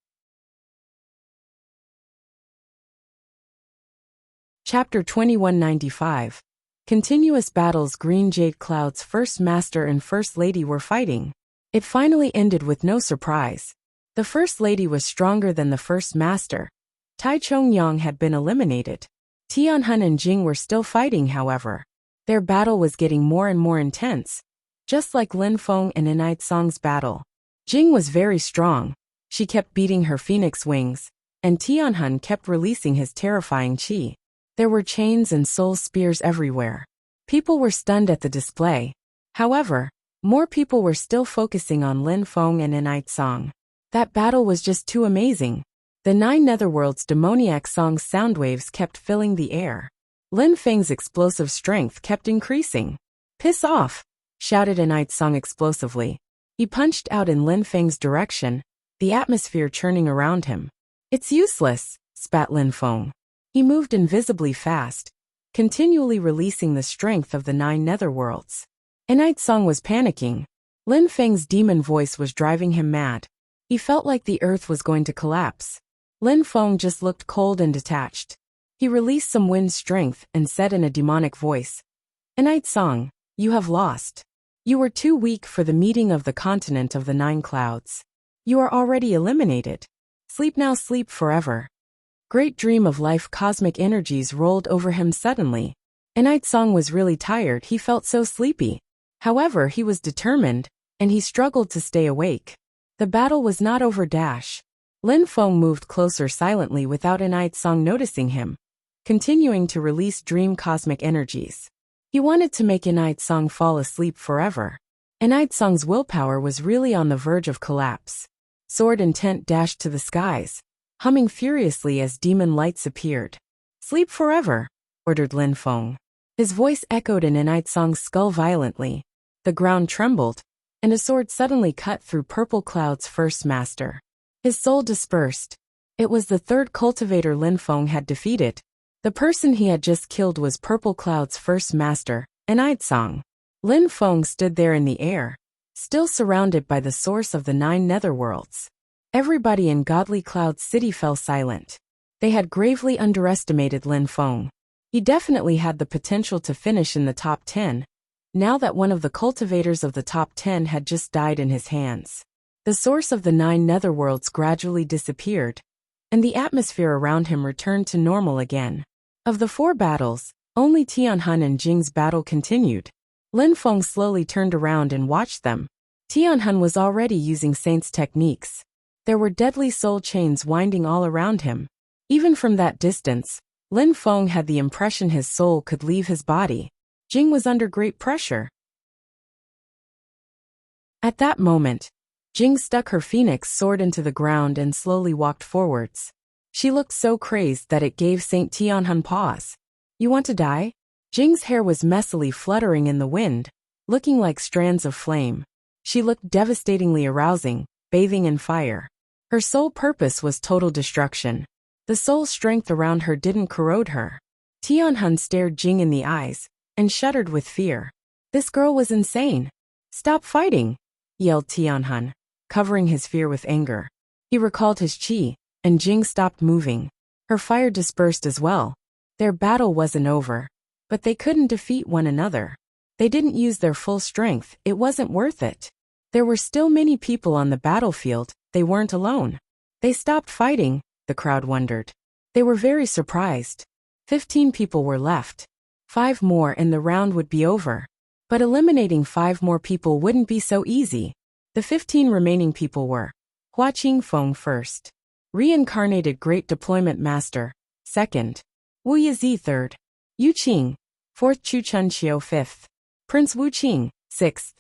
Chapter 2195. Continuous battles. Green Jade Cloud's first master and first lady were fighting. It finally ended with no surprise. The first lady was stronger than the first master. Tai Chongyang had been eliminated. Tianhun and Jing were still fighting, however. Their battle was getting more and more intense, just like Lin Feng and Enide Song's battle. Jing was very strong. She kept beating her phoenix wings, and Tianhun kept releasing his terrifying qi. There were chains and soul spears everywhere. People were stunned at the display. However, more people were still focusing on Lin Feng and Enide Song. That battle was just too amazing. The 9 netherworld's demoniac song's sound waves kept filling the air. Lin Feng's explosive strength kept increasing. "Piss off!" shouted Enide Song explosively. He punched out in Lin Feng's direction, the atmosphere churning around him. "It's useless," spat Lin Feng. He moved invisibly fast, continually releasing the strength of the 9 netherworlds. Enide Song was panicking. Lin Feng's demon voice was driving him mad. He felt like the earth was going to collapse. Lin Feng just looked cold and detached. He released some wind strength and said in a demonic voice, "Enide Song, you have lost. You were too weak for the meeting of the continent of the 9 clouds. You are already eliminated. Sleep now, sleep forever." Great dream of life cosmic energies rolled over him suddenly. Enide Song was really tired. He felt so sleepy. However, he was determined, and he struggled to stay awake. The battle was not over. Lin Feng moved closer silently without Enide Song noticing him, continuing to release dream cosmic energies. He wanted to make Enide Song fall asleep forever. Enide Song's willpower was really on the verge of collapse. Sword intent dashed to the skies, humming furiously as demon lights appeared. "Sleep forever," ordered Lin Feng. His voice echoed in Enide Song's skull violently. The ground trembled, and a sword suddenly cut through Purple Cloud's first master. His soul dispersed. It was the 3rd cultivator Lin Feng had defeated. The person he had just killed was Purple Cloud's first master, Enide Song. Lin Feng stood there in the air, still surrounded by the source of the 9 netherworlds. Everybody in Godly Cloud City fell silent. They had gravely underestimated Lin Feng. He definitely had the potential to finish in the top 10, now that one of the cultivators of the top 10 had just died in his hands. The source of the 9 netherworlds gradually disappeared, and the atmosphere around him returned to normal again. Of the 4 battles, only Tianhun and Jing's battle continued. Lin Feng slowly turned around and watched them. Tianhun was already using Saint's techniques. There were deadly soul chains winding all around him. Even from that distance, Lin Feng had the impression his soul could leave his body. Jing was under great pressure. At that moment, Jing stuck her phoenix sword into the ground and slowly walked forwards. She looked so crazed that it gave Saint Tianhun pause. You want to die? Jing's hair was messily fluttering in the wind, looking like strands of flame. She looked devastatingly arousing, bathing in fire. Her sole purpose was total destruction. The soul strength around her didn't corrode her. Tianhun stared Jing in the eyes and shuddered with fear. This girl was insane. Stop fighting, yelled Tianhun, covering his fear with anger. He recalled his chi, and Jing stopped moving. Her fire dispersed as well. Their battle wasn't over, but they couldn't defeat one another. They didn't use their full strength, it wasn't worth it. There were still many people on the battlefield, they weren't alone. They stopped fighting, the crowd wondered. They were very surprised. 15 people were left. 5 more and the round would be over. But eliminating 5 more people wouldn't be so easy. The 15 remaining people were Hua Qingfeng first, Reincarnated Great Deployment Master, second, Wu Yizi third, Yu Qing, fourth, Chu Chunqiu fifth, Prince Wu Qing, sixth,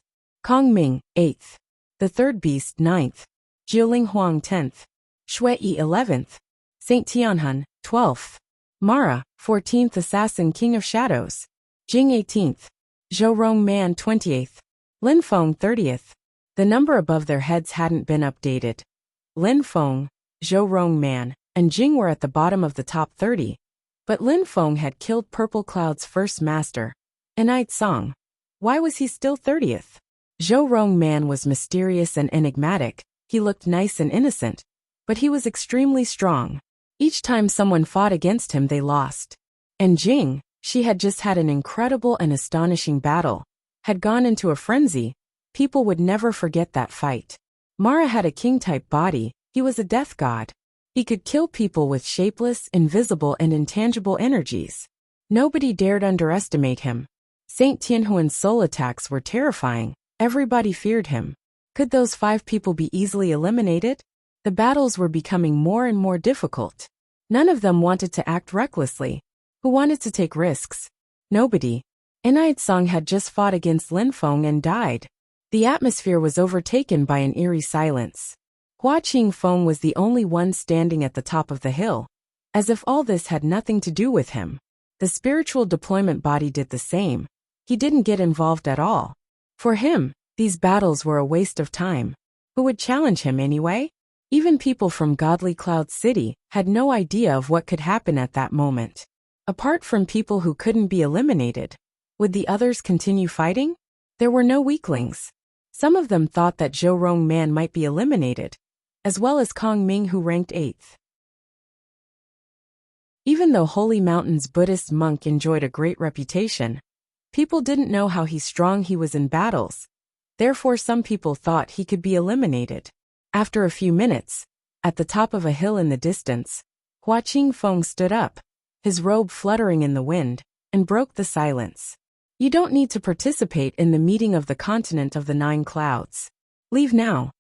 Kong Ming, eighth, the third beast ninth, Jiuling Huang 10th, Shui Yi 11th, Saint Tianhun 12th, Mara 14th, Assassin King of Shadows, Jing 18th, Zhou Rong Man 28th, Lin Feng 30th. The number above their heads hadn't been updated. Lin Feng, Zhou Rong Man, and Jing were at the bottom of the top 30, but Lin Feng had killed Purple Cloud's first master, Enite Song. Why was he still 30th? Zhou Rong Man was mysterious and enigmatic. He looked nice and innocent, but he was extremely strong. Each time someone fought against him they lost. And Jing, she had just had an incredible and astonishing battle, had gone into a frenzy. People would never forget that fight. Mara had a king-type body, he was a death god. He could kill people with shapeless, invisible and intangible energies. Nobody dared underestimate him. Saint Tianhuan's soul attacks were terrifying, everybody feared him. Could those 5 people be easily eliminated? The battles were becoming more and more difficult. None of them wanted to act recklessly. Who wanted to take risks? Nobody. Enite Song had just fought against Lin Feng and died. The atmosphere was overtaken by an eerie silence. Hua Qingfeng was the only one standing at the top of the hill, as if all this had nothing to do with him. The spiritual deployment body did the same. He didn't get involved at all. For him, these battles were a waste of time. Who would challenge him anyway? Even people from Godly Cloud City had no idea of what could happen at that moment. Apart from people who couldn't be eliminated, would the others continue fighting? There were no weaklings. Some of them thought that Zhou Rong Man might be eliminated, as well as Kong Ming, who ranked 8th. Even though Holy Mountain's Buddhist monk enjoyed a great reputation, people didn't know how strong he was in battles. Therefore some people thought he could be eliminated. After a few minutes, at the top of a hill in the distance, Hua Qingfeng stood up, his robe fluttering in the wind, and broke the silence. You don't need to participate in the meeting of the continent of the 9 clouds. Leave now.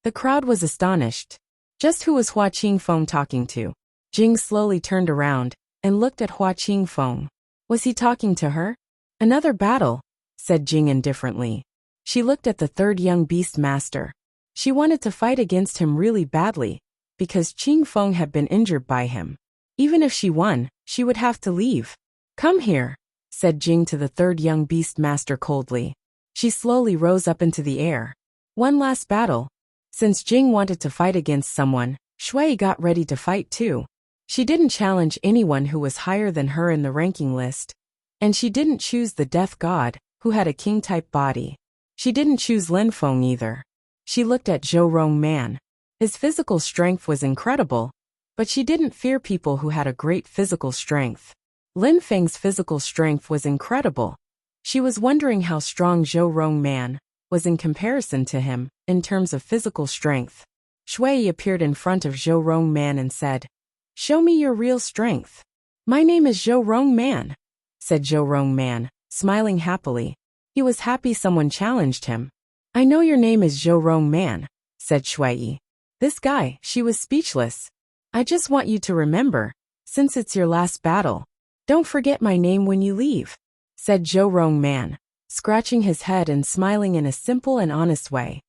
The crowd was astonished. Just who was Hua Qingfeng talking to? Jing slowly turned around and looked at Hua Qingfeng. Was he talking to her? Another battle, said Jing indifferently. She looked at the 3rd young beast master. She wanted to fight against him really badly, because Qingfeng had been injured by him. Even if she won, she would have to leave. Come here, said Jing to the 3rd young beast master coldly. She slowly rose up into the air. One last battle. Since Jing wanted to fight against someone, Shui got ready to fight too. She didn't challenge anyone who was higher than her in the ranking list. And she didn't choose the death god, who had a king-type body. She didn't choose Lin Feng either. She looked at Zhou Rong Man. His physical strength was incredible, But she didn't fear people who had a great physical strength. Lin Feng's physical strength was incredible. She was wondering how strong Zhou Rongman was in comparison to him, in terms of physical strength. Shui appeared in front of Zhou Rongman and said, "Show me your real strength." "My name is Zhou Rongman," said Zhou Rongman, smiling happily. He was happy someone challenged him. "I know your name is Zhou Rongman," said Shui. This guy, she was speechless. "I just want you to remember, since it's your last battle, don't forget my name when you leave," said Zhou Rongman, scratching his head and smiling in a simple and honest way.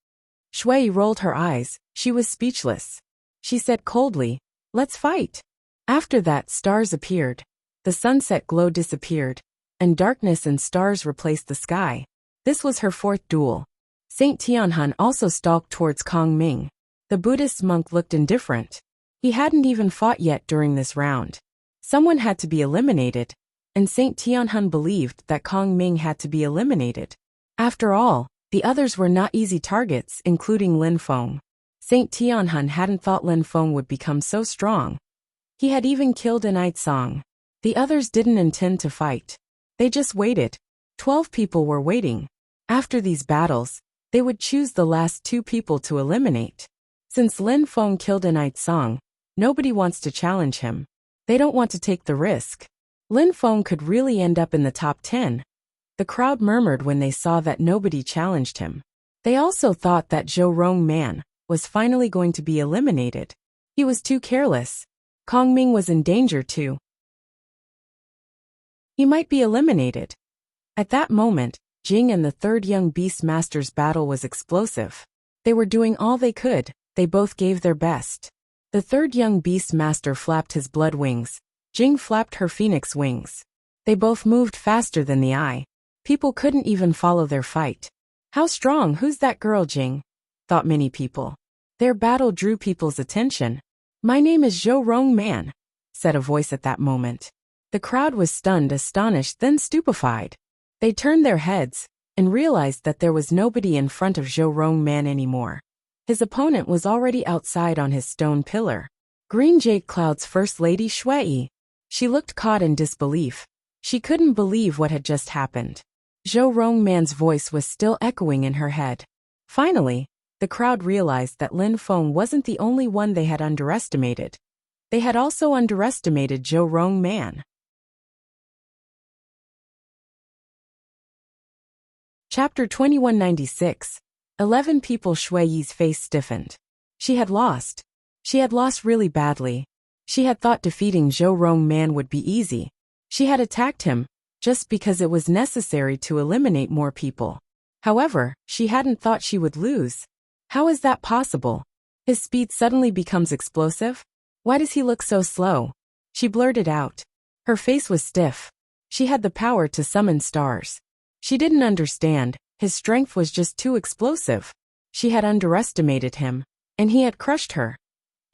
Shui rolled her eyes. She was speechless. She said coldly, "Let's fight." After that, stars appeared. The sunset glow disappeared, and darkness and stars replaced the sky. This was her fourth duel. Saint Tianhun also stalked towards Kong Ming. The Buddhist monk looked indifferent. He hadn't even fought yet during this round. Someone had to be eliminated, and Saint Tianhun believed that Kong Ming had to be eliminated. After all, the others were not easy targets, including Lin Feng. Saint Tianhun hadn't thought Lin Feng would become so strong. He had even killed an Ait Song. The others didn't intend to fight. They just waited. 12 people were waiting. After these battles, they would choose the last 2 people to eliminate. Since Lin Feng killed an Ait Song, nobody wants to challenge him. They don't want to take the risk. Lin Feng could really end up in the top 10. The crowd murmured when they saw that nobody challenged him. They also thought that Zhou Rongman was finally going to be eliminated. He was too careless. Kong Ming was in danger too. He might be eliminated. At that moment, Jing and the third young beast master's battle was explosive. They were doing all they could. They both gave their best. The third young beast master flapped his blood wings. Jing flapped her phoenix wings. They both moved faster than the eye. People couldn't even follow their fight. "How strong, who's that girl, Jing?" thought many people. Their battle drew people's attention. "My name is Zhou Rongman," said a voice at that moment. The crowd was stunned, astonished, then stupefied. They turned their heads and realized that there was nobody in front of Zhou Rongman anymore. His opponent was already outside on his stone pillar. Green Jade Cloud's First Lady Shui. She looked caught in disbelief. She couldn't believe what had just happened. Zhou Rongman's voice was still echoing in her head. Finally, the crowd realized that Lin Feng wasn't the only one they had underestimated. They had also underestimated Zhou Rongman. Chapter 2196. 11 people. Shui's face stiffened. She had lost. She had lost really badly. She had thought defeating Zhou Rongman would be easy. She had attacked him just because it was necessary to eliminate more people. However, she hadn't thought she would lose. How is that possible? His speed suddenly becomes explosive? Why does he look so slow? She blurted out. Her face was stiff. She had the power to summon stars. She didn't understand. His strength was just too explosive. She had underestimated him, and he had crushed her.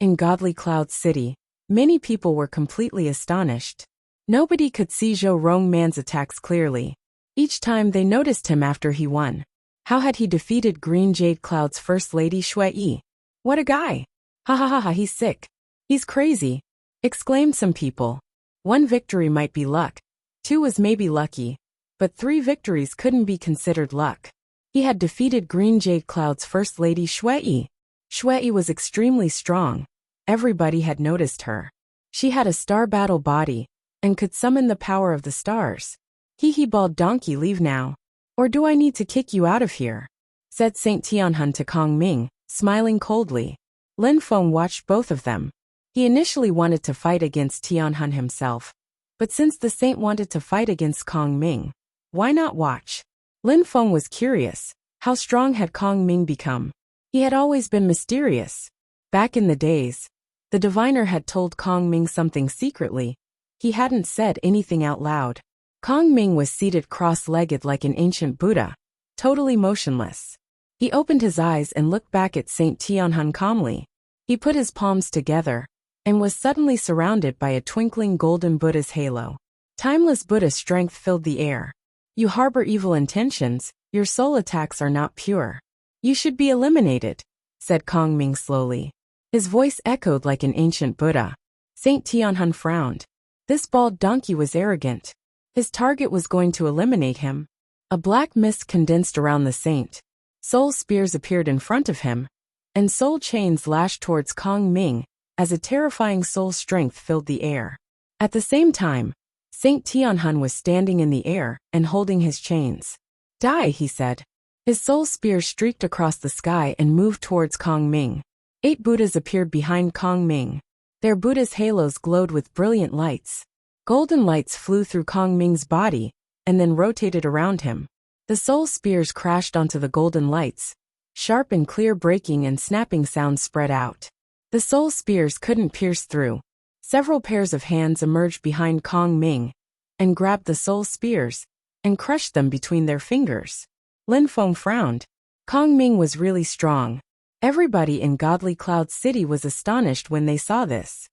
In Godly Cloud City, many people were completely astonished. Nobody could see Zhou Rongman's attacks clearly. Each time they noticed him after he won. How had he defeated Green Jade Cloud's First Lady Shui? What a guy! Ha ha ha ha, he's sick. He's crazy, exclaimed some people. 1 victory might be luck. 2 was maybe lucky. But 3 victories couldn't be considered luck. He had defeated Green Jade Cloud's First Lady Shui. Shui was extremely strong. Everybody had noticed her. She had a star battle body and could summon the power of the stars. He bald donkey, leave now. Or do I need to kick you out of here? Said Saint Tianhun to Kong Ming, smiling coldly. Lin Feng watched both of them. He initially wanted to fight against Tianhun himself. But since the saint wanted to fight against Kong Ming, why not watch? Lin Feng was curious. How strong had Kong Ming become? He had always been mysterious. Back in the days, the diviner had told Kong Ming something secretly. He hadn't said anything out loud. Kong Ming was seated cross-legged like an ancient Buddha, totally motionless. He opened his eyes and looked back at Saint Tianhun calmly. He put his palms together and was suddenly surrounded by a twinkling golden Buddha's halo. Timeless Buddha strength filled the air. You harbor evil intentions, your soul attacks are not pure. You should be eliminated, said Kong Ming slowly. His voice echoed like an ancient Buddha. Saint Tianhun frowned. This bald donkey was arrogant. His target was going to eliminate him. A black mist condensed around the saint. Soul spears appeared in front of him, and soul chains lashed towards Kong Ming as a terrifying soul strength filled the air. At the same time, Saint Tianhun was standing in the air and holding his chains. Die, he said. His soul spear streaked across the sky and moved towards Kong Ming. 8 Buddhas appeared behind Kong Ming. Their Buddha's halos glowed with brilliant lights. Golden lights flew through Kong Ming's body and then rotated around him. The soul spears crashed onto the golden lights. Sharp and clear breaking and snapping sounds spread out. The soul spears couldn't pierce through. Several pairs of hands emerged behind Kong Ming and grabbed the soul spears and crushed them between their fingers. Lin Feng frowned. Kong Ming was really strong. Everybody in Godly Cloud City was astonished when they saw this.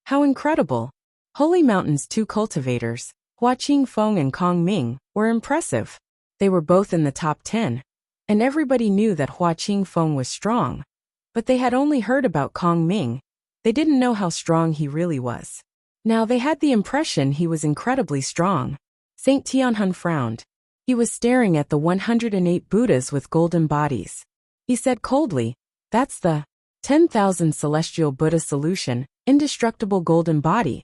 How incredible! Holy Mountain's 2 cultivators, Hua Qingfeng and Kong Ming, were impressive. They were both in the top 10, and everybody knew that Hua Qingfeng was strong. But they had only heard about Kong Ming. They didn't know how strong he really was. Now they had the impression he was incredibly strong. Saint Tianhun frowned. He was staring at the 108 Buddhas with golden bodies. He said coldly, "That's the 10,000 Celestial Buddha solution, indestructible golden body."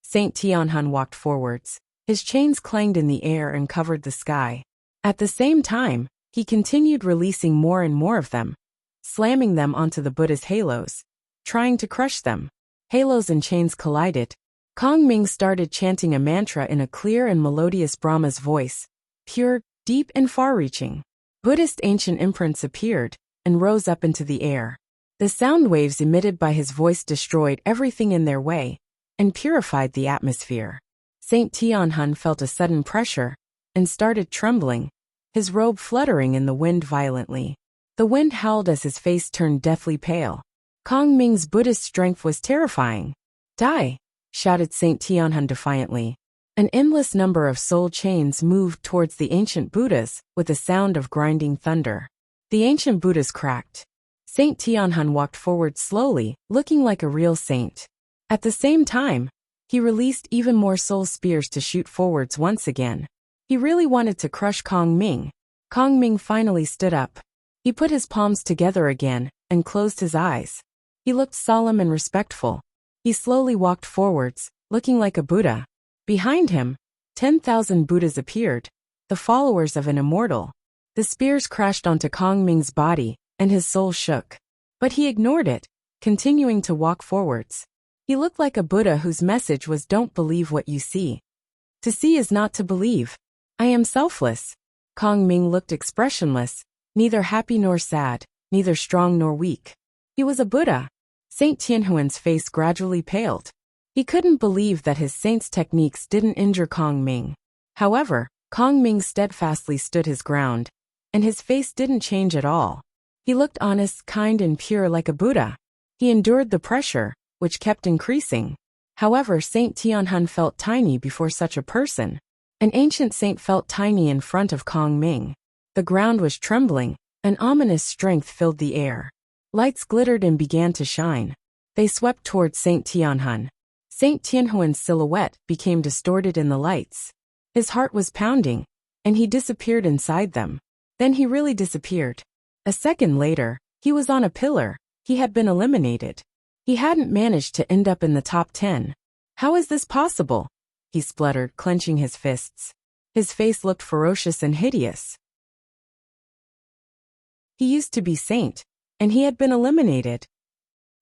Saint Tianhun walked forwards. His chains clanged in the air and covered the sky. At the same time, he continued releasing more and more of them, slamming them onto the Buddha's halos, trying to crush them. Halos and chains collided. Kong Ming started chanting a mantra in a clear and melodious Brahma's voice, pure, deep and far-reaching. Buddhist ancient imprints appeared and rose up into the air. The sound waves emitted by his voice destroyed everything in their way and purified the atmosphere. Saint Tianhun felt a sudden pressure and started trembling, his robe fluttering in the wind violently. The wind howled as his face turned deathly pale. Kong Ming's Buddhist strength was terrifying. "Die!" shouted Saint Tianhun defiantly. An endless number of soul chains moved towards the ancient Buddhas with a sound of grinding thunder. The ancient Buddhas cracked. Saint Tianhun walked forward slowly, looking like a real saint. At the same time, he released even more soul spears to shoot forwards once again. He really wanted to crush Kong Ming. Kong Ming finally stood up. He put his palms together again and closed his eyes. He looked solemn and respectful. He slowly walked forwards, looking like a Buddha. Behind him, 10,000 Buddhas appeared, the followers of an immortal. The spears crashed onto Kong Ming's body, and his soul shook. But he ignored it, continuing to walk forwards. He looked like a Buddha whose message was "Don't believe what you see. To see is not to believe. I am selfless." Kong Ming looked expressionless, neither happy nor sad, neither strong nor weak. He was a Buddha. Saint Tianhuan's face gradually paled. He couldn't believe that his saint's techniques didn't injure Kong Ming. However, Kong Ming steadfastly stood his ground, and his face didn't change at all. He looked honest, kind and pure like a Buddha. He endured the pressure, which kept increasing. However, Saint Tianhun felt tiny before such a person. An ancient saint felt tiny in front of Kong Ming. The ground was trembling, an ominous strength filled the air. Lights glittered and began to shine. They swept towards Saint Tianhun. Saint Tianhuan's silhouette became distorted in the lights. His heart was pounding, and he disappeared inside them. Then he really disappeared. A second later, he was on a pillar. He had been eliminated. He hadn't managed to end up in the top 10. "How is this possible?" he spluttered, clenching his fists. His face looked ferocious and hideous. He used to be saint, and he had been eliminated.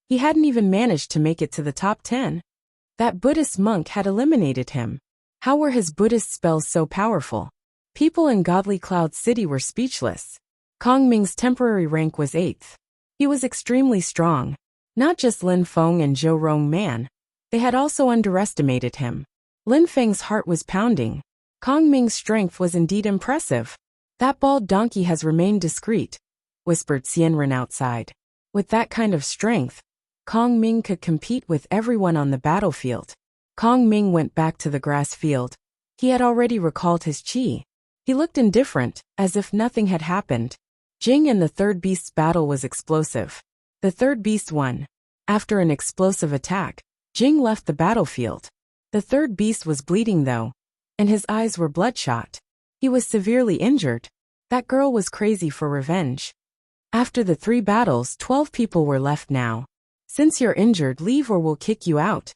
He hadn't even managed to make it to the top 10. That Buddhist monk had eliminated him. How were his Buddhist spells so powerful? People in Godly Cloud City were speechless. Kong Ming's temporary rank was 8th. He was extremely strong. Not just Lin Feng and Zhou Rong Man. They had also underestimated him. Lin Feng's heart was pounding. Kong Ming's strength was indeed impressive. "That bald donkey has remained discreet," whispered Xianren outside. With that kind of strength, Kong Ming could compete with everyone on the battlefield. Kong Ming went back to the grass field. He had already recalled his qi. He looked indifferent, as if nothing had happened. Jing and the third beast's battle was explosive. The third beast won. After an explosive attack, Jing left the battlefield. The third beast was bleeding though, and his eyes were bloodshot. He was severely injured. That girl was crazy for revenge. After the 3 battles, 12 people were left now. Since you're injured, leave or we'll kick you out,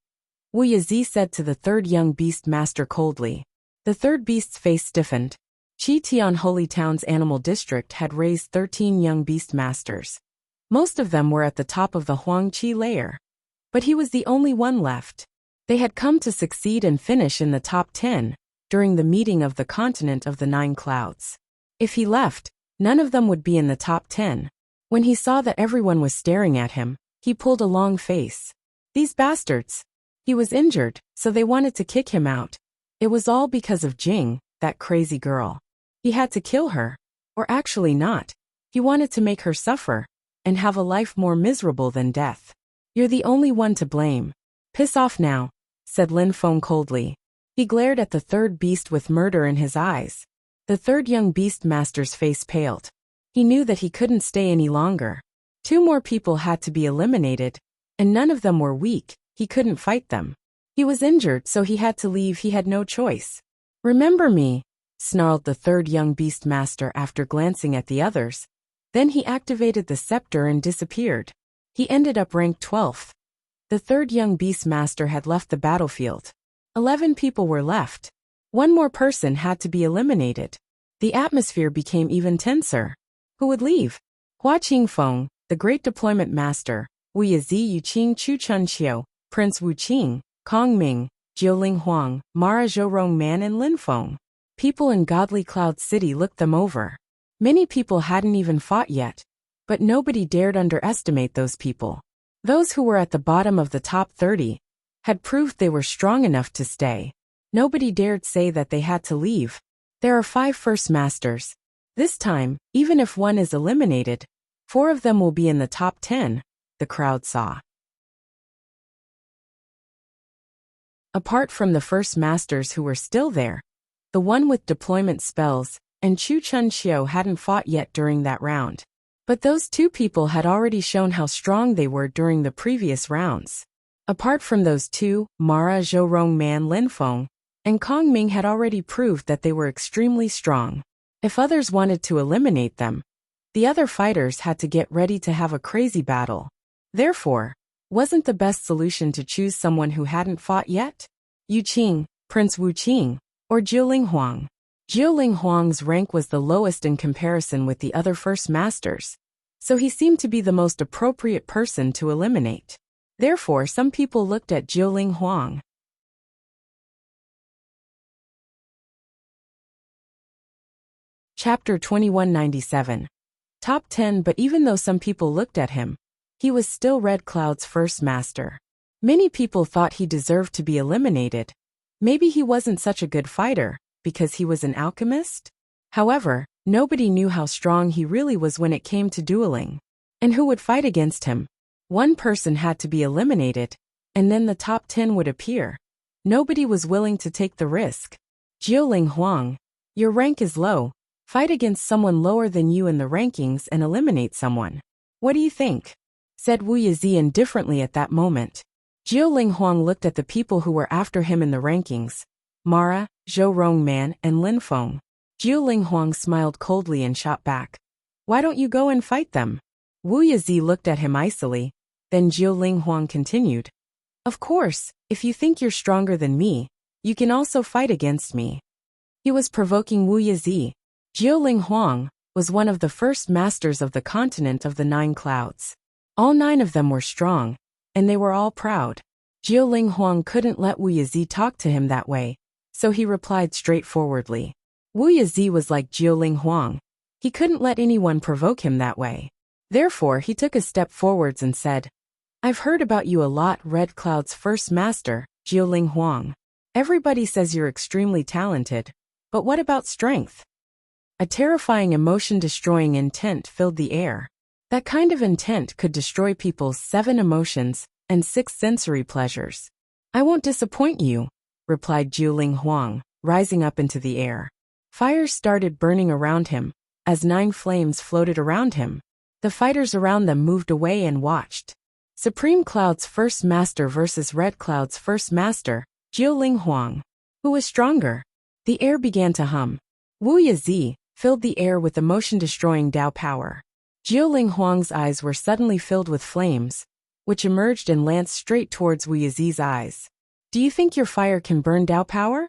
Wuxia said to the third young beast master coldly. The third beast's face stiffened. Qitian Holy Town's animal district had raised 13 young beast masters. Most of them were at the top of the Huangqi layer. But he was the only one left. They had come to succeed and finish in the top 10 during the meeting of the continent of the 9 clouds. If he left, none of them would be in the top 10. When he saw that everyone was staring at him, he pulled a long face. These bastards. He was injured, so they wanted to kick him out. It was all because of Jing, that crazy girl. He had to kill her. Or actually not. He wanted to make her suffer and have a life more miserable than death. You're the only one to blame. Piss off now, said Lin Feng coldly. He glared at the third beast with murder in his eyes. The third young beast master's face paled. He knew that he couldn't stay any longer. 2 more people had to be eliminated, and none of them were weak. He couldn't fight them. He was injured, so he had to leave. He had no choice. Remember me, snarled the third young beast master after glancing at the others. Then he activated the scepter and disappeared. He ended up ranked 12th. The third young beast master had left the battlefield. 11 people were left. 1 more person had to be eliminated. The atmosphere became even tenser. Who would leave? Hua Qingfeng, the great deployment master, Wuxia Yuqing Chuchunqiu, Prince Wuqing, Kong Ming, Jiuling Huang, Mara Zhorong Man and Lin Feng. People in Godly Cloud City looked them over. Many people hadn't even fought yet. But nobody dared underestimate those people. Those who were at the bottom of the top 30 had proved they were strong enough to stay. Nobody dared say that they had to leave. There are 5 first masters. This time, even if one is eliminated, 4 of them will be in the top 10, the crowd saw. Apart from the first masters who were still there, the one with deployment spells, and Chu Chunqiu hadn't fought yet during that round. But those 2 people had already shown how strong they were during the previous rounds. Apart from those 2, Mara Zhorong Man Lin Feng and Kong Ming had already proved that they were extremely strong. If others wanted to eliminate them, the other fighters had to get ready to have a crazy battle. Therefore, wasn't the best solution to choose someone who hadn't fought yet? Yu Qing, Prince Wu Qing, or Jiuling Huang? Jiuling Huang's rank was the lowest in comparison with the other first masters, so he seemed to be the most appropriate person to eliminate. Therefore, some people looked at Jiuling Huang. Chapter 2197. Top 10. But even though some people looked at him, he was still Red Cloud's first master. Many people thought he deserved to be eliminated. Maybe he wasn't such a good fighter, because he was an alchemist? However, nobody knew how strong he really was when it came to dueling. And who would fight against him? One person had to be eliminated, and then the top 10 would appear. Nobody was willing to take the risk. Jiuling Huang, your rank is low. Fight against someone lower than you in the rankings and eliminate someone. What do you think? Said Wuxia indifferently at that moment. Jiuling Huang looked at the people who were after him in the rankings. Mara, Zhorong Man, and Lin Feng. Jiuling Huang smiled coldly and shot back. Why don't you go and fight them? Wuxia looked at him icily. Then Jiuling Huang continued. Of course, if you think you're stronger than me, you can also fight against me. He was provoking Wuxia. Jiuling Huang was one of the first masters of the continent of the 9 clouds. All 9 of them were strong, and they were all proud. Jiuling Huang couldn't let Wuxia talk to him that way, so he replied straightforwardly. Wuxia was like Jiuling Huang. He couldn't let anyone provoke him that way. Therefore, he took a step forwards and said, I've heard about you a lot, Red Cloud's first master, Jiuling Huang. Everybody says you're extremely talented, but what about strength? A terrifying emotion-destroying intent filled the air. That kind of intent could destroy people's 7 emotions and 6 sensory pleasures. I won't disappoint you, replied Jiuling Huang, rising up into the air. Fires started burning around him, as 9 flames floated around him. The fighters around them moved away and watched. Supreme Cloud's first master versus Red Cloud's first master, Jiuling Huang. Who was stronger? The air began to hum. Wuxia filled the air with emotion-destroying Dao power. Jiuling Huang's eyes were suddenly filled with flames, which emerged and lanced straight towards Wuxia's eyes. Do you think your fire can burn Dao power?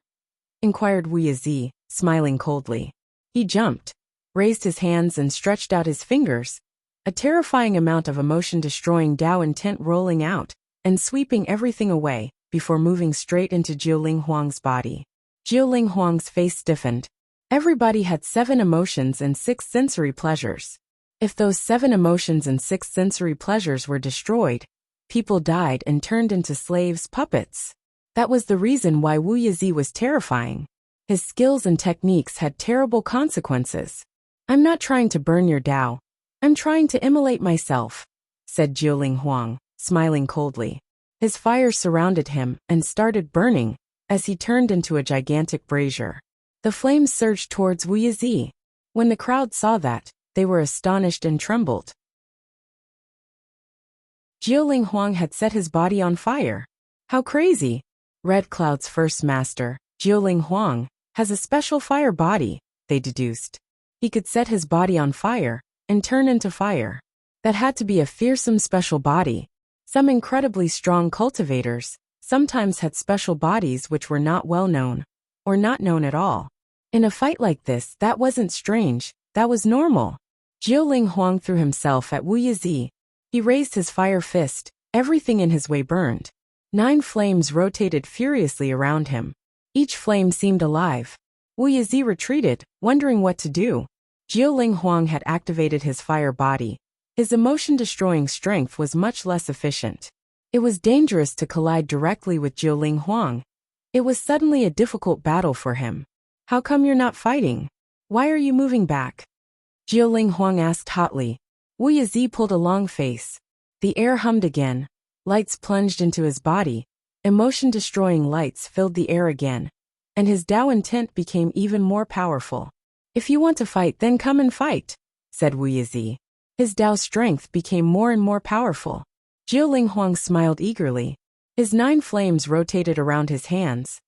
Inquired Wuxia, smiling coldly. He jumped, raised his hands and stretched out his fingers, a terrifying amount of emotion-destroying Dao intent rolling out and sweeping everything away before moving straight into Jiuling Huang's body. Jiuling Huang's face stiffened. Everybody had 7 emotions and 6 sensory pleasures. If those 7 emotions and 6 sensory pleasures were destroyed, people died and turned into slaves, puppets. That was the reason why Wuxia was terrifying. His skills and techniques had terrible consequences. I'm not trying to burn your Dao. I'm trying to immolate myself, said Jiuling Huang, smiling coldly. His fire surrounded him and started burning as he turned into a gigantic brazier. The flames surged towards Wuxia. When the crowd saw that, they were astonished and trembled. Jiuling Huang had set his body on fire. How crazy! Red Cloud's first master, Jiuling Huang, has a special fire body, they deduced. He could set his body on fire and turn into fire. That had to be a fearsome special body. Some incredibly strong cultivators sometimes had special bodies which were not well known, or not known at all. In a fight like this, that wasn't strange, that was normal. Jiuling Huang threw himself at Wuxia. He raised his fire fist, everything in his way burned. 9 flames rotated furiously around him. Each flame seemed alive. Wuxia retreated, wondering what to do. Jiuling Huang had activated his fire body. His emotion-destroying strength was much less efficient. It was dangerous to collide directly with Jiuling Huang. It was suddenly a difficult battle for him. How come you're not fighting? Why are you moving back? Jiuling Huang asked hotly. Wuxia pulled a long face. The air hummed again. Lights plunged into his body. Emotion-destroying lights filled the air again. And his Dao intent became even more powerful. If you want to fight, then come and fight, said Wuxia. His Dao strength became more and more powerful. Jiuling Huang smiled eagerly. His 9 flames rotated around his hands.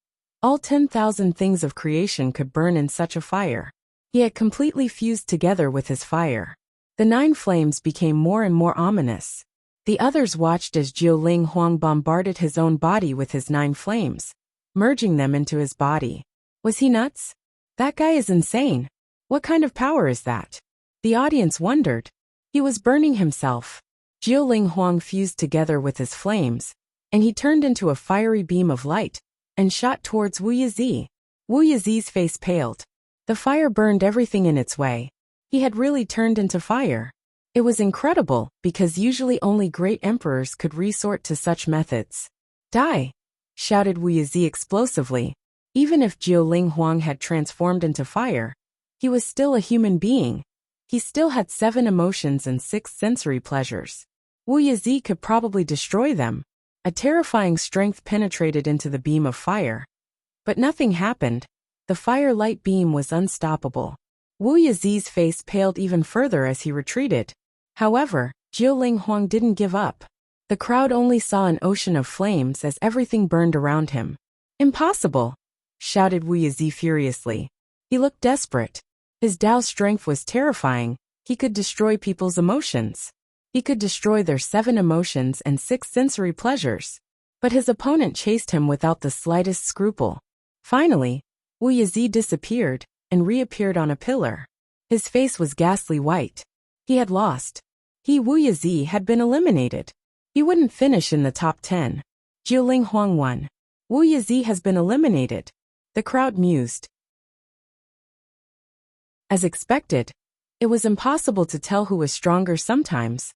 All 10,000 things of creation could burn in such a fire. He had completely fused together with his fire. The 9 flames became more and more ominous. The others watched as Jiuling Huang bombarded his own body with his 9 flames, merging them into his body. Was he nuts? That guy is insane. What kind of power is that? The audience wondered. He was burning himself. Jiuling Huang fused together with his flames, and he turned into a fiery beam of light and shot towards Wuxia. Wuxia's face paled. The fire burned everything in its way. He had really turned into fire. It was incredible, because usually only great emperors could resort to such methods. Die! Shouted Wuxia explosively. Even if Jiuling Huang had transformed into fire, he was still a human being. He still had 7 emotions and 6 sensory pleasures. Wuxia could probably destroy them. A terrifying strength penetrated into the beam of fire. But nothing happened. The fire-light beam was unstoppable. Wuxia's face paled even further as he retreated. However, Jiuling Huang didn't give up. The crowd only saw an ocean of flames as everything burned around him. Impossible! Shouted Wuxia furiously. He looked desperate. His Dao strength was terrifying. He could destroy people's emotions. He could destroy their 7 emotions and 6 sensory pleasures. But his opponent chased him without the slightest scruple. Finally, Wuxia disappeared and reappeared on a pillar. His face was ghastly white. He had lost. Wuxia had been eliminated. He wouldn't finish in the top 10. Jiuling Huang won. Wuxia has been eliminated. The crowd mused. As expected, it was impossible to tell who was stronger sometimes.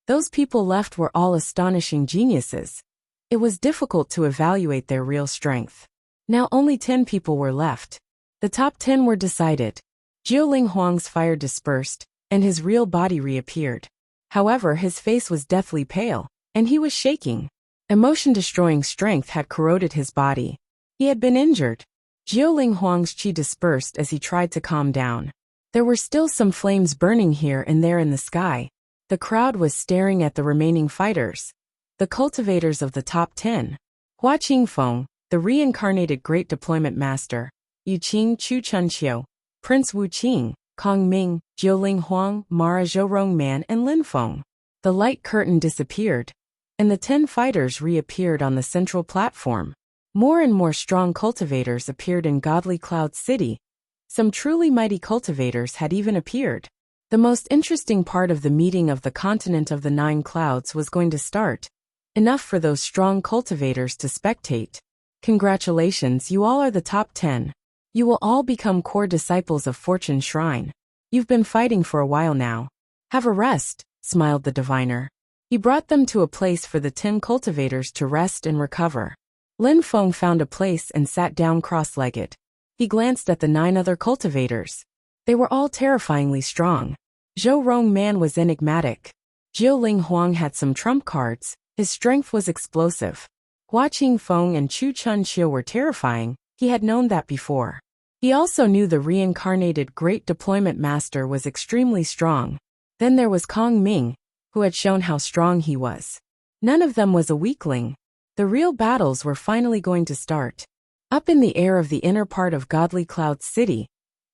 Those people left were all astonishing geniuses. It was difficult to evaluate their real strength. Now only 10 people were left. The top 10 were decided. Jiuling Huang's fire dispersed, and his real body reappeared. However, his face was deathly pale, and he was shaking. Emotion-destroying strength had corroded his body. He had been injured. Jiuling Huang's chi dispersed as he tried to calm down. There were still some flames burning here and there in the sky. The crowd was staring at the remaining fighters. The cultivators of the top 10. Hua Qingfeng, the reincarnated Great Deployment Master. Yu Qing Chu Chunqiu, Prince Wu Qing, Kong Ming, Jiuling Huang, Mara Zhou Man and Lin Feng. The light curtain disappeared, and the 10 fighters reappeared on the central platform. More and more strong cultivators appeared in Godly Cloud City. Some truly mighty cultivators had even appeared. The most interesting part of the meeting of the continent of the 9 clouds was going to start. Enough for those strong cultivators to spectate. Congratulations, you all are the top 10. You will all become core disciples of Fortune Shrine. You've been fighting for a while now. Have a rest, smiled the diviner. He brought them to a place for the 10 cultivators to rest and recover. Lin Feng found a place and sat down cross-legged. He glanced at the 9 other cultivators. They were all terrifyingly strong. Zhou Man was enigmatic. Jiuling Huang had some trump cards. His strength was explosive. Hua Qingfeng and Chu Chunqiu were terrifying. He had known that before. He also knew the reincarnated Great Deployment Master was extremely strong. Then there was Kong Ming, who had shown how strong he was. None of them was a weakling. The real battles were finally going to start. Up in the air of the inner part of Godly Cloud City,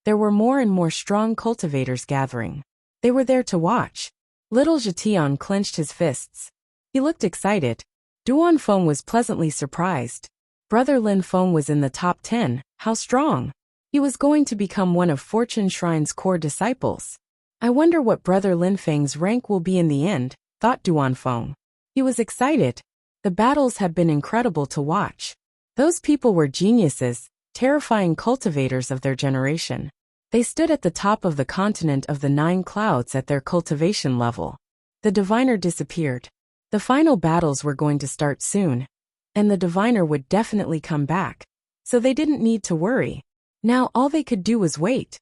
there were more and more strong cultivators gathering. They were there to watch. Little Zhetian clenched his fists. He looked excited. Duan Feng was pleasantly surprised. Brother Lin Feng was in the top 10, how strong! He was going to become one of Fortune Shrine's core disciples. I wonder what Brother Lin Feng's rank will be in the end, thought Duan Feng. He was excited. The battles had been incredible to watch. Those people were geniuses, terrifying cultivators of their generation. They stood at the top of the continent of the 9 clouds at their cultivation level. The diviner disappeared. The final battles were going to start soon, and the diviner would definitely come back, so they didn't need to worry. Now all they could do was wait.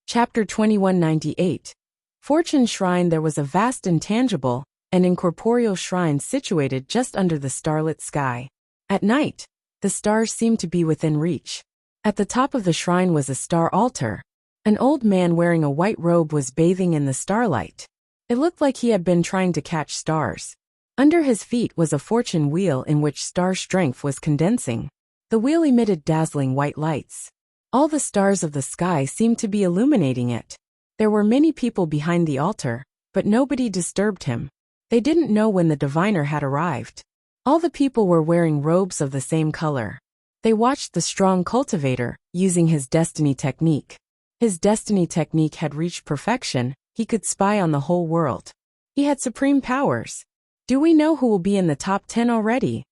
Chapter 2198. Fortune Shrine. There was a vast intangible and incorporeal shrine situated just under the starlit sky. At night, the stars seemed to be within reach. At the top of the shrine was a star altar. An old man wearing a white robe was bathing in the starlight. It looked like he had been trying to catch stars. Under his feet was a fortune wheel in which star strength was condensing. The wheel emitted dazzling white lights. All the stars of the sky seemed to be illuminating it. There were many people behind the altar, but nobody disturbed him. They didn't know when the diviner had arrived. All the people were wearing robes of the same color. They watched the strong cultivator, using his destiny technique. His destiny technique had reached perfection. He could spy on the whole world. He had supreme powers. Do we know who will be in the top 10 already?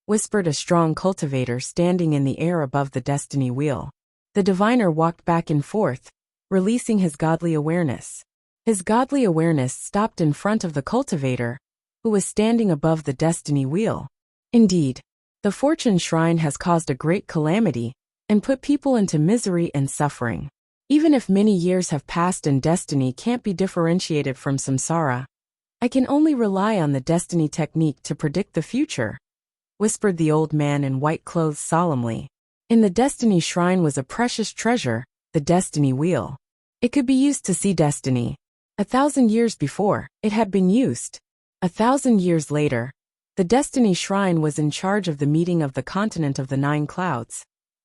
Whispered a strong cultivator standing in the air above the destiny wheel. The diviner walked back and forth, releasing his godly awareness. His godly awareness stopped in front of the cultivator, who was standing above the destiny wheel. Indeed, the Fortune Shrine has caused a great calamity and put people into misery and suffering. Even if many years have passed and destiny can't be differentiated from samsara, I can only rely on the destiny technique to predict the future, whispered the old man in white clothes solemnly. In the destiny shrine was a precious treasure, the destiny wheel. It could be used to see destiny. 1,000 years before, it had been used. 1,000 years later, the destiny shrine was in charge of the meeting of the continent of the 9 clouds,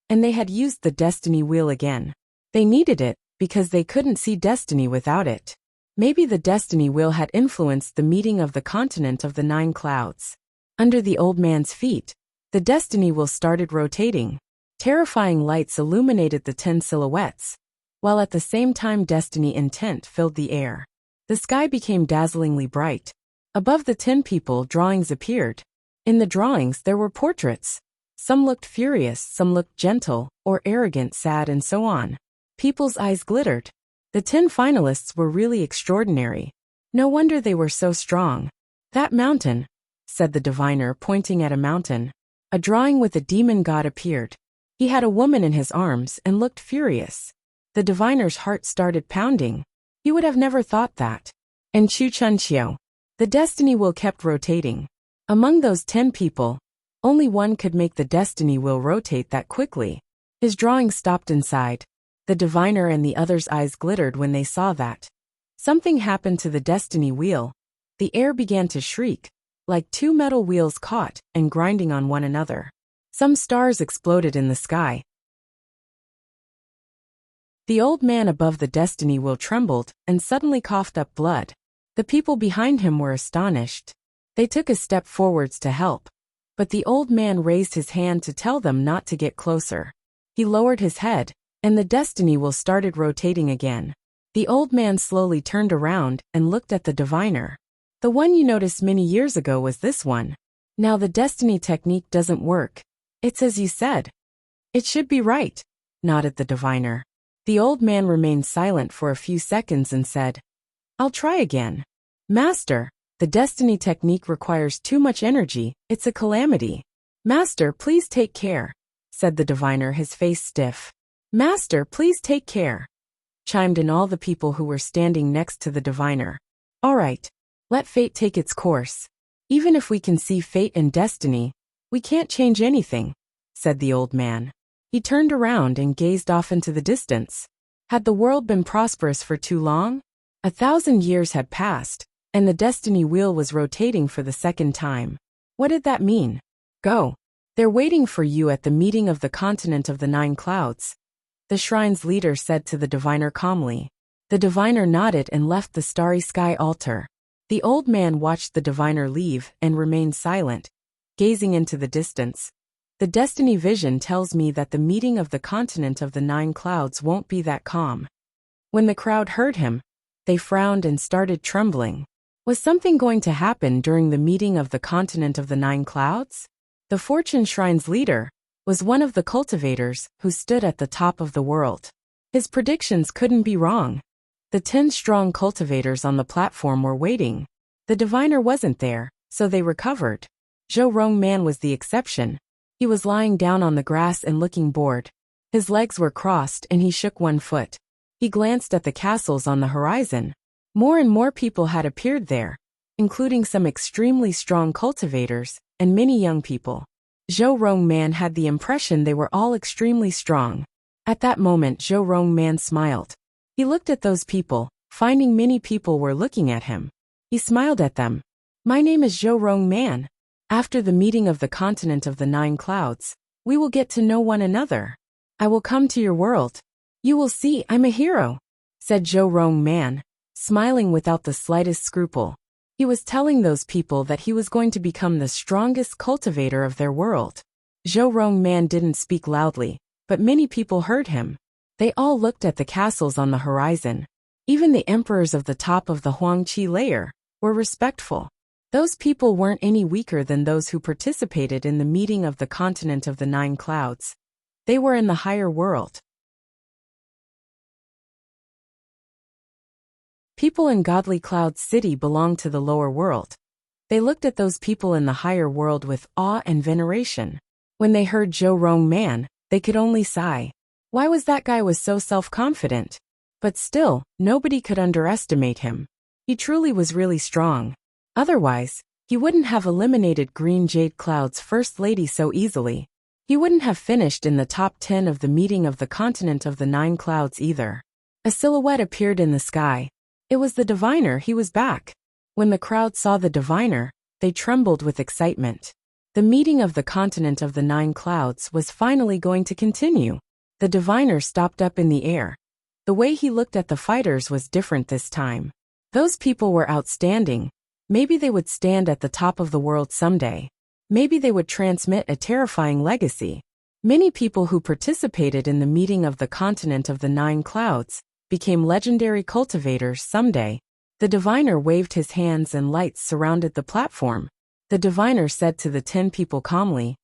and they had used the destiny wheel again. They needed it, because they couldn't see destiny without it. Maybe the destiny wheel had influenced the meeting of the continent of the 9 clouds. Under the old man's feet, the destiny wheel started rotating. Terrifying lights illuminated the 10 silhouettes, while at the same time destiny intent filled the air. The sky became dazzlingly bright. Above the 10 people, drawings appeared. In the drawings there were portraits. Some looked furious, some looked gentle, or arrogant, sad, and so on. People's eyes glittered. The 10 finalists were really extraordinary. No wonder they were so strong. That mountain, said the diviner, pointing at a mountain. A drawing with a demon god appeared. He had a woman in his arms and looked furious. The diviner's heart started pounding. He would have never thought that. And Chu Chunqiu. The destiny wheel kept rotating. Among those 10 people, only one could make the destiny wheel rotate that quickly. His drawing stopped inside. The diviner and the others' eyes glittered when they saw that. Something happened to the destiny wheel. The air began to shriek, like two metal wheels caught and grinding on one another. Some stars exploded in the sky. The old man above the destiny wheel trembled and suddenly coughed up blood. The people behind him were astonished. They took a step forwards to help, but the old man raised his hand to tell them not to get closer. He lowered his head, and the destiny wheel started rotating again. The old man slowly turned around and looked at the diviner. The one you noticed many years ago was this one. Now the destiny technique doesn't work. It's as you said. It should be right, nodded the diviner. The old man remained silent for a few seconds and said, I'll try again. Master, the destiny technique requires too much energy, it's a calamity. Master, please take care, said the diviner, his face stiff. Master, please take care, chimed in all the people who were standing next to the diviner. All right, let fate take its course. Even if we can see fate and destiny, we can't change anything, said the old man. He turned around and gazed off into the distance. Had the world been prosperous for too long? 1,000 years had passed, and the destiny wheel was rotating for the second time. What did that mean? Go. They're waiting for you at the meeting of the continent of the 9 clouds, the shrine's leader said to the diviner calmly. The diviner nodded and left the starry sky altar. The old man watched the diviner leave and remained silent, gazing into the distance. The destiny vision tells me that the meeting of the continent of the 9 clouds won't be that calm. When the crowd heard him, they frowned and started trembling. Was something going to happen during the meeting of the continent of the 9 clouds? The fortune shrine's leader was one of the cultivators who stood at the top of the world. His predictions couldn't be wrong. The 10 strong cultivators on the platform were waiting. The diviner wasn't there, so they recovered. Zhou Rongman was the exception. He was lying down on the grass and looking bored. His legs were crossed and he shook one foot. He glanced at the castles on the horizon. More and more people had appeared there, including some extremely strong cultivators and many young people. Zhou Rongman had the impression they were all extremely strong. At that moment Zhou Rongman smiled. He looked at those people, finding many people were looking at him. He smiled at them. My name is Zhou Rongman. After the meeting of the continent of the 9 clouds, we will get to know one another. I will come to your world. You will see I'm a hero, said Zhou Rongman, smiling without the slightest scruple. He was telling those people that he was going to become the strongest cultivator of their world. Zhou Rongman didn't speak loudly, but many people heard him. They all looked at the castles on the horizon. Even the emperors of the top of the Huangqi layer were respectful. Those people weren't any weaker than those who participated in the meeting of the continent of the 9 clouds. They were in the higher world. People in Godly Cloud City belonged to the lower world. They looked at those people in the higher world with awe and veneration. When they heard Zhou Rongman, they could only sigh. Why was that guy was so self-confident? But still, nobody could underestimate him. He truly was really strong. Otherwise, he wouldn't have eliminated Green Jade Cloud's first lady so easily. He wouldn't have finished in the top 10 of the meeting of the continent of the 9 clouds either. A silhouette appeared in the sky. It was the diviner. He was back. When the crowd saw the diviner, they trembled with excitement. The meeting of the continent of the 9 clouds was finally going to continue. The diviner stopped up in the air. The way he looked at the fighters was different this time. Those people were outstanding. Maybe they would stand at the top of the world someday. Maybe they would transmit a terrifying legacy. Many people who participated in the meeting of the continent of the 9 clouds became legendary cultivators someday. The diviner waved his hands and lights surrounded the platform. The diviner said to the 10 people calmly,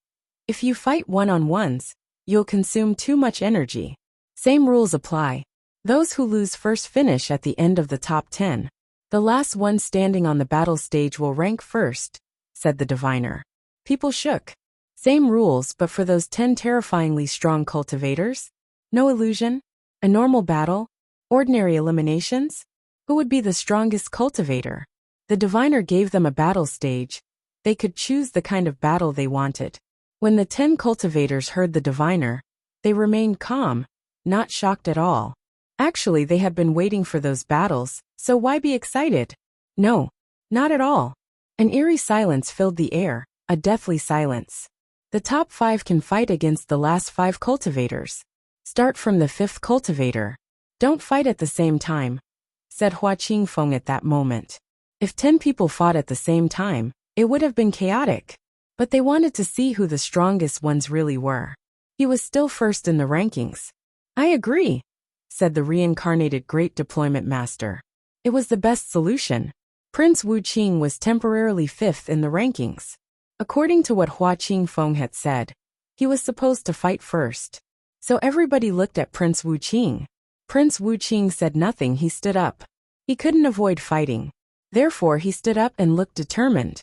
"If you fight one-on-ones, you'll consume too much energy. Same rules apply. Those who lose first finish at the end of the top 10. The last one standing on the battle stage will rank first," said the diviner. People shook. Same rules, but for those 10 terrifyingly strong cultivators? No illusion? A normal battle? Ordinary eliminations? Who would be the strongest cultivator? The diviner gave them a battle stage. They could choose the kind of battle they wanted. When the 10 cultivators heard the diviner, they remained calm. not shocked at all. Actually, they had been waiting for those battles, so why be excited? No, not at all. An eerie silence filled the air, a deathly silence. The top 5 can fight against the last 5 cultivators. Start from the 5th cultivator. Don't fight at the same time, said Hua Qingfeng at that moment. If 10 people fought at the same time, it would have been chaotic. But they wanted to see who the strongest ones really were. He was still first in the rankings. I agree, said the reincarnated Great Deployment Master. It was the best solution. Prince Wu Qing was temporarily 5th in the rankings. According to what Hua Qingfeng had said, he was supposed to fight first. So everybody looked at Prince Wu Qing. Prince Wu Qing said nothing. He stood up. He couldn't avoid fighting. Therefore he stood up and looked determined.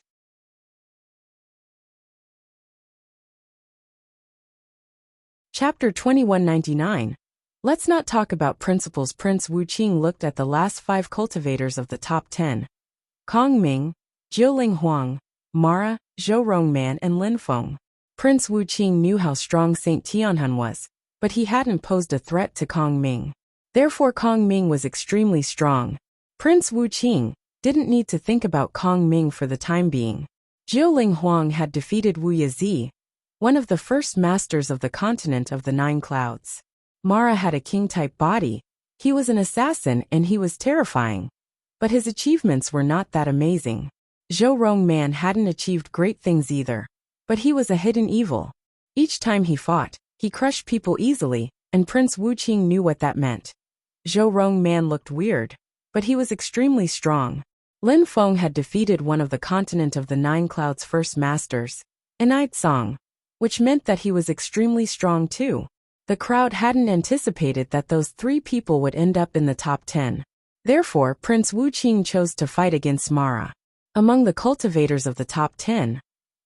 Chapter 2199. Let's not talk about principles. Prince Wu Qing looked at the last 5 cultivators of the top 10. Kong Ming, Jiuling Huang, Mara, Zhou Rongman and Lin Feng. Prince Wu Qing knew how strong Saint Tianhun was, but he hadn't posed a threat to Kong Ming. Therefore Kong Ming was extremely strong. Prince Wu Qing didn't need to think about Kong Ming for the time being. Jiuling Huang had defeated Wu Yazi, one of the first masters of the continent of the 9 clouds. Mara had a king-type body. He was an assassin and he was terrifying. But his achievements were not that amazing. Zhou Rongman hadn't achieved great things either. But he was a hidden evil. Each time he fought, he crushed people easily, and Prince Wu Qing knew what that meant. Zhou Rongman looked weird, but he was extremely strong. Lin Feng had defeated one of the continent of the 9 clouds' first masters, Enide Song, which meant that he was extremely strong too. The crowd hadn't anticipated that those 3 people would end up in the top 10. Therefore, Prince Wu Qing chose to fight against Mara. Among the cultivators of the top 10,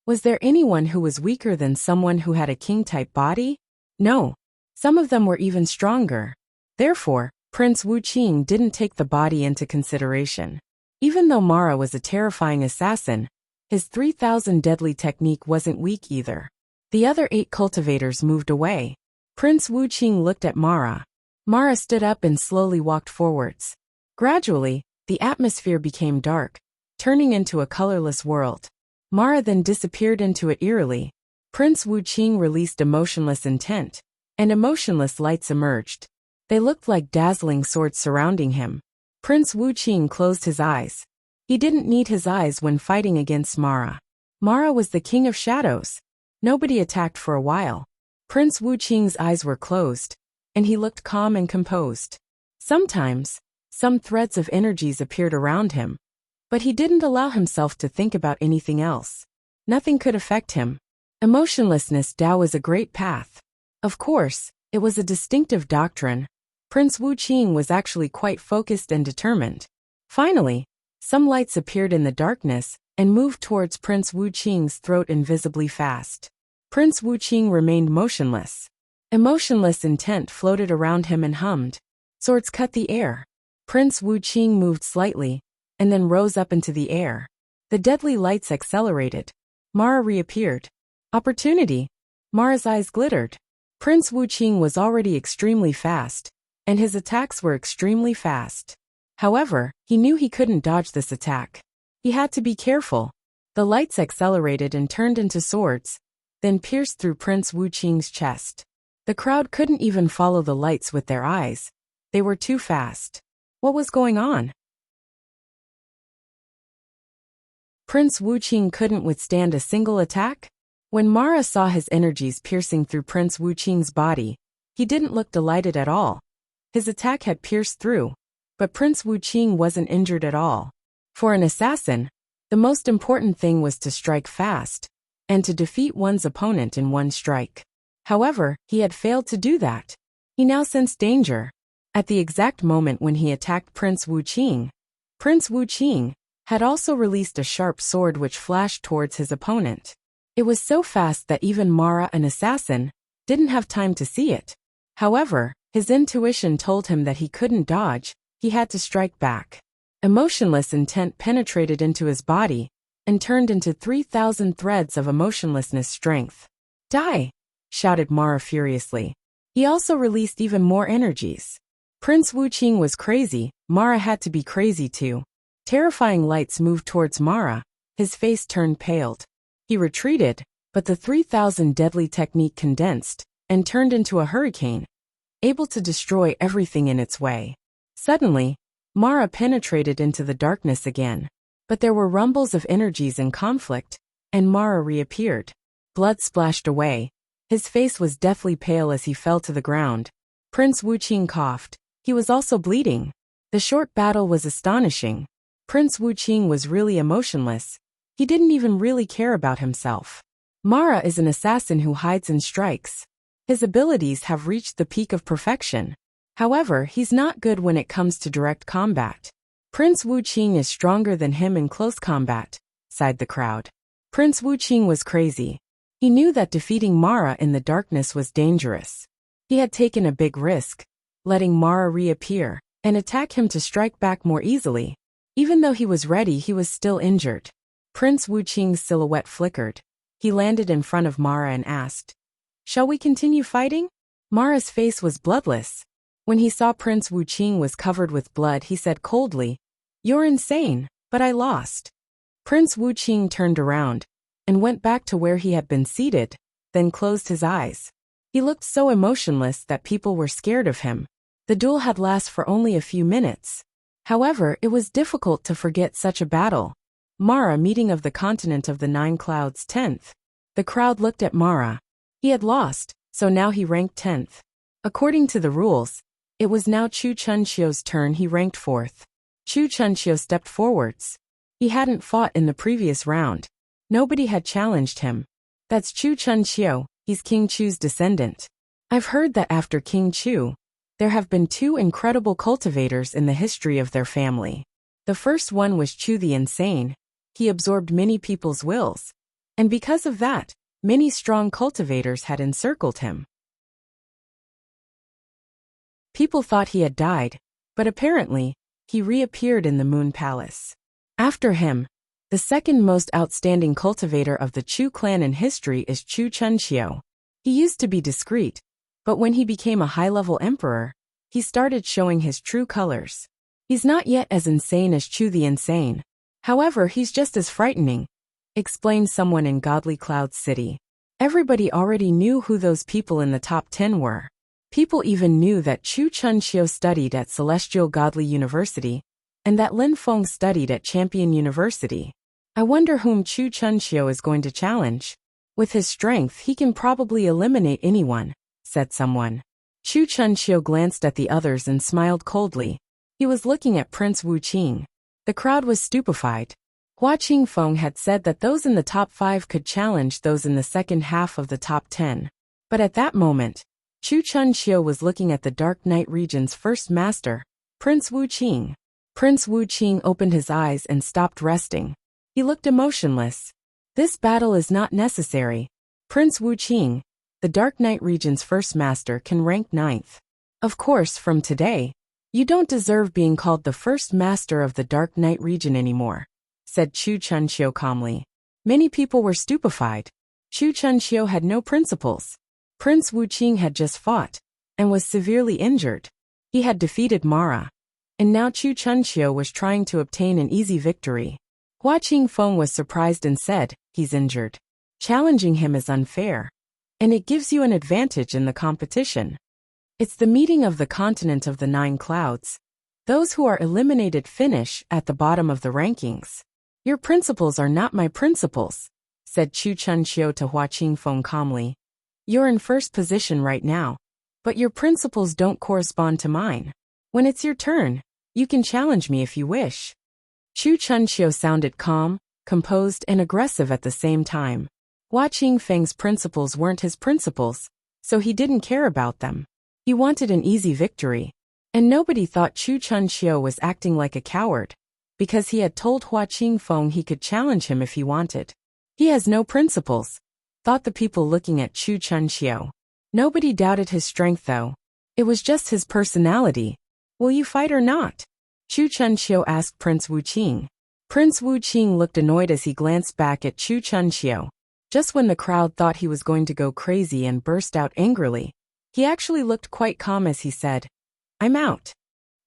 was there anyone who was weaker than someone who had a king-type body? No. Some of them were even stronger. Therefore, Prince Wu Qing didn't take the body into consideration. Even though Mara was a terrifying assassin, his 3,000 deadly technique wasn't weak either. The other 8 cultivators moved away. Prince Wu Qing looked at Mara. Mara stood up and slowly walked forwards. Gradually, the atmosphere became dark, turning into a colorless world. Mara then disappeared into it eerily. Prince Wu Qing released emotionless intent, and emotionless lights emerged. They looked like dazzling swords surrounding him. Prince Wu Qing closed his eyes. He didn't need his eyes when fighting against Mara. Mara was the king of shadows. Nobody attacked for a while. Prince Wu Qing's eyes were closed, and he looked calm and composed. Sometimes, some threads of energies appeared around him, but he didn't allow himself to think about anything else. Nothing could affect him. Emotionlessness Tao is a great path. Of course, it was a distinctive doctrine. Prince Wu Qing was actually quite focused and determined. Finally, some lights appeared in the darkness and moved towards Prince Wu Qing's throat invisibly fast. Prince Wu Qing remained motionless. Emotionless intent floated around him and hummed. Swords cut the air. Prince Wu Qing moved slightly, and then rose up into the air. The deadly lights accelerated. Mara reappeared. Opportunity. Mara's eyes glittered. Prince Wu Qing was already extremely fast, and his attacks were extremely fast. However, he knew he couldn't dodge this attack. He had to be careful. The lights accelerated and turned into swords, then pierced through Prince Wu Qing's chest. The crowd couldn't even follow the lights with their eyes. They were too fast. What was going on? Prince Wu Qing couldn't withstand a single attack? When Mara saw his energies piercing through Prince Wu Qing's body, he didn't look delighted at all. His attack had pierced through, but Prince Wu Qing wasn't injured at all. For an assassin, the most important thing was to strike fast, and to defeat one's opponent in one strike. However, he had failed to do that. He now sensed danger. At the exact moment when he attacked Prince Wu Qing had also released a sharp sword which flashed towards his opponent. It was so fast that even Mara, an assassin, didn't have time to see it. However, his intuition told him that he couldn't dodge, he had to strike back. Emotionless intent penetrated into his body and turned into 3,000 threads of emotionlessness strength. Die! Shouted Mara furiously. He also released even more energies. Prince Wuqing was crazy, Mara had to be crazy too. Terrifying lights moved towards Mara, his face turned paled. He retreated, but the 3000 deadly technique condensed and turned into a hurricane, able to destroy everything in its way. Suddenly, Mara penetrated into the darkness again, but there were rumbles of energies in conflict, and Mara reappeared. Blood splashed away. His face was deathly pale as he fell to the ground. Prince Wuqing coughed. He was also bleeding. The short battle was astonishing. Prince Wuqing was really emotionless. He didn't even really care about himself. Mara is an assassin who hides and strikes. His abilities have reached the peak of perfection. However, he's not good when it comes to direct combat. Prince Wuqing is stronger than him in close combat, sighed the crowd. Prince Wuqing was crazy. He knew that defeating Mara in the darkness was dangerous. He had taken a big risk, letting Mara reappear and attack him to strike back more easily. Even though he was ready, he was still injured. Prince Wuqing's silhouette flickered. He landed in front of Mara and asked, "Shall we continue fighting?" Mara's face was bloodless. When he saw Prince Wuqing was covered with blood, he said coldly, "You're insane, but I lost." Prince Wuqing turned around and went back to where he had been seated, then closed his eyes. He looked so emotionless that people were scared of him. The duel had lasted for only a few minutes. However, it was difficult to forget such a battle. Mara meeting of the continent of the 9 clouds 10th. The crowd looked at Mara. He had lost, so now he ranked 10th. According to the rules, it was now Chu Chunxio's turn. He ranked 4th. Chu Chunxio stepped forwards. He hadn't fought in the previous round. Nobody had challenged him. That's Chu Chunxio, he's King Chu's descendant. I've heard that after King Chu, there have been 2 incredible cultivators in the history of their family. The first one was Chu the Insane. He absorbed many people's wills. And because of that, many strong cultivators had encircled him. People thought he had died, but apparently, he reappeared in the Moon Palace. After him, the second most outstanding cultivator of the Chu clan in history is Chu Chunxio. He used to be discreet, but when he became a high-level emperor, he started showing his true colors. He's not yet as insane as Chu the Insane. However, he's just as frightening, explained someone in Godly Cloud City. Everybody already knew who those people in the top 10 were. People even knew that Chu Chunxio studied at Celestial Godly University, and that Lin Feng studied at Champion University. I wonder whom Chu Chunxio is going to challenge. With his strength, he can probably eliminate anyone, said someone. Chu Chunxio glanced at the others and smiled coldly. He was looking at Prince Wuqing. The crowd was stupefied. Hua Qingfeng had said that those in the top 5 could challenge those in the second half of the top 10. But at that moment, Chu Chunxio was looking at the Dark Knight region's first master, Prince Wuqing. Prince Wuqing opened his eyes and stopped resting. He looked emotionless. This battle is not necessary. Prince Wuqing, the Dark Knight region's first master, can rank 9th. Of course, from today, you don't deserve being called the first master of the Dark Knight region anymore, said Chu Chunxio calmly. Many people were stupefied. Chu Chunxio had no principles. Prince Wuqing had just fought, and was severely injured. He had defeated Mara. And now Chu Chunxio was trying to obtain an easy victory. Hua Qingfeng was surprised and said, "He's injured. Challenging him is unfair. And it gives you an advantage in the competition. It's the meeting of the continent of the 9 clouds. Those who are eliminated finish at the bottom of the rankings. Your principles are not my principles," said Chu Chunxio to Hua Qingfeng calmly. "You're in first position right now, but your principles don't correspond to mine. When it's your turn, you can challenge me if you wish." Chu Chunxio sounded calm, composed, and aggressive at the same time. Hua Qingfeng's principles weren't his principles, so he didn't care about them. He wanted an easy victory. And nobody thought Chu Chunxio was acting like a coward, because he had told Hua Qingfeng he could challenge him if he wanted. He has no principles, thought the people looking at Chu Chunxio. Nobody doubted his strength though. It was just his personality. "Will you fight or not?" Chu Chunxio asked Prince Wuqing. Prince Wuqing looked annoyed as he glanced back at Chu Chunxio. Just when the crowd thought he was going to go crazy and burst out angrily, He actually looked quite calm as he said, "I'm out."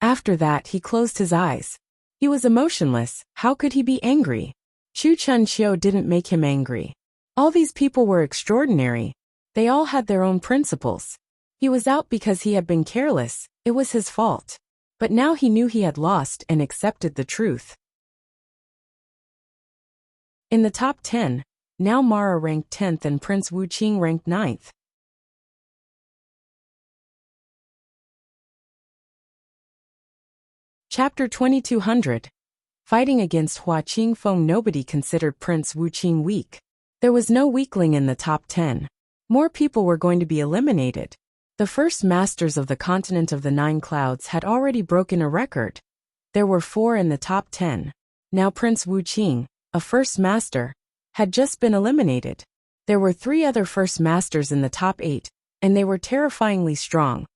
After that he closed his eyes. He was emotionless. How could he be angry? Chu Chunxiu didn't make him angry. All these people were extraordinary. They all had their own principles. He was out because he had been careless. It was his fault. But now he knew he had lost and accepted the truth. In the top 10, now Mara ranked 10th and Prince Wuqing ranked 9th. Chapter 2200. Fighting against Hua Qingfeng. Nobody considered Prince Wuqing weak. There was no weakling in the top 10. More people were going to be eliminated. The first masters of the continent of the 9 clouds had already broken a record. There were 4 in the top 10. Now Prince Wuqing, a first master, had just been eliminated. There were 3 other first masters in the top 8, and they were terrifyingly strong.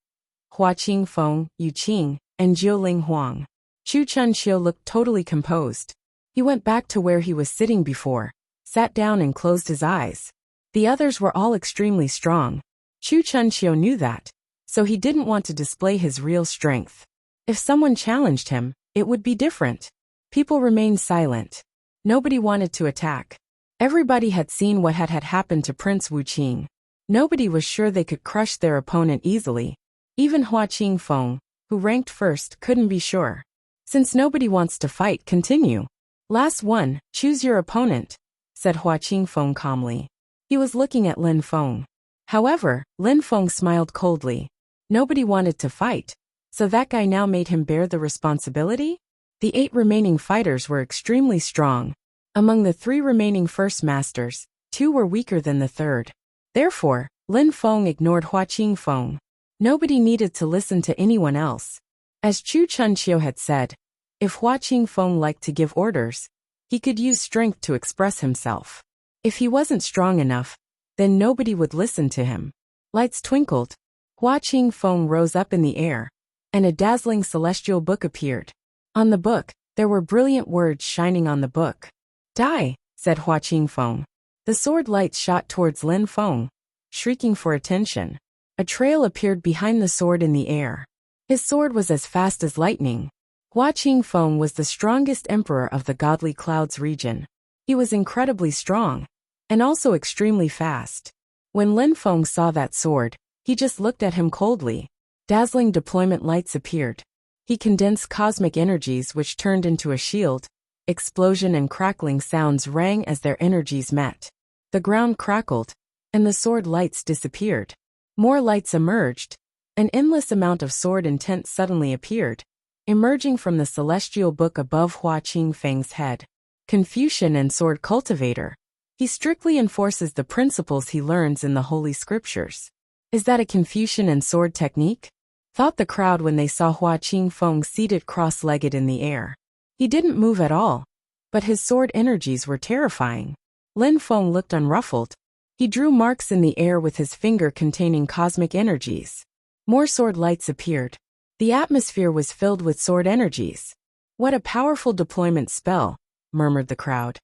Hua Qingfeng, Yu Qing, and Jiuling Huang. Chu Chunxiu looked totally composed. He went back to where he was sitting before, sat down and closed his eyes. The others were all extremely strong. Chu Chunxiu knew that, so he didn't want to display his real strength. If someone challenged him, it would be different. People remained silent. Nobody wanted to attack. Everybody had seen what had happened to Prince Wuqing. Nobody was sure they could crush their opponent easily. Even Hua Qingfeng, who ranked first, couldn't be sure. Since nobody wants to fight, continue. Last one, choose your opponent, said Hua Qingfeng calmly. He was looking at Lin Feng. However, Lin Feng smiled coldly. Nobody wanted to fight, so that guy now made him bear the responsibility? The 8 remaining fighters were extremely strong. Among the 3 remaining first masters, 2 were weaker than the third. Therefore, Lin Feng ignored Hua Qingfeng. Nobody needed to listen to anyone else. As Chu Chunxiu had said, if Hua Qingfeng liked to give orders, he could use strength to express himself. If he wasn't strong enough, then nobody would listen to him. Lights twinkled. Hua Qingfeng rose up in the air, and a dazzling celestial book appeared. On the book, there were brilliant words shining on the book. Die, said Hua Qingfeng. The sword lights shot towards Lin Feng, shrieking for attention. A trail appeared behind the sword in the air. His sword was as fast as lightning. Hua Qingfeng was the strongest emperor of the godly clouds region. He was incredibly strong, and also extremely fast. When Lin Feng saw that sword, he just looked at him coldly. Dazzling deployment lights appeared. He condensed cosmic energies which turned into a shield. Explosion and crackling sounds rang as their energies met. The ground crackled, and the sword lights disappeared. More lights emerged. An endless amount of sword intent suddenly appeared, emerging from the celestial book above Hua Qingfeng's head. Confucian and sword cultivator. He strictly enforces the principles he learns in the Holy Scriptures. Is that a Confucian and sword technique? Thought the crowd when they saw Hua Qingfeng seated cross-legged in the air. He didn't move at all, but his sword energies were terrifying. Lin Feng looked unruffled. He drew marks in the air with his finger containing cosmic energies. More sword lights appeared. The atmosphere was filled with sword energies. What a powerful deployment spell, murmured the crowd.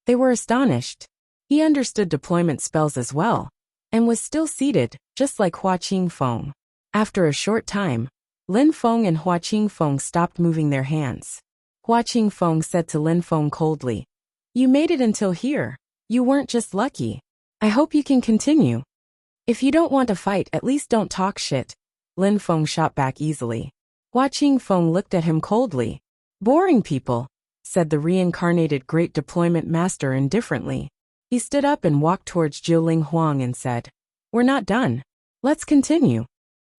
They were astonished. He understood deployment spells as well, and was still seated, just like Hua Qingfeng. After a short time, Lin Feng and Hua Qingfeng stopped moving their hands. Hua Qingfeng said to Lin Feng coldly, "You made it until here. You weren't just lucky. I hope you can continue. If you don't want to fight, at least don't talk shit." Lin Feng shot back easily. Hua Qingfeng looked at him coldly. "Boring people," said the reincarnated great deployment master indifferently. He stood up and walked towards Jiuling Huang and said, "We're not done. Let's continue."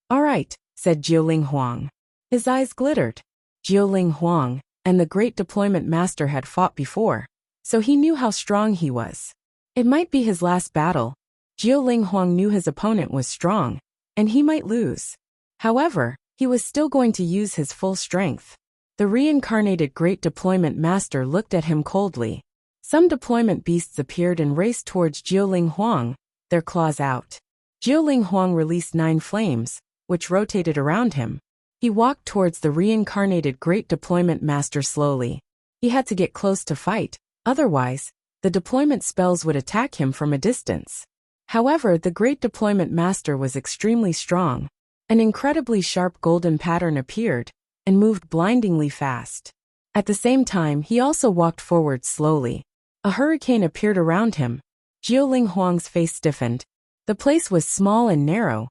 "All right," said Jiuling Huang. His eyes glittered. Jiuling Huang and the great deployment master had fought before, so he knew how strong he was. It might be his last battle. Jiuling Huang knew his opponent was strong, and he might lose. However, he was still going to use his full strength. The reincarnated great deployment master looked at him coldly. Some deployment beasts appeared and raced towards Jiuling Huang, their claws out. Jiuling Huang released 9 flames, which rotated around him. He walked towards the reincarnated great deployment master slowly. He had to get close to fight, otherwise, the deployment spells would attack him from a distance. However, the great deployment master was extremely strong. An incredibly sharp golden pattern appeared and moved blindingly fast. At the same time, he also walked forward slowly. A hurricane appeared around him. Jiuling Huang's face stiffened. The place was small and narrow.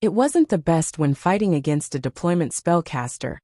It wasn't the best when fighting against a deployment spellcaster,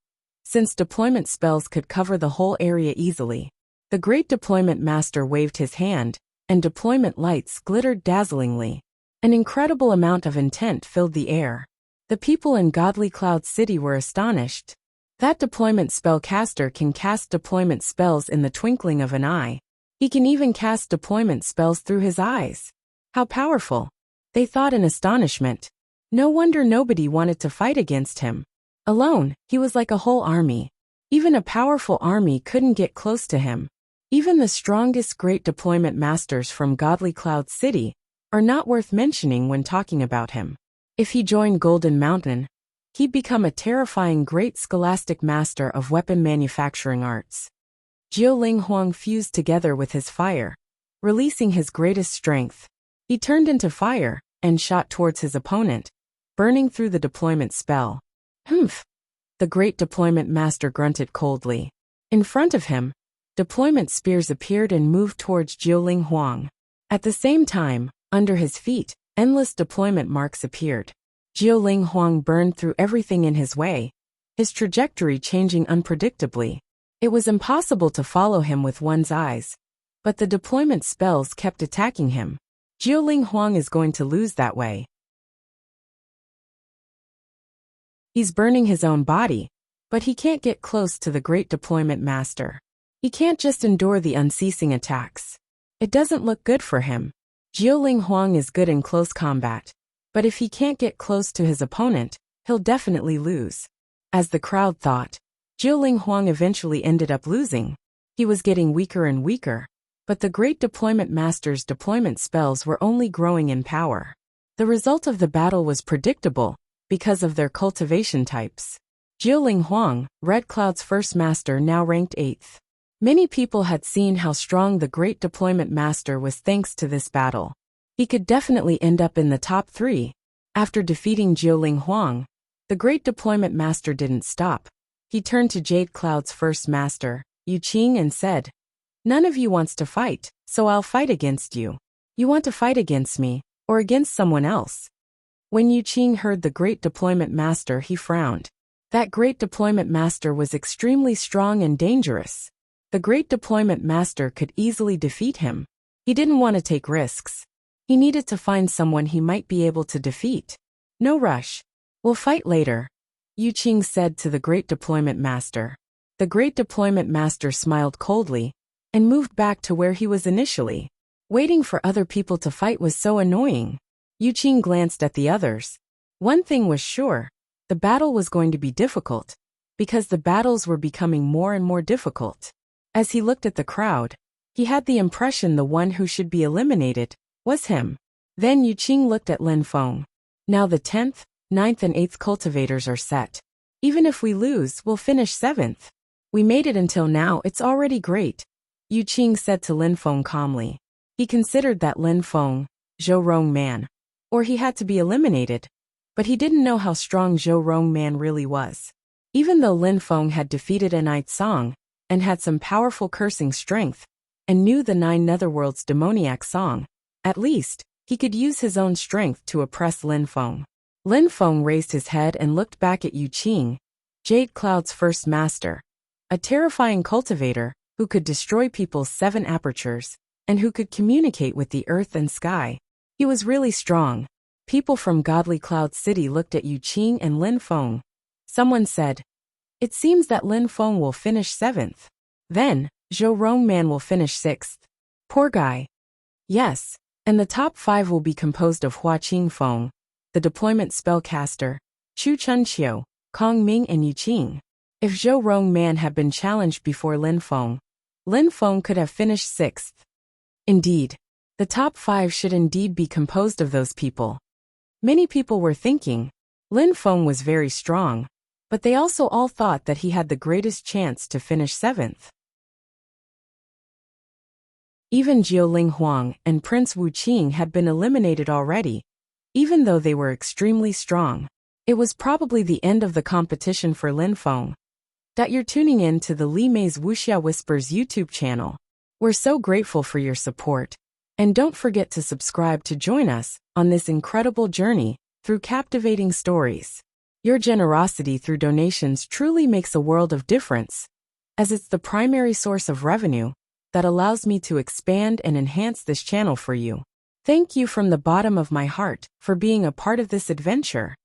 since deployment spells could cover the whole area easily. The great deployment master waved his hand, and deployment lights glittered dazzlingly. An incredible amount of intent filled the air. The people in Godly Cloud City were astonished. That deployment spellcaster can cast deployment spells in the twinkling of an eye. He can even cast deployment spells through his eyes. How powerful! They thought in astonishment. No wonder nobody wanted to fight against him. Alone, he was like a whole army. Even a powerful army couldn't get close to him. Even the strongest great deployment masters from Godly Cloud City are not worth mentioning when talking about him. If he joined Golden Mountain, he'd become a terrifying great scholastic master of weapon manufacturing arts. Jiuling Huang fused together with his fire, releasing his greatest strength. He turned into fire and shot towards his opponent, burning through the deployment spell. Humph! The great deployment master grunted coldly. In front of him, deployment spears appeared and moved towards Jiuling Huang. At the same time, under his feet, endless deployment marks appeared. Jiuling Huang burned through everything in his way, his trajectory changing unpredictably. It was impossible to follow him with one's eyes, but the deployment spells kept attacking him. Jiuling Huang is going to lose that way. He's burning his own body, but he can't get close to the great deployment master. He can't just endure the unceasing attacks. It doesn't look good for him. Jiuling Huang is good in close combat, but if he can't get close to his opponent, he'll definitely lose. As the crowd thought, Jiuling Huang eventually ended up losing. He was getting weaker and weaker, but the great deployment master's deployment spells were only growing in power. The result of the battle was predictable because of their cultivation types. Jiuling Huang, Red Cloud's first master, now ranked 8th. Many people had seen how strong the great deployment master was thanks to this battle. He could definitely end up in the top 3. After defeating Jiuling Huang, the great deployment master didn't stop. He turned to Jade Cloud's first master, Yu Qing, and said, "None of you wants to fight, so I'll fight against you. You want to fight against me, or against someone else?" When Yu Qing heard the great deployment master, he frowned. That great deployment master was extremely strong and dangerous. The great deployment master could easily defeat him. He didn't want to take risks. He needed to find someone he might be able to defeat. "No rush. We'll fight later," Yu Qing said to the great deployment master. The great deployment master smiled coldly and moved back to where he was initially. Waiting for other people to fight was so annoying. Yu Qing glanced at the others. One thing was sure, the battle was going to be difficult, because the battles were becoming more and more difficult. As he looked at the crowd, he had the impression the one who should be eliminated was him. Then Yu Qing looked at Lin Feng. "Now the 10th, 9th and 8th cultivators are set. Even if we lose, we'll finish 7th. We made it until now, it's already great," Yu Qing said to Lin Feng calmly. He considered that Lin Feng, Zhou Rong Man, or he had to be eliminated, but he didn't know how strong Zhou Rong Man really was. Even though Lin Feng had defeated Anite Song, and had some powerful cursing strength, and knew the 9 Netherworld's demoniac song, at least, he could use his own strength to oppress Lin Feng. Lin Feng raised his head and looked back at Yu Qing, Jade Cloud's first master, a terrifying cultivator who could destroy people's 7 apertures, and who could communicate with the earth and sky. He was really strong. People from Godly Cloud City looked at Yu Qing and Lin Feng. Someone said, "It seems that Lin Feng will finish 7th. Then, Zhou Rong Man will finish 6th. Poor guy." Yes, and the top 5 will be composed of Hua Qing Feng, the deployment spellcaster, Chu Chunqiu, Kong Ming and Yu Qing. If Zhou Rong Man had been challenged before Lin Feng could have finished 6th. Indeed, the top 5 should indeed be composed of those people. Many people were thinking, Lin Feng was very strong, but they also all thought that he had the greatest chance to finish 7th. Even Jiuling Huang and Prince Wuqing had been eliminated already, even though they were extremely strong. It was probably the end of the competition for Lin Feng. That you're tuning in to the Li Mei's Wuxia Whispers YouTube channel. We're so grateful for your support. And don't forget to subscribe to join us on this incredible journey through captivating stories. Your generosity through donations truly makes a world of difference, as it's the primary source of revenue that allows me to expand and enhance this channel for you. Thank you from the bottom of my heart for being a part of this adventure.